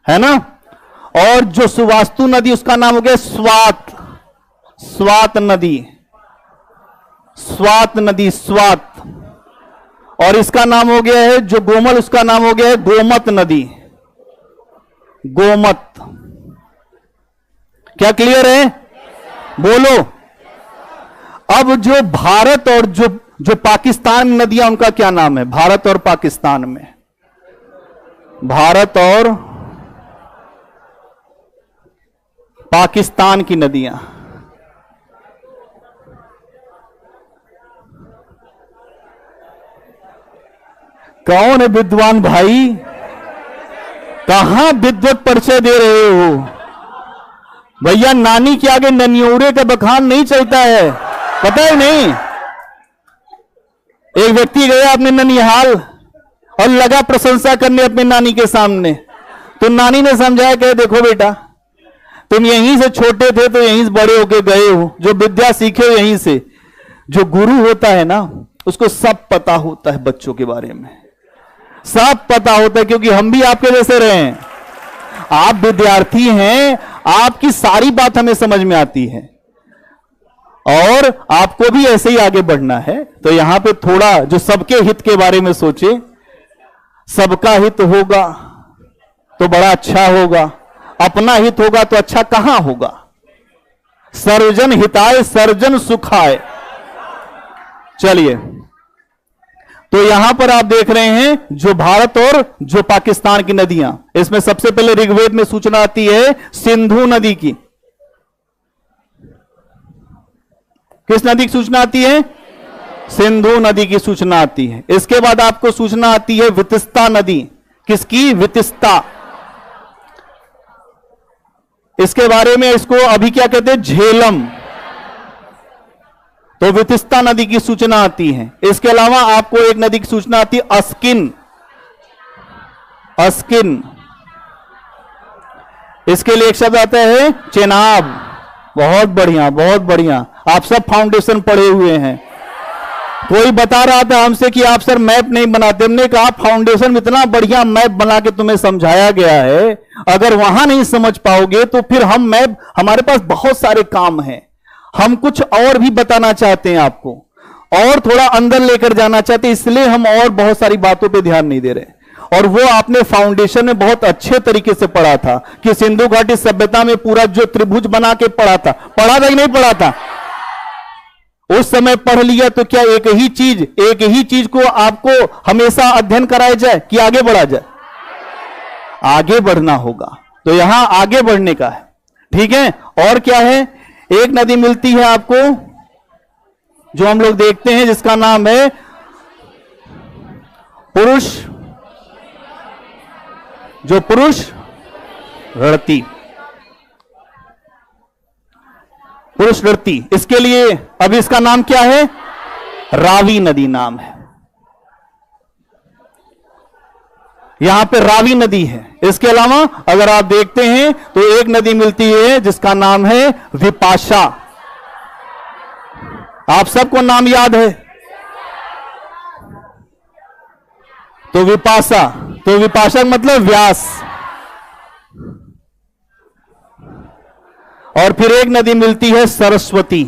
है ना? और जो सुवास्तु नदी उसका नाम हो गया स्वात, स्वात नदी, स्वात नदी, स्वात। और इसका नाम हो गया है जो गोमल, उसका नाम हो गया है गोमत नदी, गोमत। क्या क्लियर है? बोलो। अब जो भारत और जो पाकिस्तान में नदियां, उनका क्या नाम है? भारत और पाकिस्तान में, भारत और पाकिस्तान की नदियां, कौन है विद्वान भाई? कहां विद्वत परिचय दे रहे हो भैया? नानी के आगे ननियोरे का बखान नहीं चलता है, पता है नहीं? एक व्यक्ति गया अपने ननिहाल और लगा प्रशंसा करने अपनी नानी के सामने, तो नानी ने समझाया कि देखो बेटा, तुम यहीं से छोटे थे तो यहीं से बड़े होके गए हो, जो विद्या सीखे हो यहीं से। जो गुरु होता है ना, उसको सब पता होता है, बच्चों के बारे में सब पता होता है, क्योंकि हम भी आपके जैसे रहे हैं। आप विद्यार्थी हैं, आपकी सारी बात हमें समझ में आती है और आपको भी ऐसे ही आगे बढ़ना है। तो यहां पे थोड़ा जो सबके हित के बारे में सोचे, सबका हित होगा तो बड़ा अच्छा होगा, अपना हित होगा तो अच्छा कहां होगा? सर्वजन हिताय सर्वजन सुखाय। चलिए, तो यहां पर आप देख रहे हैं जो भारत और जो पाकिस्तान की नदियां, इसमें सबसे पहले ऋग्वेद में सूचना आती है सिंधु नदी की। किस नदी की सूचना आती है? सिंधु नदी की सूचना आती है। इसके बाद आपको सूचना आती है वितिस्ता नदी। किसकी? वितिस्ता। इसके बारे में इसको अभी क्या कहते हैं? झेलम। तो वितिस्ता नदी की सूचना आती है। इसके अलावा आपको एक नदी की सूचना आती है अस्किन। स्किन। इसके लिए एक शब्द आता है चेनाब। बहुत बढ़िया, बहुत बढ़िया। आप सब फाउंडेशन पढ़े हुए हैं। कोई बता रहा था हमसे कि आप सर मैप नहीं बनाते। हमने कहा फाउंडेशन में इतना बढ़िया मैप बना के तुम्हें समझाया गया है, अगर वहां नहीं समझ पाओगे तो फिर हम मैप, हमारे पास बहुत सारे काम हैं, हम कुछ और भी बताना चाहते हैं आपको, और थोड़ा अंदर लेकर जाना चाहते हैं, इसलिए हम और बहुत सारी बातों पे ध्यान नहीं दे रहे। और वो आपने फाउंडेशन में बहुत अच्छे तरीके से पढ़ा था कि सिंधु घाटी सभ्यता में पूरा जो त्रिभुज बना के पढ़ा था कि नहीं पढ़ा था? उस समय पढ़ लिया तो क्या एक ही चीज को आपको हमेशा अध्ययन कराया जाए कि आगे बढ़ा जाए? आगे बढ़ना होगा, तो यहां आगे बढ़ने का है। ठीक है, और क्या है? एक नदी मिलती है आपको जो हम लोग देखते हैं, जिसका नाम है पुरुष, जो पुरुष रड़ती, पुरुष रड़ती। इसके लिए अभी इसका नाम क्या है? रावी नदी नाम है। यहां पे रावी नदी है। इसके अलावा अगर आप देखते हैं तो एक नदी मिलती है जिसका नाम है विपाशा। आप सबको नाम याद है? तो विपाशा मतलब व्यास। और फिर एक नदी मिलती है सरस्वती।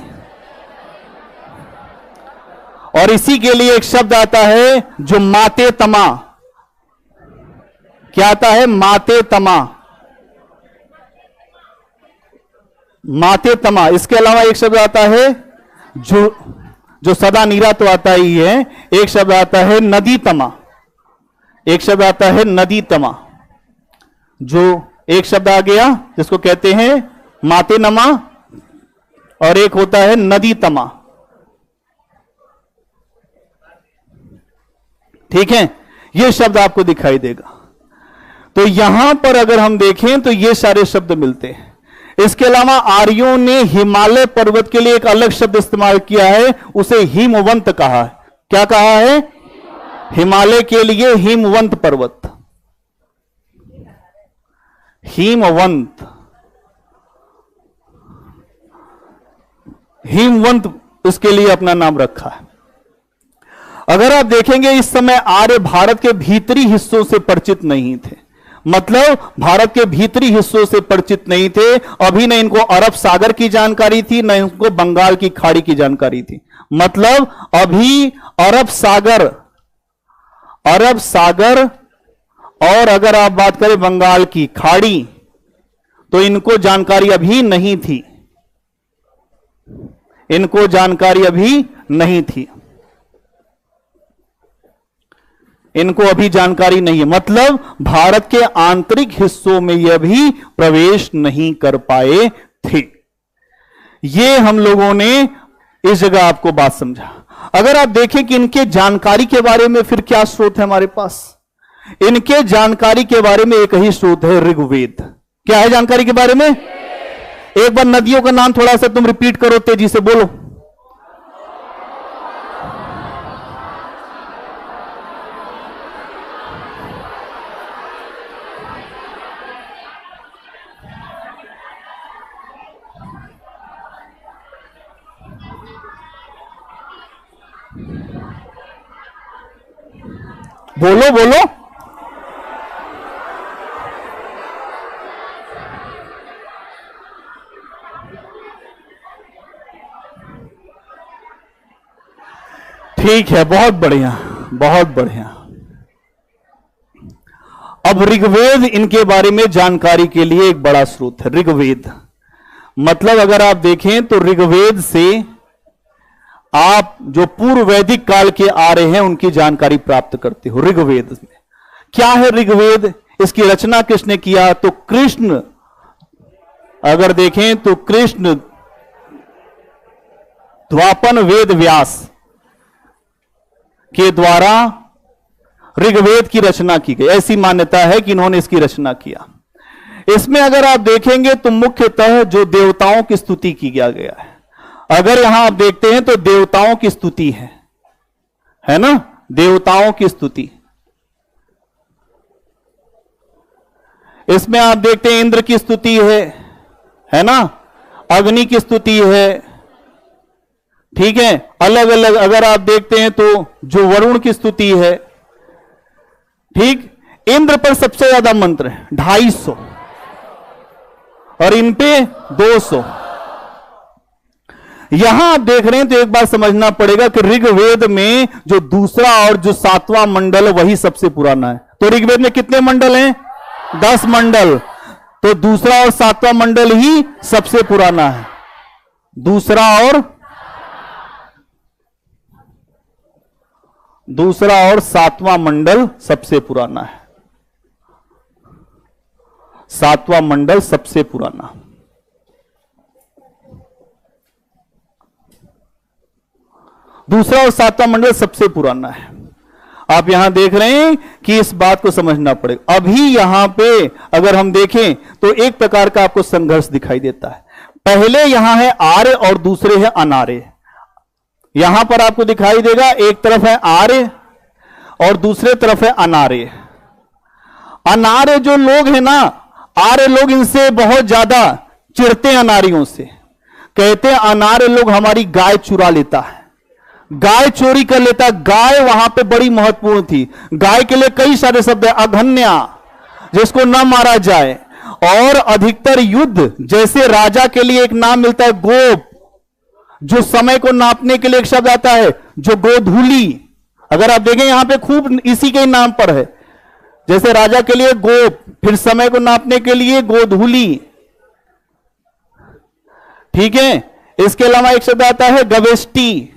और इसी के लिए एक शब्द आता है जो माते तमा। क्या आता है? माते तमा, माते तमा। इसके अलावा एक शब्द आता है जो सदा नीरा तो आता ही है, एक शब्द आता है नदी तमा। एक शब्द आता है नदी तमा, जो एक शब्द आ गया जिसको कहते हैं माते नमा, और एक होता है नदी तमा। ठीक है, यह शब्द आपको दिखाई देगा। तो यहां पर अगर हम देखें तो ये सारे शब्द मिलते हैं। इसके अलावा आर्यों ने हिमालय पर्वत के लिए एक अलग शब्द इस्तेमाल किया है, उसे हिमवंत कहा है। क्या कहा है? हिमालय के लिए हिमवंत पर्वत, हिमवंत, हिमवंत इसके लिए अपना नाम रखा है। अगर आप देखेंगे इस समय आर्य भारत के भीतरी हिस्सों से परिचित नहीं थे, मतलब भारत के भीतरी हिस्सों से परिचित नहीं थे। अभी न इनको अरब सागर की जानकारी थी, न इनको बंगाल की खाड़ी की जानकारी थी। मतलब अभी अरब सागर और अगर आप बात करें बंगाल की खाड़ी, तो इनको जानकारी अभी नहीं थी, इनको जानकारी अभी नहीं थी, इनको अभी जानकारी नहीं है। मतलब भारत के आंतरिक हिस्सों में ये अभी प्रवेश नहीं कर पाए थे। ये हम लोगों ने इस जगह आपको बात समझा। अगर आप देखें कि इनके जानकारी के बारे में फिर क्या स्रोत है हमारे पास, इनके जानकारी के बारे में एक ही स्रोत है, ऋग्वेद। क्या है जानकारी के बारे में? एक बार नदियों का नाम थोड़ा सा तुम रिपीट करो, तेजी से बोलो। बोलो बोलो। ठीक है, बहुत बढ़िया, बहुत बढ़िया। अब ऋग्वेद इनके बारे में जानकारी के लिए एक बड़ा स्रोत है। ऋग्वेद मतलब अगर आप देखें तो ऋग्वेद से आप जो पूर्व वैदिक काल के आ रहे हैं उनकी जानकारी प्राप्त करते हो। ऋग्वेद में क्या है? ऋग्वेद, इसकी रचना किसने किया? तो कृष्ण, अगर देखें तो कृष्ण द्वापन वेद व्यास के द्वारा ऋग्वेद की रचना की गई। ऐसी मान्यता है कि इन्होंने इसकी रचना किया। इसमें अगर आप देखेंगे तो मुख्यतः जो देवताओं की स्तुति की गया है, अगर यहां आप देखते हैं तो देवताओं की स्तुति है ना? देवताओं की स्तुति। इसमें आप देखते हैं इंद्र की स्तुति है ना, अग्नि की स्तुति है, ठीक है। अलग अलग अगर आप देखते हैं तो जो वरुण की स्तुति है, ठीक। इंद्र पर सबसे ज्यादा मंत्र है 250 और इन पे 200। यहां आप देख रहे हैं तो एक बात समझना पड़ेगा कि ऋग्वेद में जो दूसरा और जो 7वां मंडल है वही सबसे पुराना है। तो ऋग्वेद में कितने मंडल हैं? 10 मंडल। तो दूसरा और 7वां मंडल ही सबसे पुराना है। दूसरा और 7वां मंडल सबसे पुराना है। 7वां मंडल सबसे पुराना। दूसरा और 7वां मंडल सबसे पुराना है। आप यहां देख रहे हैं कि इस बात को समझना पड़ेगा। अभी यहां पे अगर हम देखें तो एक प्रकार का आपको संघर्ष दिखाई देता है। पहले यहां है आर्य और दूसरे है अनार्य। यहां पर आपको दिखाई देगा एक तरफ है आर्य और दूसरे तरफ है अनार्य। अनार्य जो लोग हैं ना, आर्य लोग इनसे बहुत ज्यादा चिढ़ते हैं अनार्यों से। कहते हैं अनार्य लोग हमारी गाय चुरा लेता है, गाय चोरी कर लेता। गाय वहां पे बड़ी महत्वपूर्ण थी। गाय के लिए कई सारे शब्द है, अघन्या जिसको न मारा जाए, और अधिकतर युद्ध, जैसे राजा के लिए एक नाम मिलता है गोप, जो समय को नापने के लिए एक शब्द आता है जो गोधूली। अगर आप देखें यहां पे खूब इसी के नाम पर है, जैसे राजा के लिए गोप, फिर समय को नापने के लिए गोधूली, ठीक है। इसके अलावा एक शब्द आता है गवेष्टि,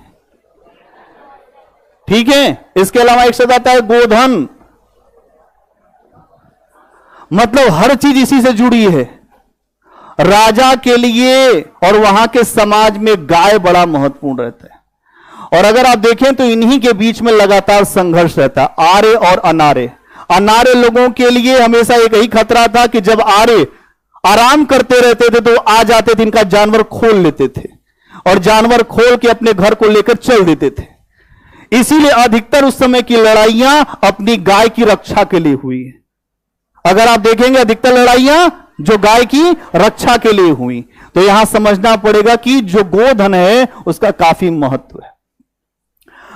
ठीक है। इसके अलावा एक शब्द आता है गोधन। मतलब हर चीज इसी से जुड़ी है। राजा के लिए और वहां के समाज में गाय बड़ा महत्वपूर्ण रहता है। और अगर आप देखें तो इन्हीं के बीच में लगातार संघर्ष रहता है, आर्य और अनार्य। अनार्य लोगों के लिए हमेशा एक ही खतरा था कि जब आर्य आराम करते रहते थे तो आ जाते थे, इनका जानवर खोल लेते थे और जानवर खोल के अपने घर को लेकर चल देते थे। इसीलिए अधिकतर उस समय की लड़ाइयां अपनी गाय की रक्षा के लिए हुई। अगर आप देखेंगे अधिकतर लड़ाइयां जो गाय की रक्षा के लिए हुई। तो यहां समझना पड़ेगा कि जो गोधन है उसका काफी महत्व है।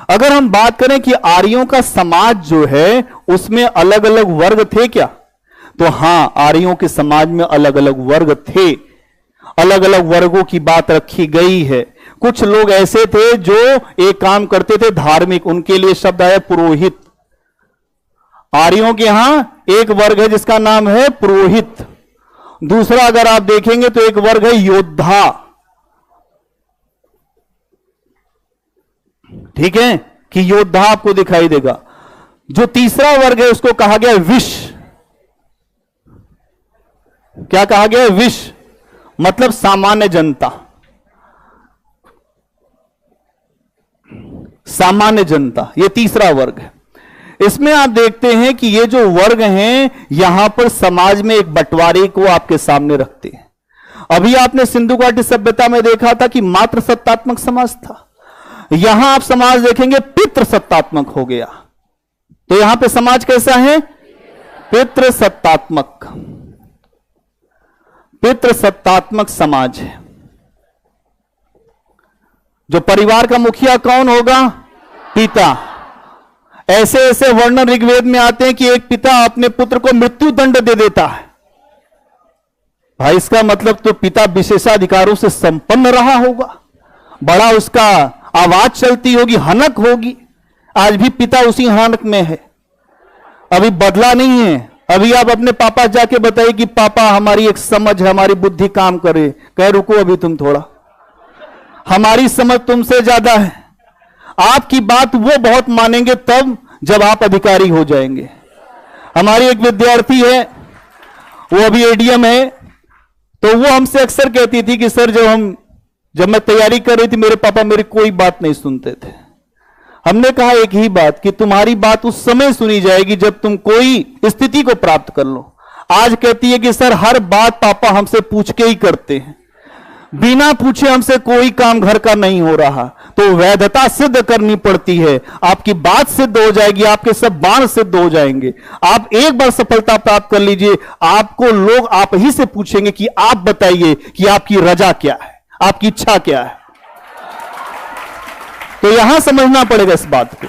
अगर हम बात करें कि आर्यों का समाज जो है उसमें अलग अलग वर्ग थे क्या, तो हां, आर्यों के समाज में अलग अलग वर्ग थे। अलग अलग वर्गों की बात रखी गई है। कुछ लोग ऐसे थे जो एक काम करते थे धार्मिक, उनके लिए शब्द आया पुरोहित। आर्यों के यहां एक वर्ग है जिसका नाम है पुरोहित। दूसरा अगर आप देखेंगे तो एक वर्ग है योद्धा, ठीक है, कि योद्धा आपको दिखाई देगा। जो तीसरा वर्ग है उसको कहा गया विश्व। क्या कहा गया? विश्व, मतलब सामान्य जनता। सामान्य जनता, यह तीसरा वर्ग है। इसमें आप देखते हैं कि ये जो वर्ग हैं यहां पर समाज में एक बंटवारे को आपके सामने रखते हैं। अभी आपने सिंधु घाटी सभ्यता में देखा था कि मात्र सत्तात्मक समाज था। यहां आप समाज देखेंगे पितृ सत्तात्मक हो गया। तो यहां पे समाज कैसा है? पितृ सत्तात्मक। पितृ सत्तात्मक समाज है। जो परिवार का मुखिया कौन होगा? पिता। ऐसे ऐसे वर्णन ऋग्वेद में आते हैं कि एक पिता अपने पुत्र को मृत्यु दंड दे देता है। भाई इसका मतलब तो पिता विशेषाधिकारों से संपन्न रहा होगा, बड़ा उसका आवाज चलती होगी, हनक होगी। आज भी पिता उसी हनक में है, अभी बदला नहीं है। अभी आप अपने पापा जाके बताइए कि पापा हमारी एक समझ है, हमारी बुद्धि काम करे, कह रुको अभी तुम थोड़ा, हमारी समझ तुमसे ज्यादा है। आपकी बात वो बहुत मानेंगे तब जब आप अधिकारी हो जाएंगे। हमारी एक विद्यार्थी है, वो अभी एडीएम है, तो वो हमसे अक्सर कहती थी कि सर जब मैं तैयारी कर रही थी मेरे पापा मेरी कोई बात नहीं सुनते थे। हमने कहा एक ही बात कि तुम्हारी बात उस समय सुनी जाएगी जब तुम कोई स्थिति को प्राप्त कर लो। आज कहती है कि सर हर बात पापा हमसे पूछ के ही करते हैं। बिना पूछे हमसे कोई काम घर का नहीं हो रहा, तो वैधता सिद्ध करनी पड़ती है। आपकी बात सिद्ध हो जाएगी, आपके सब बाण सिद्ध हो जाएंगे। आप एक बार सफलता प्राप्त कर लीजिए, आपको लोग आप ही से पूछेंगे कि आप बताइए कि आपकी रजा क्या है, आपकी इच्छा क्या है। तो यहां समझना पड़ेगा इस बात को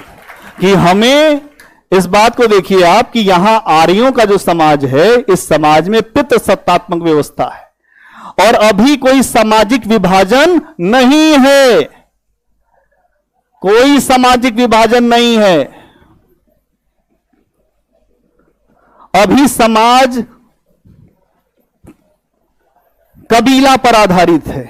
कि हमें इस बात को देखिए आप कि यहां आर्यों का जो समाज है, इस समाज में पितृ सत्तात्मक व्यवस्था है और अभी कोई सामाजिक विभाजन नहीं है, कोई सामाजिक विभाजन नहीं है। अभी समाज कबीला पर आधारित है।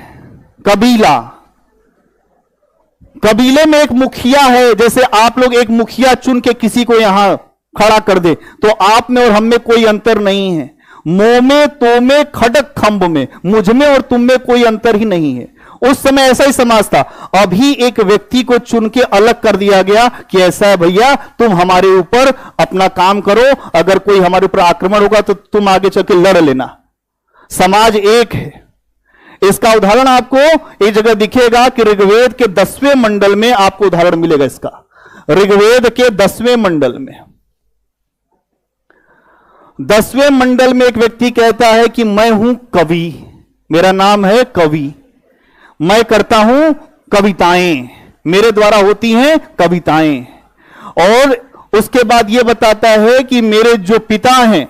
कबीले में एक मुखिया है। जैसे आप लोग एक मुखिया चुन के किसी को यहां खड़ा कर दे तो आप में और हम में कोई अंतर नहीं है। मोह में, तो में, खड़क खंभ में, मुझ में और तुम में कोई अंतर ही नहीं है। उस समय ऐसा ही समाज था। अभी एक व्यक्ति को चुन के अलग कर दिया गया कि ऐसा है भैया, तुम हमारे ऊपर अपना काम करो, अगर कोई हमारे ऊपर आक्रमण होगा तो तुम आगे चल के लड़ लेना। समाज एक है। इसका उदाहरण आपको एक जगह दिखेगा कि ऋग्वेद के 10वें मंडल में आपको उदाहरण मिलेगा इसका। ऋग्वेद के 10वें मंडल में 10वें मंडल में एक व्यक्ति कहता है कि मैं हूं कवि, मेरा नाम है कवि, मैं करता हूं कविताएं, मेरे द्वारा होती हैं कविताएं। और उसके बाद यह बताता है कि मेरे जो पिता हैं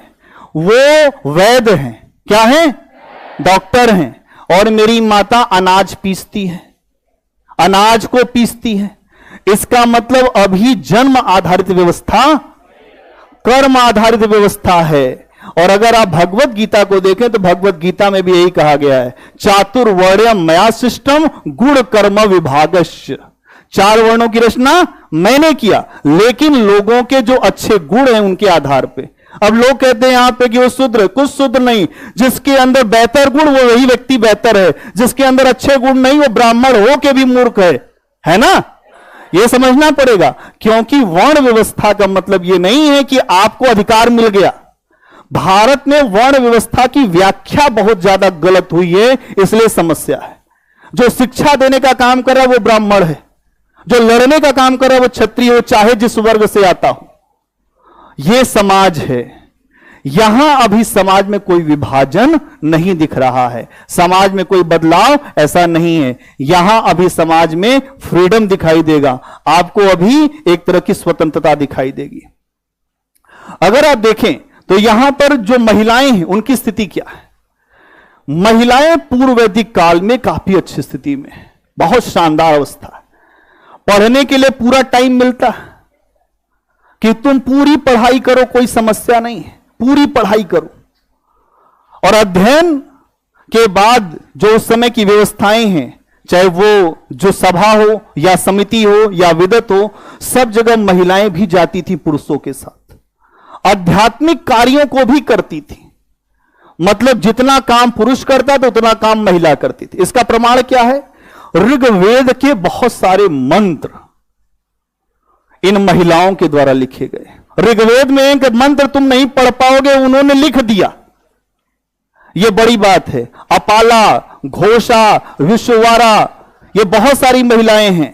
वो वैद्य हैं। क्या हैं? डॉक्टर हैं। और मेरी माता अनाज पीसती है, अनाज को पीसती है। इसका मतलब अभी जन्म आधारित व्यवस्था कर्म आधारित व्यवस्था है। और अगर आप भगवत गीता को देखें तो भगवत गीता में भी यही कहा गया है, चातुर्वर्ण्यम मया सृष्टम गुण कर्म विभागस्य। 4 वर्णों की रचना मैंने किया, लेकिन लोगों के जो अच्छे गुण हैं उनके आधार पे। अब लोग कहते हैं यहां पे कि वो शूद्र, कुछ शूद्र नहीं। जिसके अंदर बेहतर गुण वो वही व्यक्ति बेहतर है, जिसके अंदर अच्छे गुण नहीं वो ब्राह्मण हो के भी मूर्ख है ना। ये समझना पड़ेगा, क्योंकि वर्ण व्यवस्था का मतलब ये नहीं है कि आपको अधिकार मिल गया। भारत में वर्ण व्यवस्था की व्याख्या बहुत ज्यादा गलत हुई है, इसलिए समस्या है। जो शिक्षा देने का काम कर रहा है वो ब्राह्मण है, जो लड़ने का काम कर रहा है वो क्षत्रिय हो, चाहे जिस वर्ग से आता हो। यह समाज है। यहां अभी समाज में कोई विभाजन नहीं दिख रहा है, समाज में कोई बदलाव ऐसा नहीं है। यहां अभी समाज में फ्रीडम दिखाई देगा, आपको अभी एक तरह की स्वतंत्रता दिखाई देगी। अगर आप देखें तो यहां पर जो महिलाएं हैं उनकी स्थिति क्या है? महिलाएं पूर्व वैदिक काल में काफी अच्छी स्थिति में, बहुत शानदार अवस्था है। पढ़ने के लिए पूरा टाइम मिलता है कि तुम पूरी पढ़ाई करो, कोई समस्या नहीं है, पूरी पढ़ाई करो। और अध्ययन के बाद जो उस समय की व्यवस्थाएं हैं, चाहे वो जो सभा हो या समिति हो या विदत हो, सब जगह महिलाएं भी जाती थी पुरुषों के साथ, आध्यात्मिक कार्यों को भी करती थी। मतलब जितना काम पुरुष करता था उतना काम महिला करती थी। इसका प्रमाण क्या है? ऋग्वेद के बहुत सारे मंत्र इन महिलाओं के द्वारा लिखे गए। ऋग्वेद में एक मंत्र तुम नहीं पढ़ पाओगे, उन्होंने लिख दिया। यह बड़ी बात है। अपाला, घोषा, विश्ववारा, ये बहुत सारी महिलाएं हैं।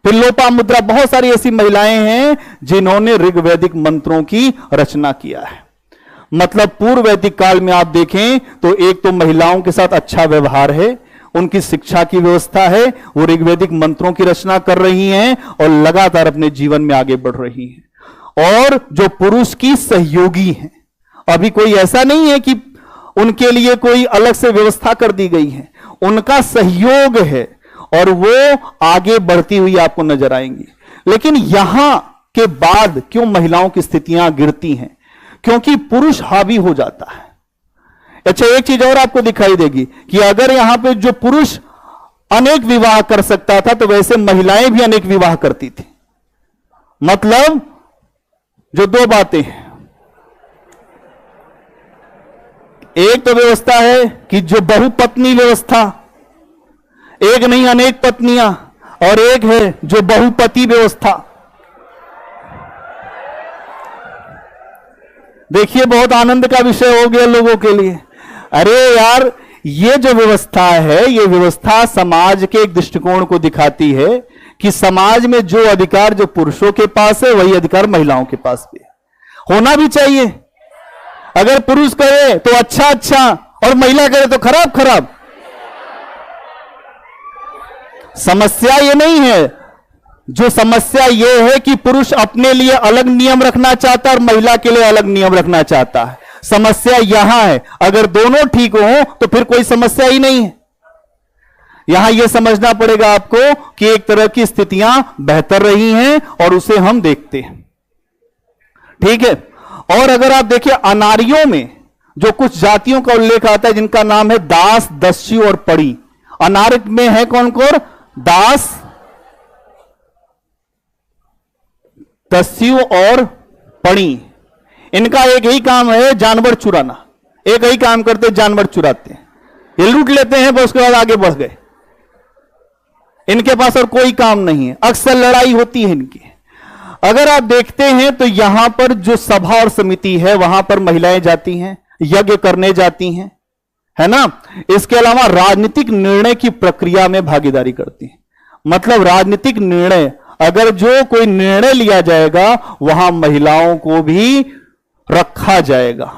फिर लोपामुद्रा, बहुत सारी ऐसी महिलाएं हैं जिन्होंने ऋग्वैदिक मंत्रों की रचना किया है। मतलब पूर्व वैदिक काल में आप देखें तो एक तो महिलाओं के साथ अच्छा व्यवहार है, उनकी शिक्षा की व्यवस्था है, वो ऋग्वैदिक मंत्रों की रचना कर रही हैं और लगातार अपने जीवन में आगे बढ़ रही हैं। और जो पुरुष की सहयोगी हैं, अभी कोई ऐसा नहीं है कि उनके लिए कोई अलग से व्यवस्था कर दी गई है, उनका सहयोग है और वो आगे बढ़ती हुई आपको नजर आएंगी। लेकिन यहां के बाद क्यों महिलाओं की स्थितियां गिरती हैं? क्योंकि पुरुष हावी हो जाता है। अच्छा, एक चीज और आपको दिखाई देगी कि अगर यहां पे जो पुरुष अनेक विवाह कर सकता था तो वैसे महिलाएं भी अनेक विवाह करती थी। मतलब जो 2 बातें हैं, एक तो व्यवस्था है कि जो बहुपत्नी व्यवस्था, एक नहीं अनेक पत्नियां, और एक है जो बहुपति व्यवस्था। देखिए बहुत आनंद का विषय हो गया लोगों के लिए। अरे यार, ये जो व्यवस्था है, ये व्यवस्था समाज के एक दृष्टिकोण को दिखाती है कि समाज में जो अधिकार जो पुरुषों के पास है वही अधिकार महिलाओं के पास भी है, होना भी चाहिए। अगर पुरुष करे तो अच्छा अच्छा और महिला करे तो खराब खराब। समस्या ये नहीं है, जो समस्या ये है कि पुरुष अपने लिए अलग नियम रखना चाहता है और महिला के लिए अलग नियम रखना चाहता है। समस्या यहां है, अगर दोनों ठीक हो तो फिर कोई समस्या ही नहीं है। यहां यह समझना पड़ेगा आपको कि एक तरह की स्थितियां बेहतर रही हैं और उसे हम देखते हैं, ठीक है। और अगर आप देखिए अनारियों में जो कुछ जातियों का उल्लेख आता है जिनका नाम है दास, दस्यु और पड़ी। अनार में है कौन कौन? दास, दस्यु और पड़ी। इनका एक ही काम है जानवर चुराना, एक ही काम करते जानवर चुराते हैं, ये लूट लेते हैं, बस उसके बाद आगे बढ़ गए। इनके पास और कोई काम नहीं है, अक्सर लड़ाई होती है इनकी। अगर आप देखते हैं तो यहां पर जो सभा और समिति है वहां पर महिलाएं जाती हैं, यज्ञ करने जाती हैं, है ना। इसके अलावा राजनीतिक निर्णय की प्रक्रिया में भागीदारी करती हैं। मतलब राजनीतिक निर्णय, अगर जो कोई निर्णय लिया जाएगा वहां महिलाओं को भी रखा जाएगा।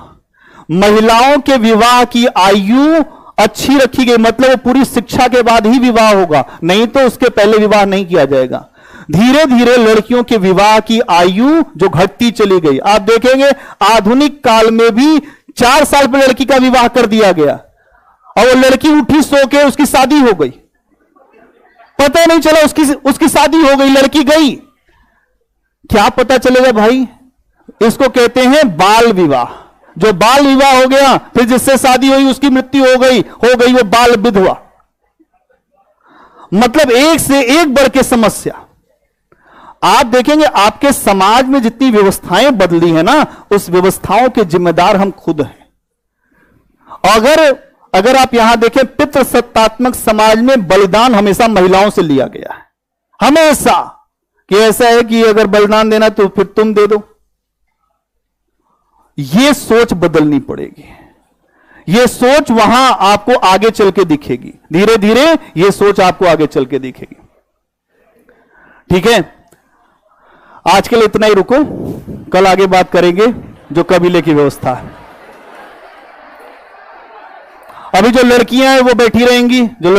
महिलाओं के विवाह की आयु अच्छी रखी गई, मतलब वो पूरी शिक्षा के बाद ही विवाह होगा, नहीं तो उसके पहले विवाह नहीं किया जाएगा। धीरे धीरे लड़कियों के विवाह की आयु जो घटती चली गई, आप देखेंगे आधुनिक काल में भी 4 साल पर लड़की का विवाह कर दिया गया और वो लड़की उठी सो के उसकी शादी हो गई, पता नहीं चला उसकी शादी हो गई, लड़की गई, क्या पता चलेगा भाई। इसको कहते हैं बाल विवाह। जो बाल विवाह हो गया, फिर जिससे शादी हुई उसकी मृत्यु हो गई वो बाल विधवा। मतलब एक से एक बढ़ के समस्या। आप देखेंगे आपके समाज में जितनी व्यवस्थाएं बदली है ना, उस व्यवस्थाओं के जिम्मेदार हम खुद हैं। अगर आप यहां देखें, पितृसत्तात्मक समाज में बलिदान हमेशा महिलाओं से लिया गया है, हमेशा। कि ऐसा है कि अगर बलिदान देना तो फिर तुम दे दो। यह सोच बदलनी पड़ेगी। यह सोच वहां आपको आगे चल के दिखेगी, धीरे धीरे यह सोच आपको आगे चल के दिखेगी, ठीक है। आज के लिए इतना ही रुको, कल आगे बात करेंगे जो कबीले की व्यवस्था है। अभी जो लड़कियां हैं वो बैठी रहेंगी, जो